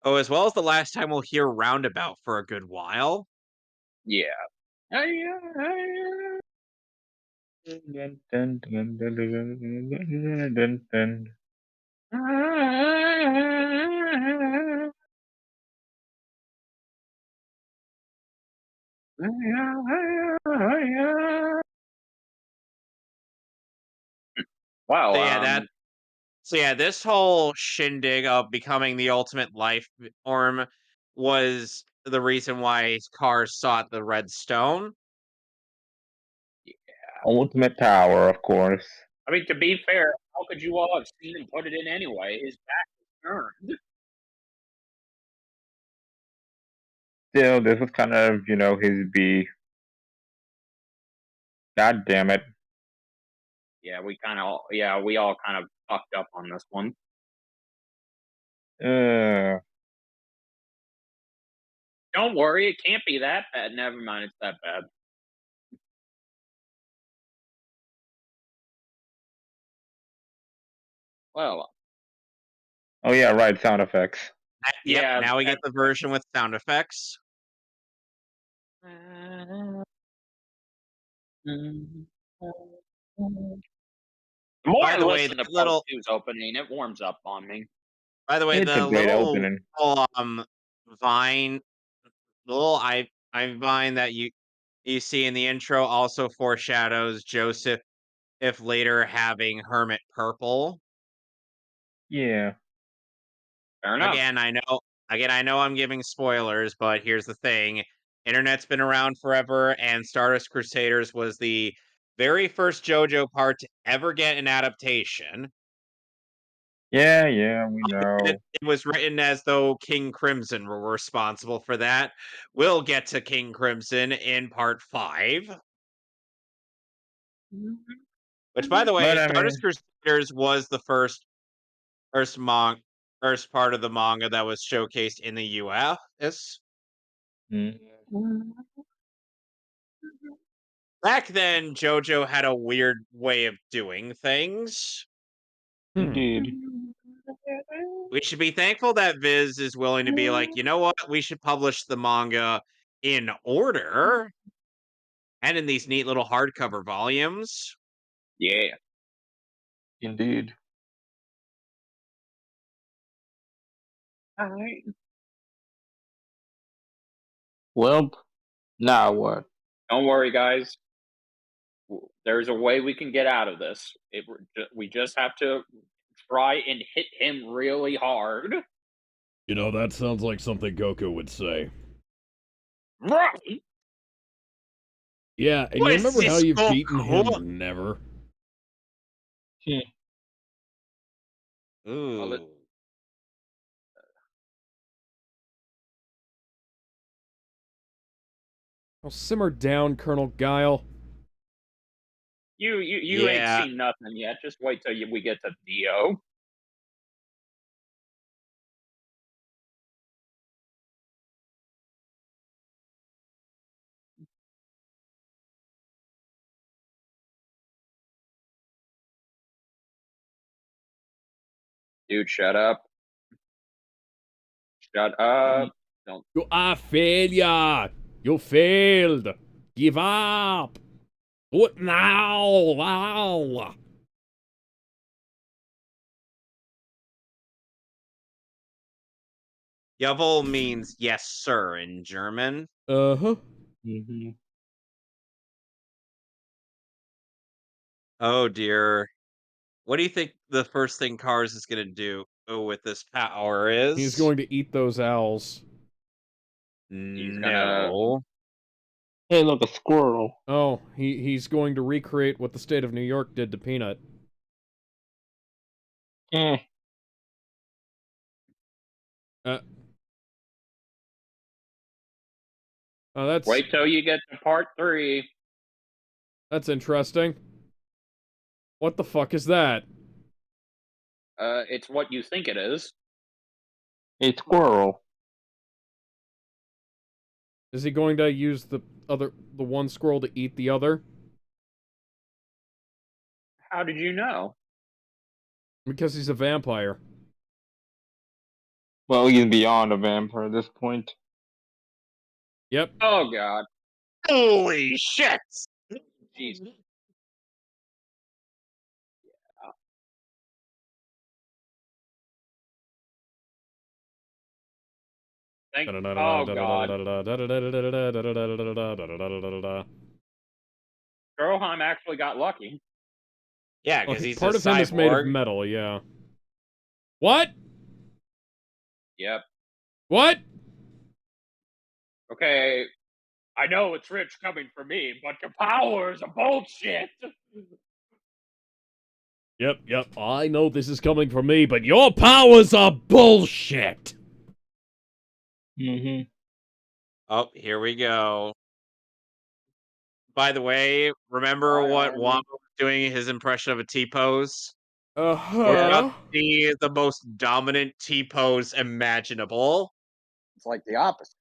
B: Oh, as well as the last time we'll hear Roundabout for a good while.
E: Yeah. Wow.
B: So yeah, this whole shindig of becoming the ultimate life form was the reason why Cars sought the Red Stone.
C: Yeah. Ultimate power, of course.
E: I mean, to be fair, how could you all have seen him put it in anyway? His back was turned.
C: Still, this was kind of, his B. God damn it.
E: Yeah, we all kind of fucked up on this one. Don't worry, it can't be that bad. Never mind, it's that bad. Well.
C: Oh yeah, right, sound effects.
B: Yep, now we get the version with sound effects.
E: The more
B: By
E: I
B: the way,
E: listen to
B: that
E: part
B: little.
E: two's opening, it warms up on me.
B: By the way,
C: It's a
B: the
C: great
B: little
C: opening.
B: vine, the little I vine that you see in the intro also foreshadows Joseph if later having Hermit Purple.
C: Yeah.
E: Fair enough.
B: Again, I know I'm giving spoilers, but here's the thing. Internet's been around forever, and Stardust Crusaders was the very first JoJo part to ever get an adaptation.
C: Yeah, we know.
B: It was written as though King Crimson were responsible for that. We'll get to King Crimson in part 5. Which, by the way,
C: But I
B: Stardust
C: mean,
B: Crusaders was the first part of the manga that was showcased in the US. Back then, JoJo had a weird way of doing things.
C: indeed.
B: We should be thankful that Viz is willing to be like, you know what, we should publish the manga in order and in these neat little hardcover volumes.
E: Yeah.
C: Indeed.
E: All right.
C: Well, now what?
E: Don't worry, guys. There's a way we can get out of this. We just have to try and hit him really hard.
A: You know, that sounds like something Goku would say.
E: Right.
A: Yeah, and
B: What
A: you
B: is
A: remember how
B: this,
A: you've beaten
B: Goku?
A: him? Never.
B: Ooh.
A: Oh, simmer down, Colonel Guile.
E: You
B: Yeah.
E: ain't seen nothing yet. Just wait till we get to Dio. Dude, shut up. Shut up. Don't.
A: You are failure. You failed. Give up. Do it now. Wow.
B: Jawohl means yes, sir in German.
A: Uh-huh.
B: Oh dear. What do you think the first thing Cars is going to do with this power is?
A: He's going to eat those owls.
B: No.
C: Hey, look, a squirrel.
A: Oh, he's going to recreate what the state of New York did to Peanut.
C: Eh.
A: Oh, that's
E: Wait till you get to part 3.
A: That's interesting. What the fuck is that?
E: It's what you think it is.
C: A squirrel.
A: Is he going to use the one squirrel to eat the other?
E: How did you know?
A: Because he's a vampire.
C: Well, he's beyond a vampire at this point.
A: Yep.
E: Oh god.
B: Holy shit!
E: Jeez. Oh god. Stroheim actually got lucky.
B: Yeah, because he's
A: part
B: a
A: of him is made of
B: cyborg.
A: metal, yeah. What?
E: Yep.
A: What?
E: Okay. I know it's rich coming for me, but your powers are bullshit.
A: Yep. I know this is coming from me, but your powers are bullshit.
B: Oh, here we go. By the way, remember what Wamba was doing his impression of a T-pose? We're about to see the most dominant T-pose imaginable.
D: It's like the opposite.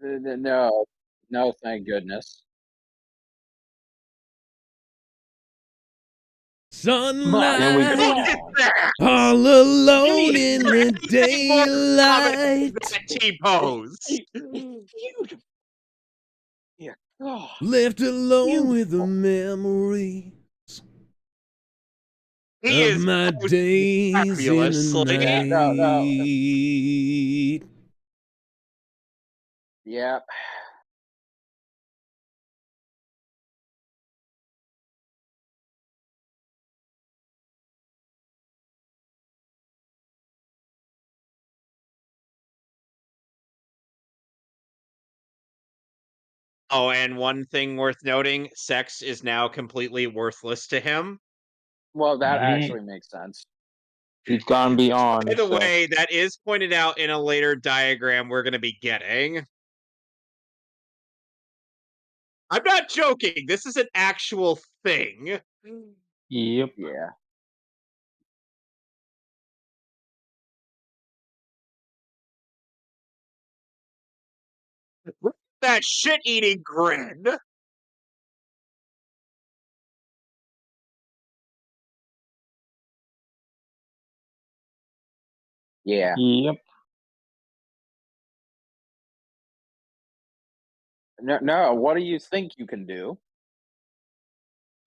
D: No, thank goodness.
A: Sunlight, all alone in the daylight.
B: T-pose.
D: Here,
A: Left alone with the memory
B: He
A: of
B: is
A: my
B: most
A: days in
B: fabulous.
A: the
B: Like,
A: night.
E: Yeah.
B: oh, and one thing worth noting, sex is now completely worthless to him.
E: Well, that
C: Mhm.
E: actually makes sense.
C: He's gone beyond.
B: By the
C: sex.
B: way, that is pointed out in a later diagram we're going to be getting. I'm not joking. This is an actual thing.
C: Yep.
E: Yeah.
B: That shit-eating grin.
E: Yeah.
C: Yep.
E: No, what do you think you can do?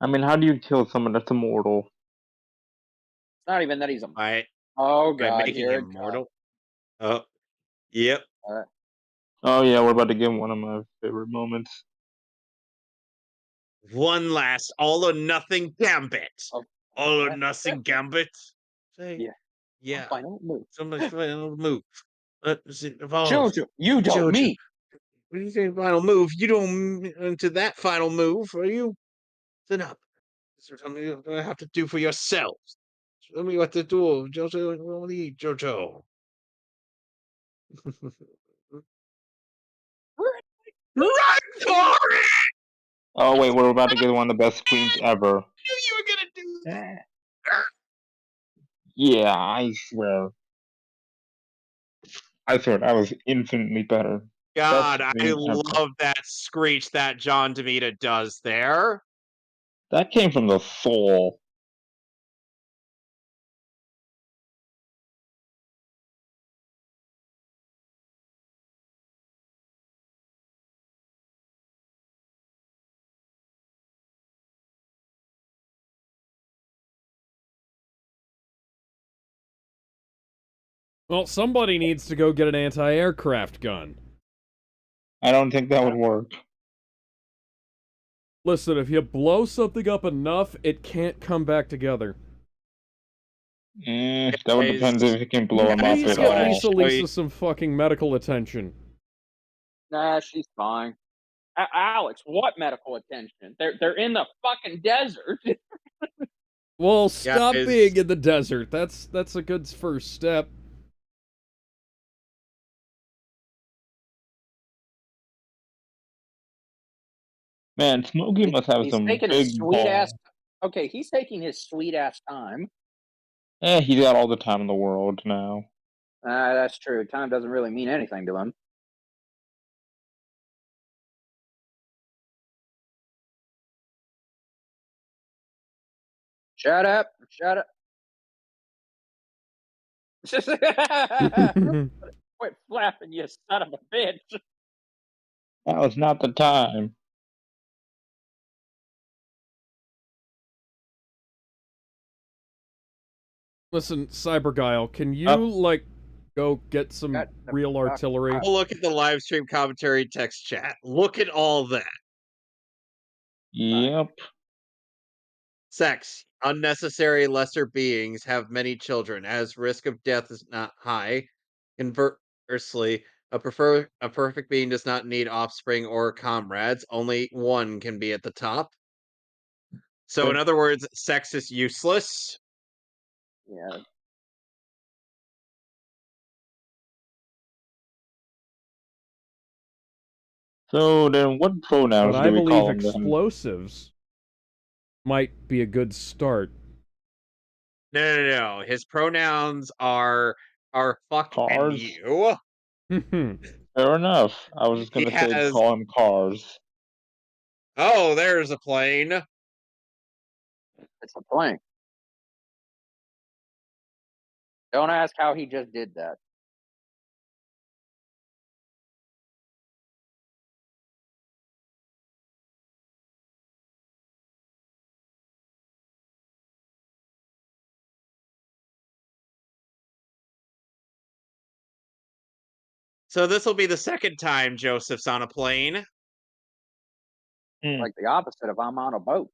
C: I mean, how do you kill someone that's immortal?
E: It's not even that he's a.
B: By
E: Oh
B: by
E: God,
B: making
E: here
B: him
E: it comes.
B: mortal. Oh, yep.
C: Oh yeah, we're about to get one of my favorite moments.
B: One last all or nothing gambit.
E: Oh,
B: All or
E: yeah.
B: nothing gambit. Say,
E: Yeah.
B: yeah.
E: Final move.
B: Somebody's final move.
E: JoJo, you don't
B: JoJo.
E: me.
B: When you say final move, you don't into that final move, are you? Sit up. Is there something you're gonna have to do for yourselves? Show me what to do, JoJo. What do you eat, JoJo? Run for it!
C: Oh wait, we're about to get one of the best screams ever.
B: I knew you were gonna do that.
C: Yeah, I swear. I swear that was infinitely better.
B: God,
C: Best
B: I
C: scream ever.
B: love that screech that John DeVita does there.
C: That came from the soul.
A: Well, somebody needs to go get an anti-aircraft gun.
C: I don't think that would work.
A: Listen, if you blow something up enough, it can't come back together.
C: That would depend if you can blow him up
A: Please
C: at
A: get
C: all.
A: Lisa some fucking medical attention.
E: Nah, she's fine. Alex, what medical attention? They're in the fucking desert.
A: Well, stop
B: Guys.
A: being in the desert. That's a good first step.
C: Man, Smokey must have
E: He's
C: some
E: taking
C: big
E: his sweet ass.
C: balls.
E: Okay, he's taking his sweet ass time.
C: He's got all the time in the world now.
E: That's true. Time doesn't really mean anything to him. Shut up. Shut up. Quit flapping, you son of a bitch.
C: That was not the time.
A: Listen, Cyberguile, can you, like, go get some real artillery?
B: We'll look at the live stream commentary text chat. Look at all that.
C: Yep.
B: Sex. Unnecessary lesser beings have many children, as risk of death is not high. Conversely, a perfect being does not need offspring or comrades. Only one can be at the top. So, in other words, sex is useless.
E: Yeah.
C: So then, what pronouns
A: But
C: do
A: I
C: we
A: believe
C: call them then?
A: explosives might be a good start.
B: No. His pronouns are fuck and
C: Cars?
B: you.
C: Fair enough. I was just
B: He
C: gonna say
B: has.
C: call him cars.
B: Oh, there's a plane.
E: It's a plane. Don't ask how he just did that.
B: So this will be the second time Joseph's on a plane.
E: Like the opposite of I'm on a boat.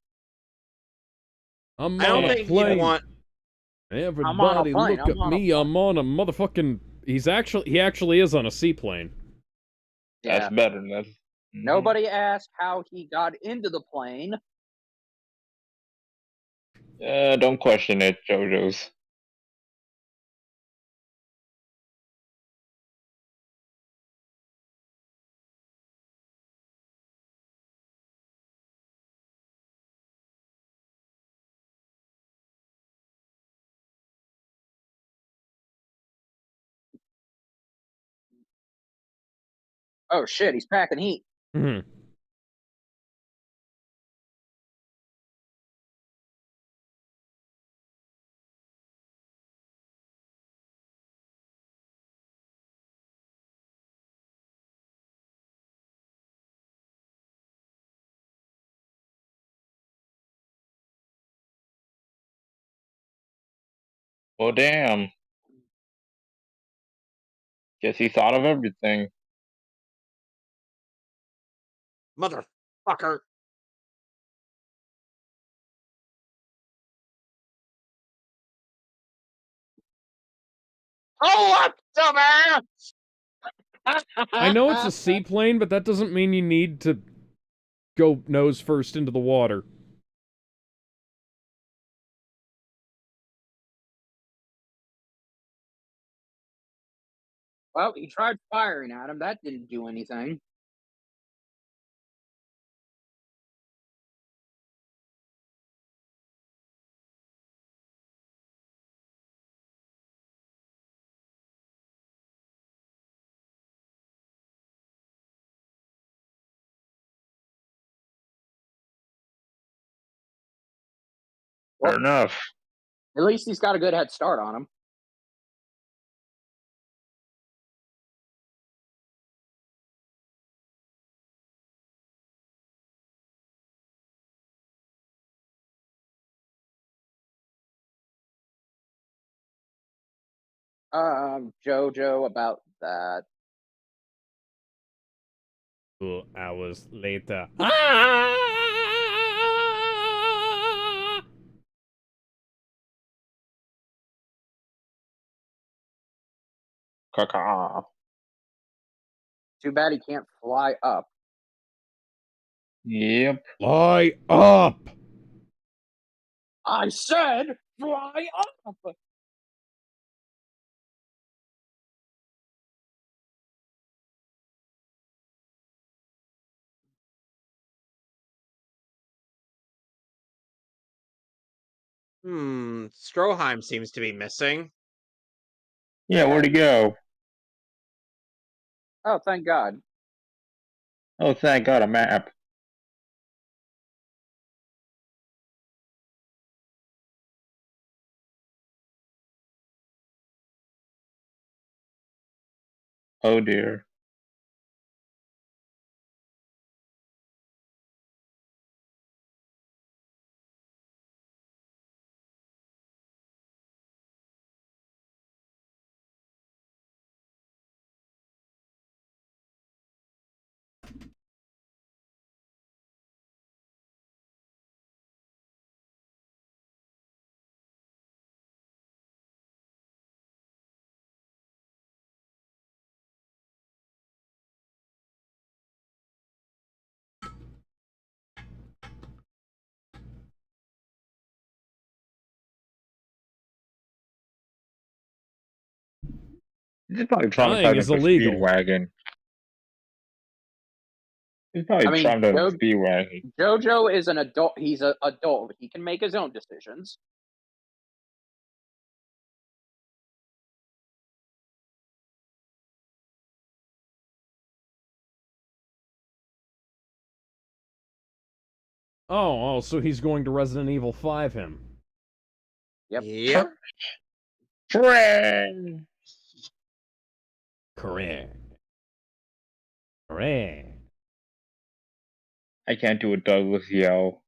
A: I'm
B: I don't
A: on a
B: think he'd
A: plane.
B: want.
A: Everybody
E: plane,
A: look at me. I'm on a motherfucking... He actually is on a seaplane.
C: That's
E: Yeah.
C: better. That's
E: Nobody asked how he got into the plane.
C: Don't question it, JoJo's.
E: Oh shit, he's packing heat.
A: Hmm.
C: Well, damn. Guess he thought of everything.
B: Motherfucker. Oh, up, dumbass!
A: I know it's a seaplane, but that doesn't mean you need to go nose first into the water.
E: Well, he tried firing at him. That didn't do anything.
C: Fair enough.
E: At least he's got a good head start on him. JoJo about that.
A: 2 hours later.
C: Caca.
E: Too bad he can't fly up.
C: Yep.
A: Fly up!
E: I said fly up!
B: Stroheim seems to be missing.
C: Yeah, where'd he go?
E: Oh, thank God.
C: Oh, thank God, a map. Oh dear. He's probably
A: Flying is
C: traumatizing for
A: illegal.
C: Speedwagon. He's probably
E: I mean,
C: traumatizing for Speedwagon.
E: JoJo is an adult. He's an adult. He can make his own decisions.
A: Oh, so he's going to Resident Evil 5 him.
B: Yep.
C: Friend.
A: Correct. Correct.
C: I can't do a Douglas yell.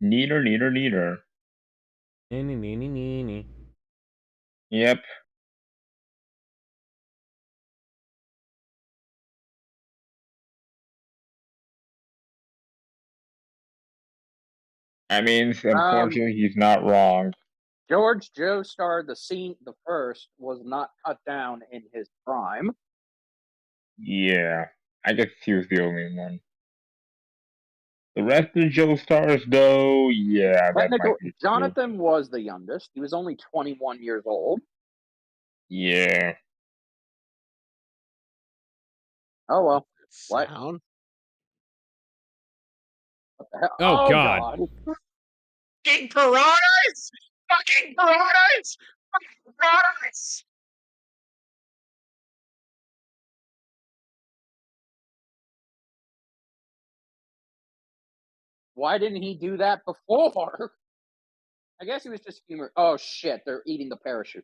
C: Neater, neater, neater. Yep. I mean, unfortunately, he's not wrong.
E: George Joestar, the first, was not cut down in his prime.
C: Yeah, I guess he was the only one. The rest of the Joe Stars, though, yeah, that might be true.
E: Jonathan was the youngest. He was only 21 years old.
C: Yeah.
E: Oh well. What?
B: Sound?
E: What the hell?
A: Oh, God.
B: Fucking piranhas! Fucking piranhas! Fucking piranhas!
E: Why didn't he do that before? I guess he was just humor. Oh shit! They're eating the parachute.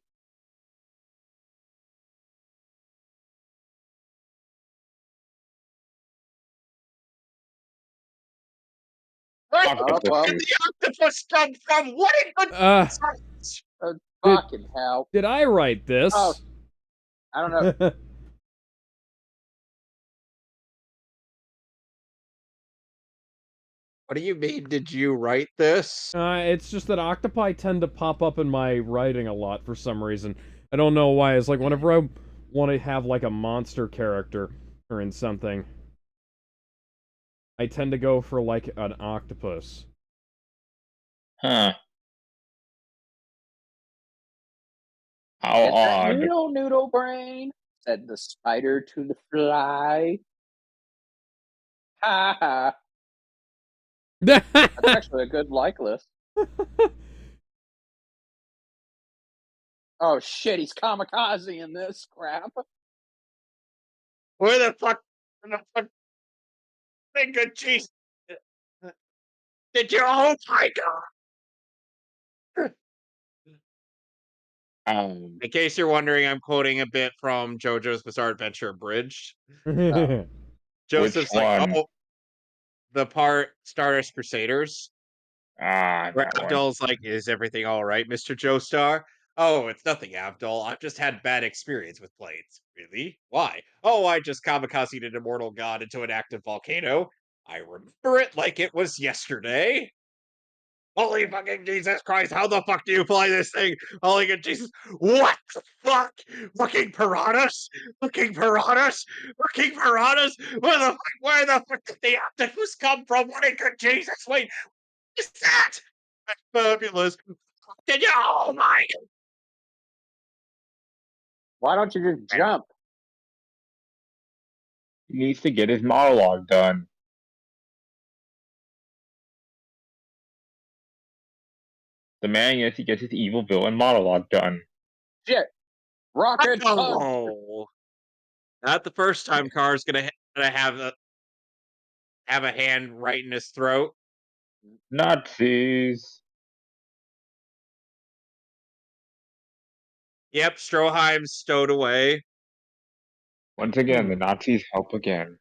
B: Where
C: Oh,
E: well.
B: did the octopus come from? What in good
E: Fucking hell!
A: Did I write this?
E: Oh, I don't know.
B: What do you mean, did you write this?
A: It's just that octopi tend to pop up in my writing a lot for some reason. I don't know why. It's like whenever I want to have like a monster character or in something, I tend to go for like an octopus.
C: Huh. How odd.
E: Noodle brain, said the spider to the fly. Ha ha. That's actually a good like list. Oh shit, he's kamikaze in this crap.
B: Where the fuck? Thank good jeez. Did you? Oh my god! In case you're wondering, I'm quoting a bit from JoJo's Bizarre Adventure Abridged. Joseph's like, oh, the part Stardust Crusaders. Where Abdul's like, is everything all right, Mr. Joestar? Oh, it's nothing, Abdul. I've just had bad experience with planes. Really? Why? Oh, I just kamikazed an immortal god into an active volcano. I remember it like it was yesterday. Holy fucking Jesus Christ, how the fuck do you fly this thing? Holy good Jesus. What the fuck? Fucking piranhas? Fucking piranhas? Fucking piranhas? Where the fuck did the octopus come from? What in good Jesus? Wait, what is that? That's fabulous. Did you? Oh my.
E: Why don't you just jump?
C: He needs to get his monologue done. The man, yes, he gets his evil villain monologue done.
E: Shit. Rocket punch.
B: Oh. Not the first time Car's gonna have a hand right in his throat.
C: Nazis.
B: Yep, Stroheim's stowed away.
C: Once again, the Nazis help again.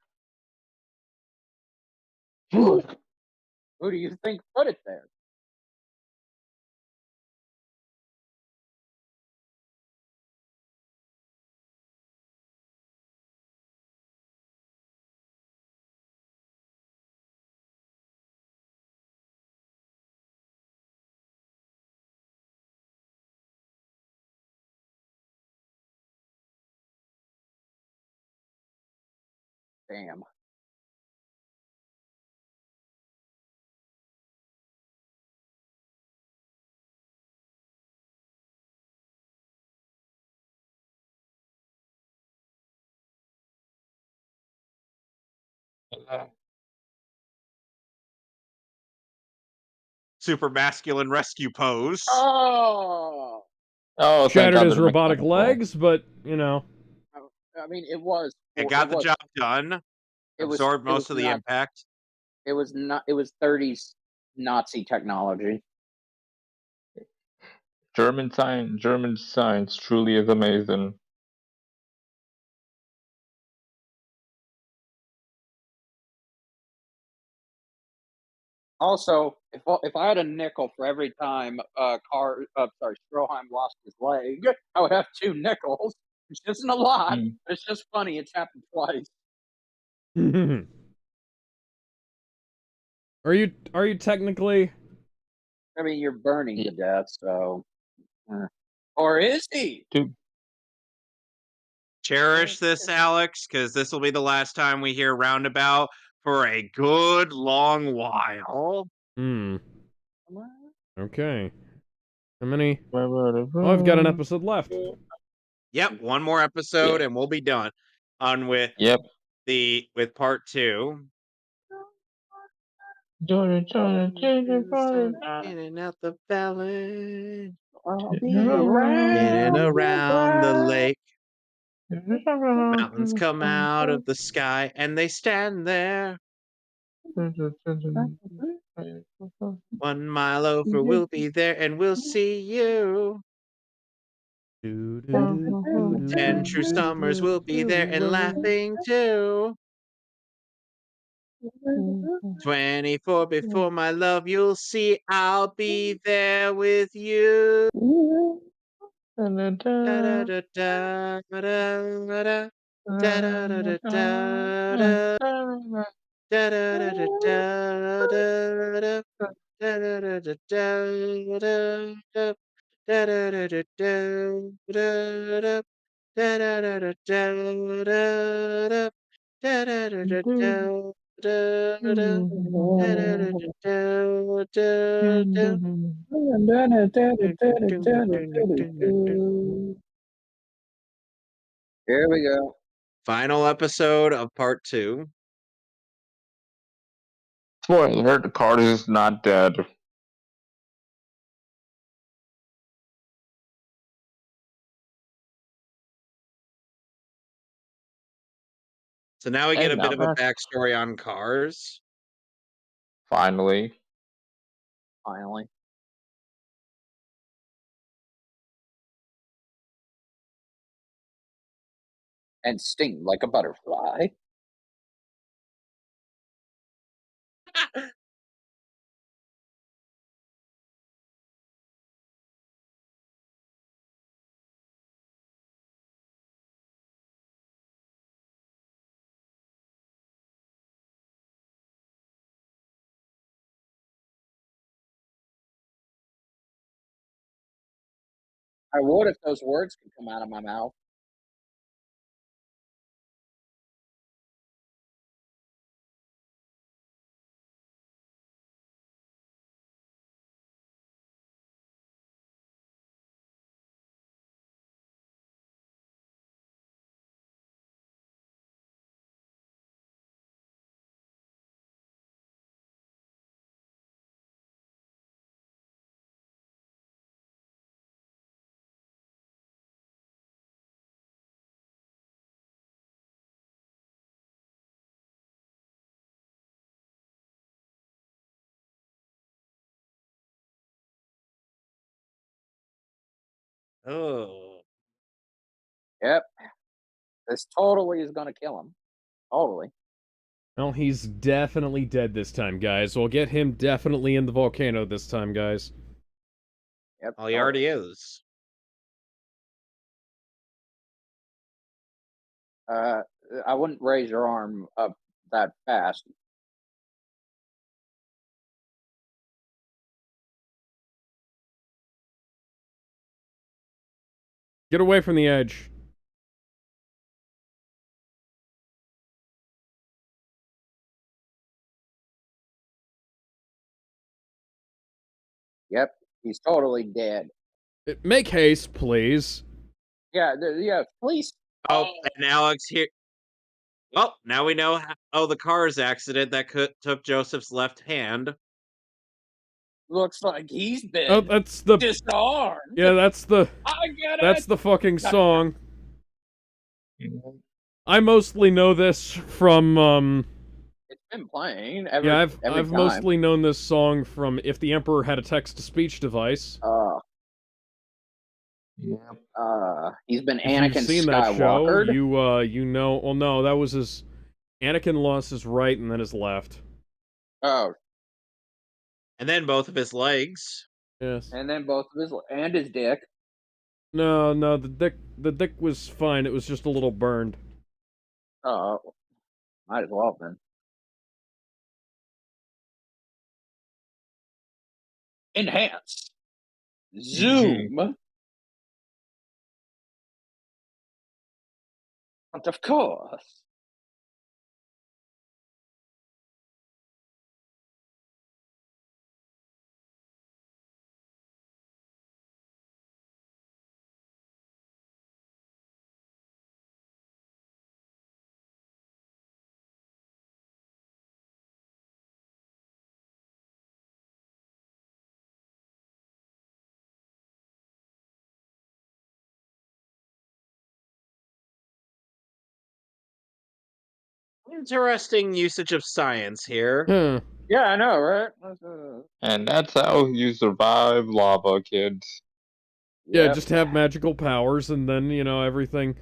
E: Who do you think put it there? Damn.
B: Super masculine rescue pose.
E: Oh.
C: Oh,
A: shattered his robotic legs, but you know.
E: I mean, it was.
B: It got the job done. Absorbed most of the impact.
E: It was not. It was 30s Nazi technology.
C: German science truly is amazing.
D: Also, if I had a nickel for every time Stroheim lost his leg, I would have 2 nickels, which isn't a lot, but it's just funny. It's happened twice.
A: Are you technically?
D: I mean, you're burning to death, so. Or is he?
B: Cherish this, Alex, because this will be the last time we hear Roundabout for a good long while.
A: Okay. How many? Oh, I've got an episode left.
B: Yep, one more episode and we'll be done on with part 2.
C: Getting
B: out the valley,
D: Getting
B: around the lake. Mountains come out of the sky and they stand there. 1 mile over, we'll be there and we'll see you. 10 true summers, we'll be there and laughing too. 24 before my love, you'll see I'll be there with you.
D: Here we go.
B: Final episode of part 2.
C: Spoiler: the card is not dead.
B: So now we get a
C: And
B: bit
C: now
B: of a backstory on Cars.
C: Finally.
D: And sting like a butterfly. I would if those words could come out of my mouth.
B: Oh.
D: Yep. This totally is going to kill him. Totally.
A: Well, he's definitely dead this time, guys. We'll get him definitely in the volcano this time, guys.
D: Yep.
B: Well, he already is.
D: I wouldn't raise your arm up that fast.
A: Get away from the edge.
D: Yep. He's totally dead.
A: Make haste, please.
D: Yeah, please.
B: Oh, and Alex here. Well, now we know how the Cars accident that took Joseph's left hand.
D: Looks like he's been
A: Oh, that's the
D: disarmed.
A: Yeah, that's the
D: That's
A: the fucking song. I mostly know this from
D: It's been playing.
A: I've
D: time.
A: mostly known this song from If the Emperor Had a Text-to-Speech Device.
D: He's been
A: If
D: Anakin
A: you've seen
D: Skywalker.
A: that show, you know. Well, no, that was his. Anakin lost his right and then his left.
D: Oh,
B: And then both of his legs.
A: Yes.
D: And then both of his dick.
A: No, the dick was fine. It was just a little burned.
D: Oh, might as well have been. Enhance. Zoom. But of course.
B: Interesting usage of science here.
A: Huh.
D: Yeah, I know, right?
C: And that's how you survive lava, kids.
A: Yeah,
D: Yep.
A: just have magical powers, and then, everything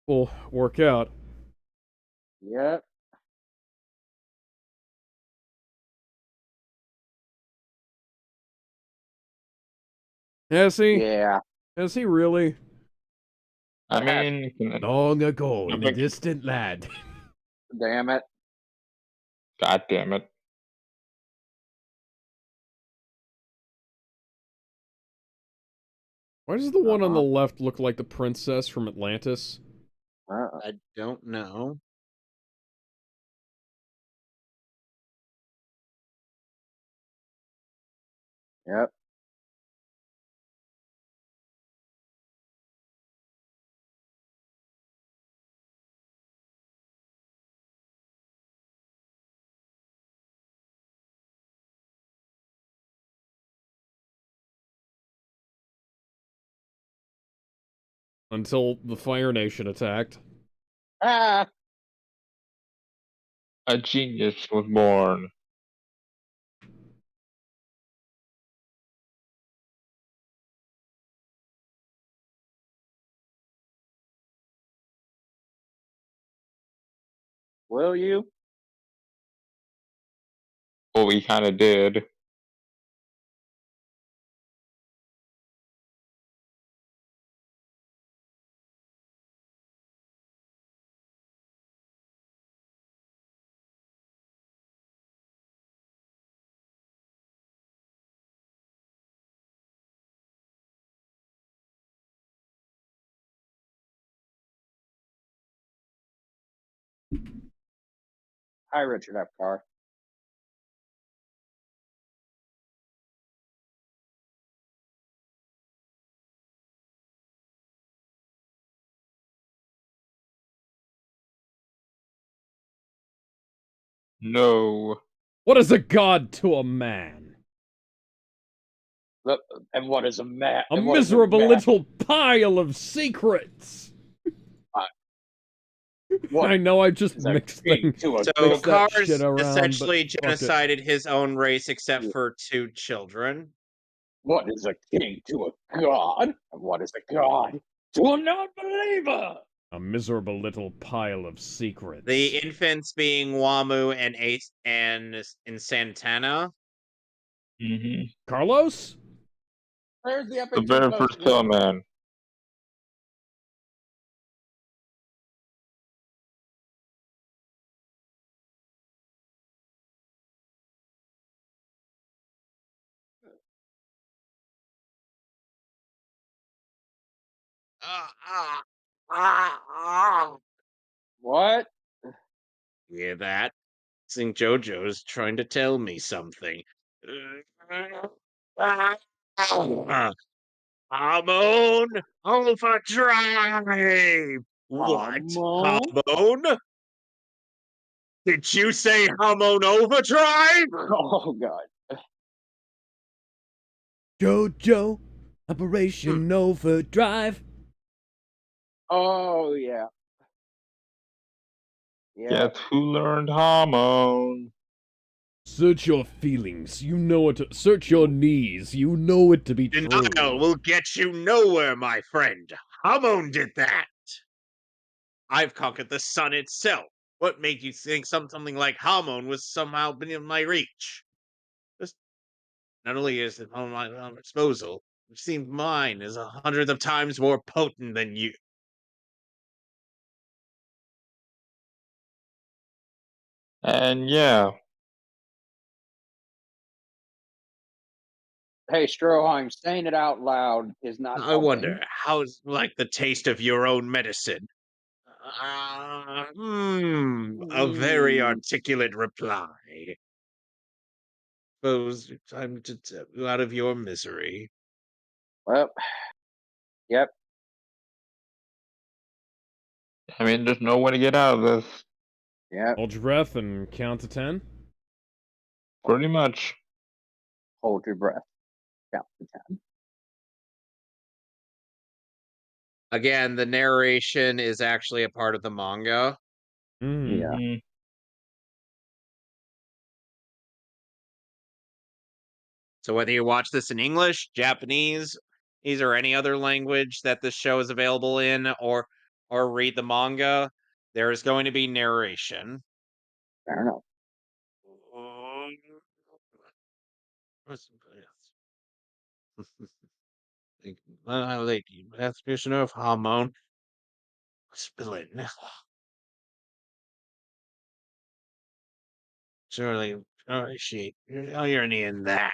A: will work out.
D: Yep.
A: Has he?
D: Yeah.
A: Has he really?
C: I mean,
A: Long ago,
C: in a
A: distant land.
D: Damn it.
C: God damn it.
A: Why does the one on the left look like the princess from Atlantis?
B: I don't know.
D: Yep.
A: Until the Fire Nation attacked.
D: Ah.
C: A genius was born.
D: Will you?
C: Well, we kind of did.
D: Hi, Richard Epcar.
C: No.
A: What is a god to a man?
D: And what is a man?
A: A miserable little pile of secrets! I know I just mixed things.
B: So
A: mixed that
B: Cars
A: shit around,
B: essentially
A: but fuck it.
B: genocided his own race except for 2 children.
D: What is a king to a god? And what is a god to a non-believer?
A: A miserable little pile of secrets.
B: The infants being Wamu and Ace and Santana.
C: Mm-hmm.
A: Carlos?
D: There's the
C: The
D: epic
C: very
D: Jimbo
C: first
D: Siwa.
C: kill man.
D: What?
B: Hear that? I think JoJo's trying to tell me something. Hormone overdrive! What? Hormone? Did you say hormone overdrive?
D: Oh, God.
A: JoJo, Operation Overdrive.
D: Oh, yeah. Yeah.
C: Guess who learned hormone?
A: Search your feelings, you know it. Search your knees, you know it to be true.
B: Denial will get you nowhere, my friend. Hormone did that. I've conquered the sun itself. What made you think something like hormone was somehow beyond my reach? Not only is it on my disposal, it seems mine is 100 of times more potent than you.
C: And yeah,
E: Hey, Stroheim, saying it out loud is not
B: I
E: helping.
B: wonder, how's like the taste of your own medicine? A very articulate reply. Suppose it's time to tap you out of your misery.
E: Well, yep.
C: I mean, there's no way to get out of this.
E: Yep.
A: Hold your breath and count to 10.
C: Pretty much.
E: Hold your breath. Count to 10.
B: Again, the narration is actually a part of the manga.
C: Mhm.
B: So whether you watch this in English, Japanese, or any other language that this show is available in, or read the manga, there is going to be narration.
E: Fair enough.
B: My lady, transmission of hormone. Spill it now. Surely, she, you're in that.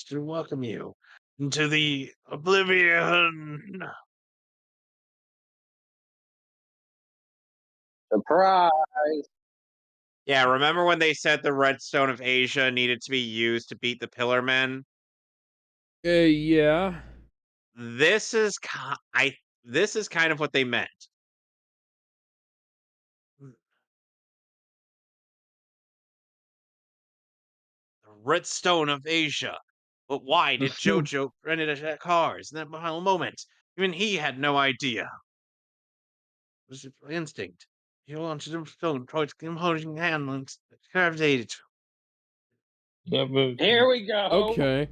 B: To welcome you into the oblivion.
E: Surprise!
B: Yeah, remember when they said the Redstone of Asia needed to be used to beat the Pillar Men?
A: Yeah.
B: This is this is kind of what they meant. The Redstone of Asia. But why did JoJo rent it at cars in that final moment? Even he had no idea. It was instinct. He launched a stone towards composing handlings. Gravitated.
C: Yeah, but
E: Here we go.
A: Okay.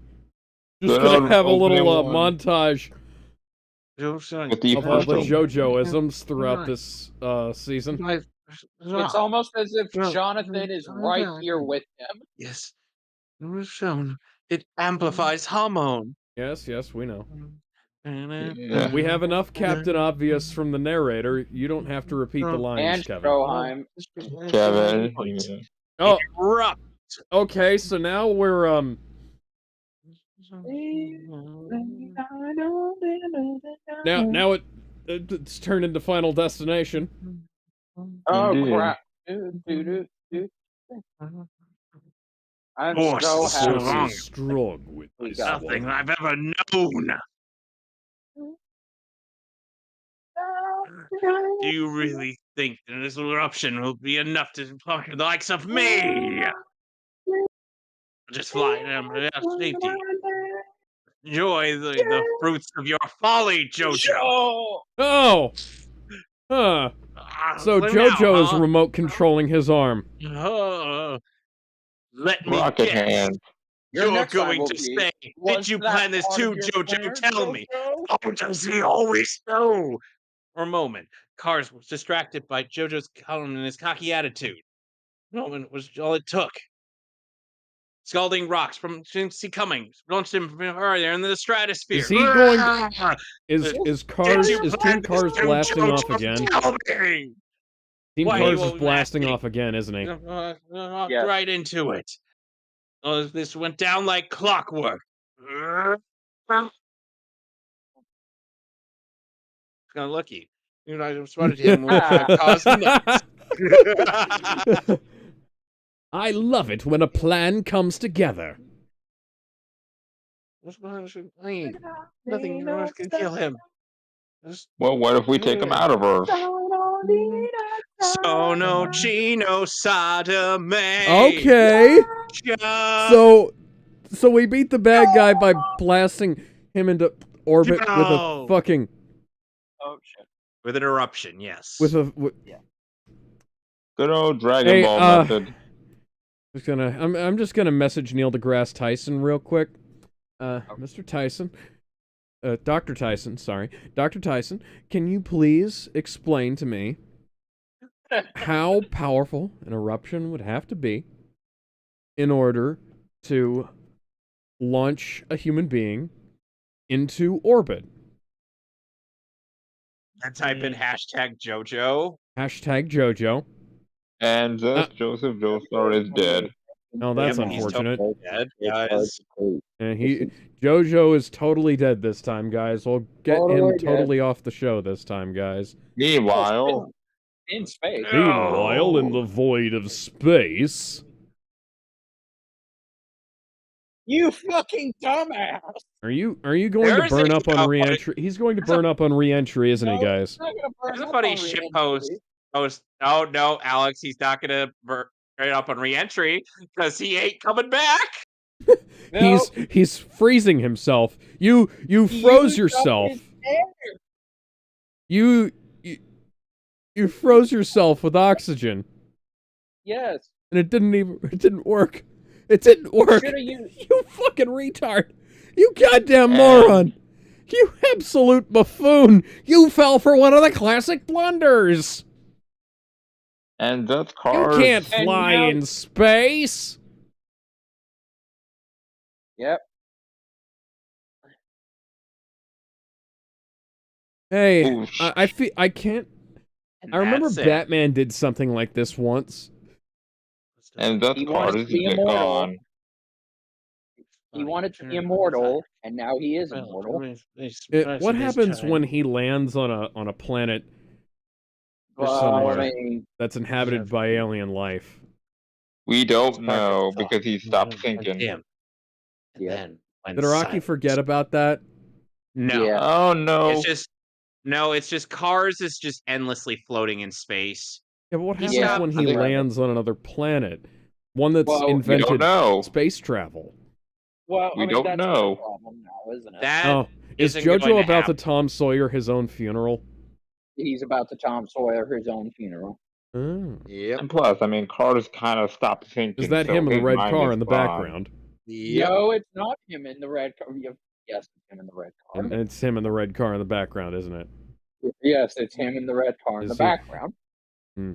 A: Just
C: Good
A: gonna
C: old
A: have a little
C: opening one.
A: montage
C: With the
A: of all the
C: first
A: JoJo-isms throughout this season.
E: It's almost as if Jonathan is right here with him.
B: Yes. It was shown. It amplifies hormone.
A: Yes, we know.
C: Yeah.
A: We have enough Captain Obvious from the narrator. You don't have to repeat the lines,
E: And
A: Kevin.
E: Stroheim.
C: Kevin.
A: Oh,
B: Erupt.
A: okay, so now we're, Now it's turned into Final Destination.
E: Oh,
C: Indeed.
E: crap. I'm
B: Force
E: so
B: is
E: happy.
B: strong.
A: Strong with
E: We
A: this
E: got
B: Nothing
A: one.
B: I've ever known. Do you really think that this eruption will be enough to fuck the likes of me? Just fly them to safety. Enjoy the fruits of your folly, JoJo.
A: Oh! Huh. So JoJo is remote controlling his arm.
B: Let me
C: Rocket
B: guess.
C: hand.
E: Your
B: You're
E: next line
B: going
E: will
B: to
E: be,
B: say,
E: "Was
B: did you
E: that
B: plan this
E: part of
B: too,
E: your
B: JoJo?
E: plan,
B: Tell me.
E: JoJo?"
B: Oh, does he always know? For a moment, Cars was distracted by JoJo's calm and his cocky attitude. A moment was all it took. Scalding rocks from see coming launched him from earlier in the stratosphere.
A: Is he going? Is
B: you
A: Team
B: plan
A: Cars
B: this too,
A: blasting off
B: JoJo?
A: again?
B: Tell me.
A: Team
B: Why
A: Cars
B: you
A: is
B: won't
A: blasting
B: ask me?
A: off again, isn't he?
B: Walked
E: Yes.
B: right into it. Oh, this went down like clockwork. It's kind of lucky. You know, I spotted him with cause nuts.
A: I love it when a plan comes together.
B: Nothing can kill him.
C: Well, what if we take him out of Earth?
B: Sono Chino Sadame.
A: Okay. So we beat the bad guy by blasting him into orbit with a fucking.
E: Oh shit!
B: With an eruption, yes.
A: With a.
C: Good old Dragon Ball method.
A: I'm just gonna message Neil deGrasse Tyson real quick. Mr. Tyson, Dr. Tyson, sorry. Dr. Tyson, can you please explain to me how powerful an eruption would have to be in order to launch a human being into orbit?
B: And type in hashtag JoJo.
A: Hashtag JoJo.
C: And thus Joseph Joestar is dead.
A: Oh, that's
B: Yep, he's
A: unfortunate.
B: totally dead, guys.
A: And JoJo is totally dead this time, guys. We'll get him totally off the show this time, guys.
C: Meanwhile,
E: in space.
A: Meanwhile, in the void of space.
D: You fucking dumbass!
A: Are you going to
B: There's
A: burn
B: a-
A: up on re-entry? He's going to burn up on re-entry, isn't he, guys?
B: There's a funny shit post. Oh no, Alex, he's not gonna burn up on re-entry because he ain't coming back.
D: No.
A: He's freezing himself. You froze yourself. You froze yourself with oxygen.
D: Yes.
A: And it didn't work. It didn't work. You fucking retard. You goddamn moron. You absolute buffoon. You fell for one of the classic blunders.
C: and thus cars.
A: You can't fly in space.
D: Yep.
A: Hey,
C: Oh,
A: I can't.
B: And
A: I remember
B: that's it.
A: Batman did something like this once.
C: And thus
D: He
C: cars
D: wanted
C: is
D: to be immortal.
C: gone.
D: He wanted to be immortal, and now he is immortal.
A: What happens when he lands on a planet somewhere
D: I mean,
A: that's inhabited by alien life?
C: We don't know because he stopped thinking.
B: Him. And
D: Yeah.
B: then
A: Did Araki forget about that?
B: No.
D: Yeah.
C: Oh no!
B: It's just cars is just endlessly floating in space.
A: Yeah, but what
B: He's
A: happens
B: not-
A: when he
C: I think-
A: lands on another planet? One that's
D: Well, we
C: we don't
A: invented
C: know.
A: space travel.
D: well,
C: We
D: I mean,
C: don't
D: that's
C: know.
D: the problem now, isn't it?
B: That
A: Oh, is
B: isn't going
A: JoJo
B: to
A: about to
B: happen.
A: Tom Sawyer his own funeral?
D: He's about to Tom Sawyer his own funeral.
A: Oh.
B: Yep.
C: And plus, I mean, cars kind of stopped thinking.
A: Is that
C: so
A: him in the
C: his
A: red
C: mind
A: car
C: is
A: in the
C: gone.
A: background?
B: Yep.
D: No, it's not him in the red car. Yes, it's him in the red car.
A: And it's him in the red car in the background, isn't it?
D: Yes, it's him in the red car in
A: Is
D: the
A: he-
D: background.
A: Hmm.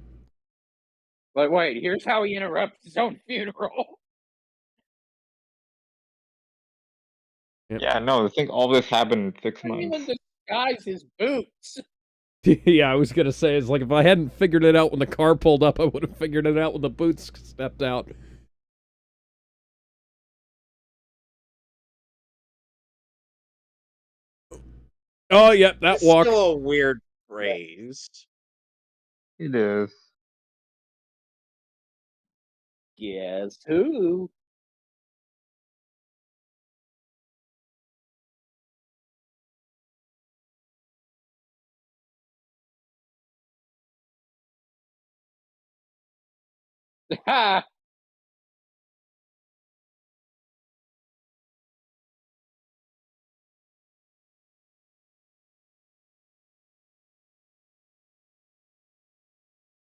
D: But wait, here's how he interrupts his own funeral.
C: Yeah, no, I think all this happened in 6
D: He didn't
C: months.
D: even disguise his boots.
A: Yeah, I was gonna say, it's like if I hadn't figured it out when the car pulled up, I would have figured it out when the boots stepped out. Oh, yeah, that
B: It's
A: walk.
B: still a weird phrase.
C: It is.
D: Guess who? Ha!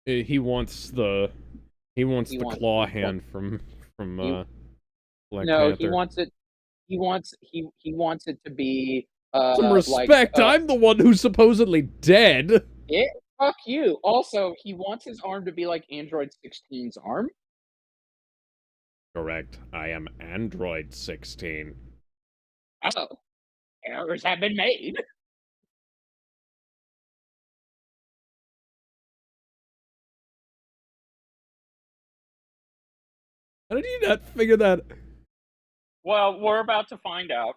A: He wants the
D: wants
A: claw
D: the-
A: hand from Black
D: No,
A: Panther.
D: he wants it. He wants it to be
A: Some respect. I'm the one who's supposedly dead.
D: Fuck you. Also, he wants his arm to be like Android 16's arm.
A: Correct. I am Android 16.
D: Oh, errors have been made.
A: How did you not figure that?
E: Well, we're about to find out.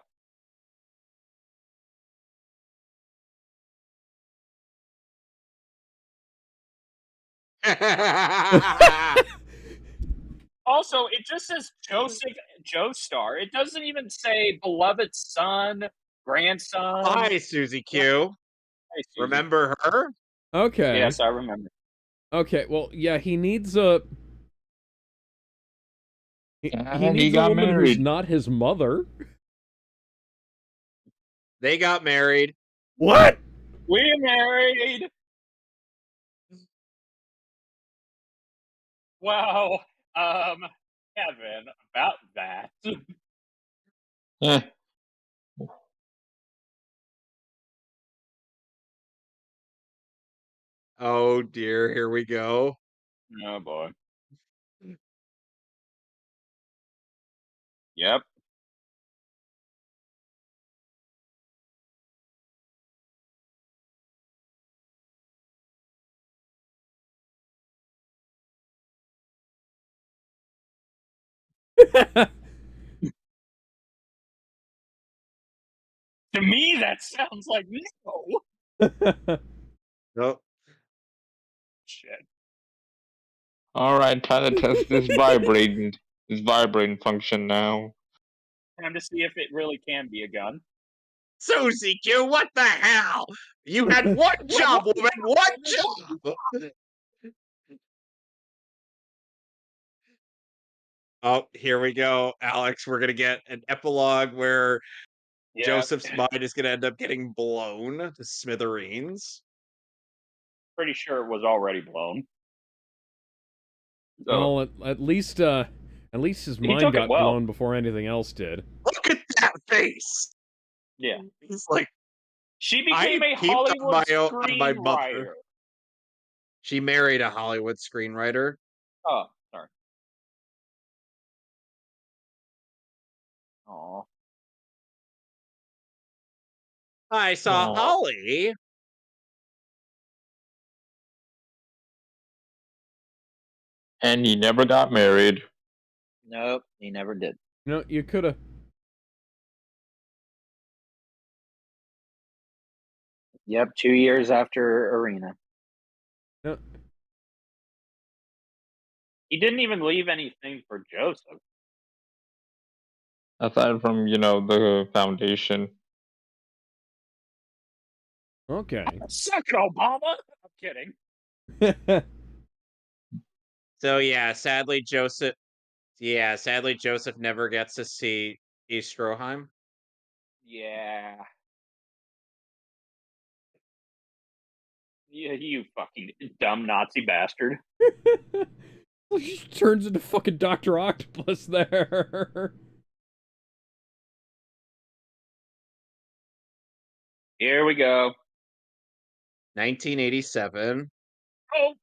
E: Also, it just says Joseph Joestar. It doesn't even say beloved son, grandson.
B: Hi, Susie Q.
E: Hey, Susie.
B: Remember her?
A: Okay.
E: Yes, I remember.
A: Okay, well, yeah, he needs a... He
C: And he
A: needs a
C: got
A: woman who's
C: married.
A: not his mother.
B: They got married.
A: What?
E: We're married. Well, Kevin, about that.
C: Eh,
B: Oh dear, here we go.
E: Oh boy. Yep. To me, that sounds like no.
B: Nope.
E: Shit.
C: All right, time to test this vibrating function now.
E: Time to see if it really can be a gun.
B: Susie Q, what the hell? You had one job, woman, one job! Oh, here we go, Alex. We're gonna get an epilogue where
E: Yeah.
B: Joseph's mind is gonna end up getting blown to smithereens.
E: Pretty sure it was already blown.
A: Well, at least his mind
E: took it
A: got
E: well.
A: blown before anything else did.
B: Look at that face!
E: Yeah.
B: He's like,
E: She became
B: I
E: a
B: peeped on
E: Hollywood
B: my mother.
E: screenwriter.
B: She married a Hollywood screenwriter.
E: Oh, sorry. Aw.
B: I saw
C: Aw.
B: Holly.
C: And he never got married.
E: Nope, he never did.
A: You know, you could have.
E: Yep, 2 years after Arena.
A: No,
E: He didn't even leave anything for Joseph.
C: Aside from, the foundation.
A: okay.
E: Suck it, Obama! I'm kidding.
B: So sadly Joseph never gets to see East Stroheim.
E: Yeah. Yeah, you fucking dumb Nazi bastard.
A: He just turns into fucking Dr. Octopus there.
E: Here we go.
B: 1987.
E: Oh.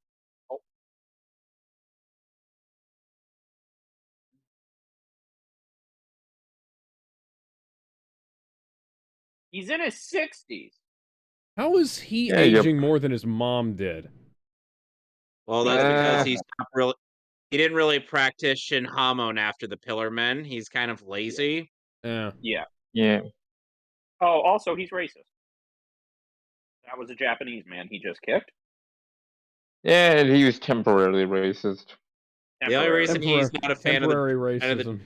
E: He's in his 60s.
A: How is he
C: Yeah, yep.
A: aging more than his mom did?
B: Well, that's because he didn't really practice Shin Hamon after the Pillar Men. He's kind of lazy.
A: Yeah.
C: Yeah.
E: Oh, also, he's racist. That was a Japanese man he just kicked.
C: Yeah, and he was temporarily racist.
B: The only reason he's not a fan of the
A: temporary racism.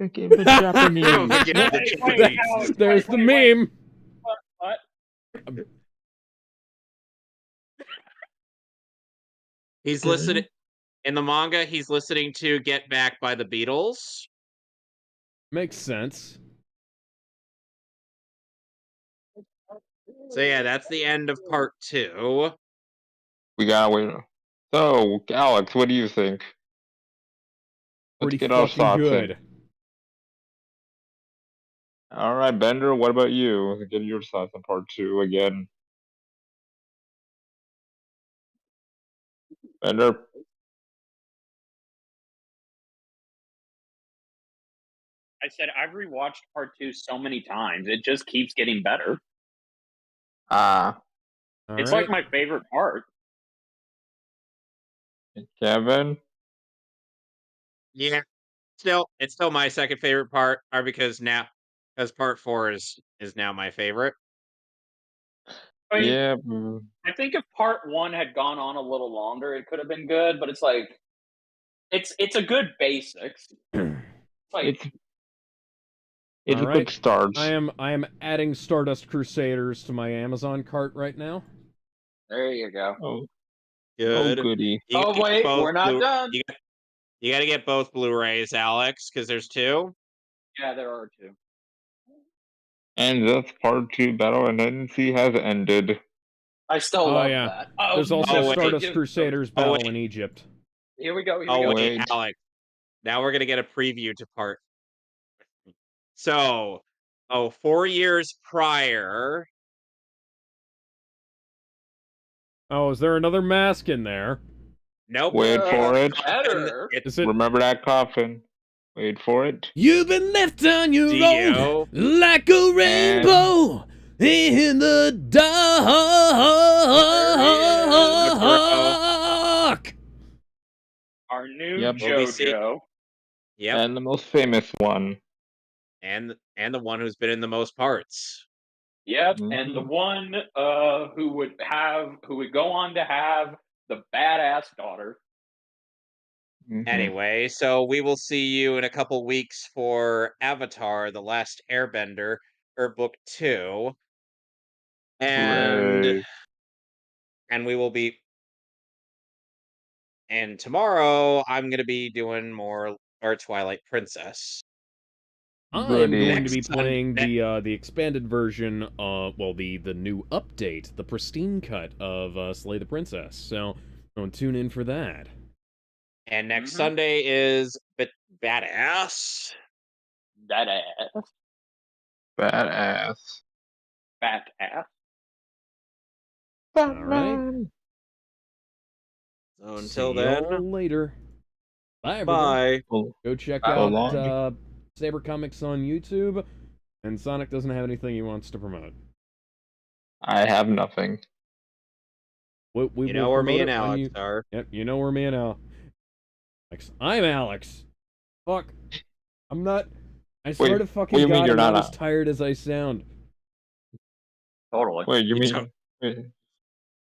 C: Okay, the Japanese.
A: There's the meme.
E: What?
B: He's listening in the manga. He's listening to "Get Back" by the Beatles.
A: Makes sense.
B: So that's the end of part 2.
C: We gotta wait. So, Alex, what do you think? Let's
A: Pretty
C: get our
A: fucking
C: thoughts
A: good.
C: in. All right, Bender, what about you? Get your thoughts on part 2 again. Bender?
E: I said I've rewatched part 2 so many times. It just keeps getting better. It's like my favorite part.
C: Kevin?
B: Yeah, it's still my second favorite part, because part 4 is now my favorite.
E: I mean,
C: Yeah.
E: I think if part 1 had gone on a little longer, it could have been good. But it's like, it's a good basics.
C: It's a good start.
A: I am adding Stardust Crusaders to my Amazon cart right now.
E: There you go.
C: Oh,
B: Good.
C: Oh, goody.
E: Oh wait, we're not done.
B: You got to get both Blu-rays, Alex, because there's 2.
E: Yeah, there are 2.
C: And thus part 2 Battle and Tendency has ended.
E: I still love that.
A: There's also Stardust Crusaders Battle in Egypt.
D: Here we go. Here
B: Oh,
D: we go.
B: wait,
C: Wait.
B: Alex. Now we're going to get a preview to part. So, 4 years prior.
A: Oh, is there another mask in there?
B: Nope.
C: Wait for it.
D: Better.
A: Is it?
C: Remember that coffin. Wait for it.
A: You've been left on your
B: Dio.
A: own like a rainbow in the dark.
E: Our new
C: Yep.
E: JoJo.
B: Yep.
C: And the most famous one.
B: And the one who's been in the most parts.
D: Yep, and the one who would go on to have the badass daughter.
B: Anyway, so we will see you in a couple weeks for Avatar: The Last Airbender, or Book 2. And
C: Hooray.
B: and we will be. And tomorrow I'm gonna be doing more Twilight Princess.
A: I'm
C: Goody.
A: going to be
B: Next
A: playing
B: Sun-
A: the expanded version of, well, the new update, the pristine cut of Slay the Princess. So don't tune in for that.
B: And next Sunday is Badass.
D: Badass.
C: Badass.
D: Fat ass.
A: All right.
B: So until
A: See y'all
B: then,
A: later. Bye, everybody.
B: bye.
A: Go check
C: So
A: out
C: long.
A: Saber Comics on YouTube. And Sonic doesn't have anything he wants to promote.
C: I have nothing.
A: We
B: You know
A: will
B: where me
A: promote
B: and
A: it when
B: Alex are.
A: Yep, you know where me and Alex. I'm Alex. Fuck. I'm not. I swear to fucking
C: what do you mean
A: God,
C: you're
A: I'm not
C: not
A: as tired as I sound.
E: Totally.
C: Wait, you
B: You
C: mean...
B: don't-
C: Wait,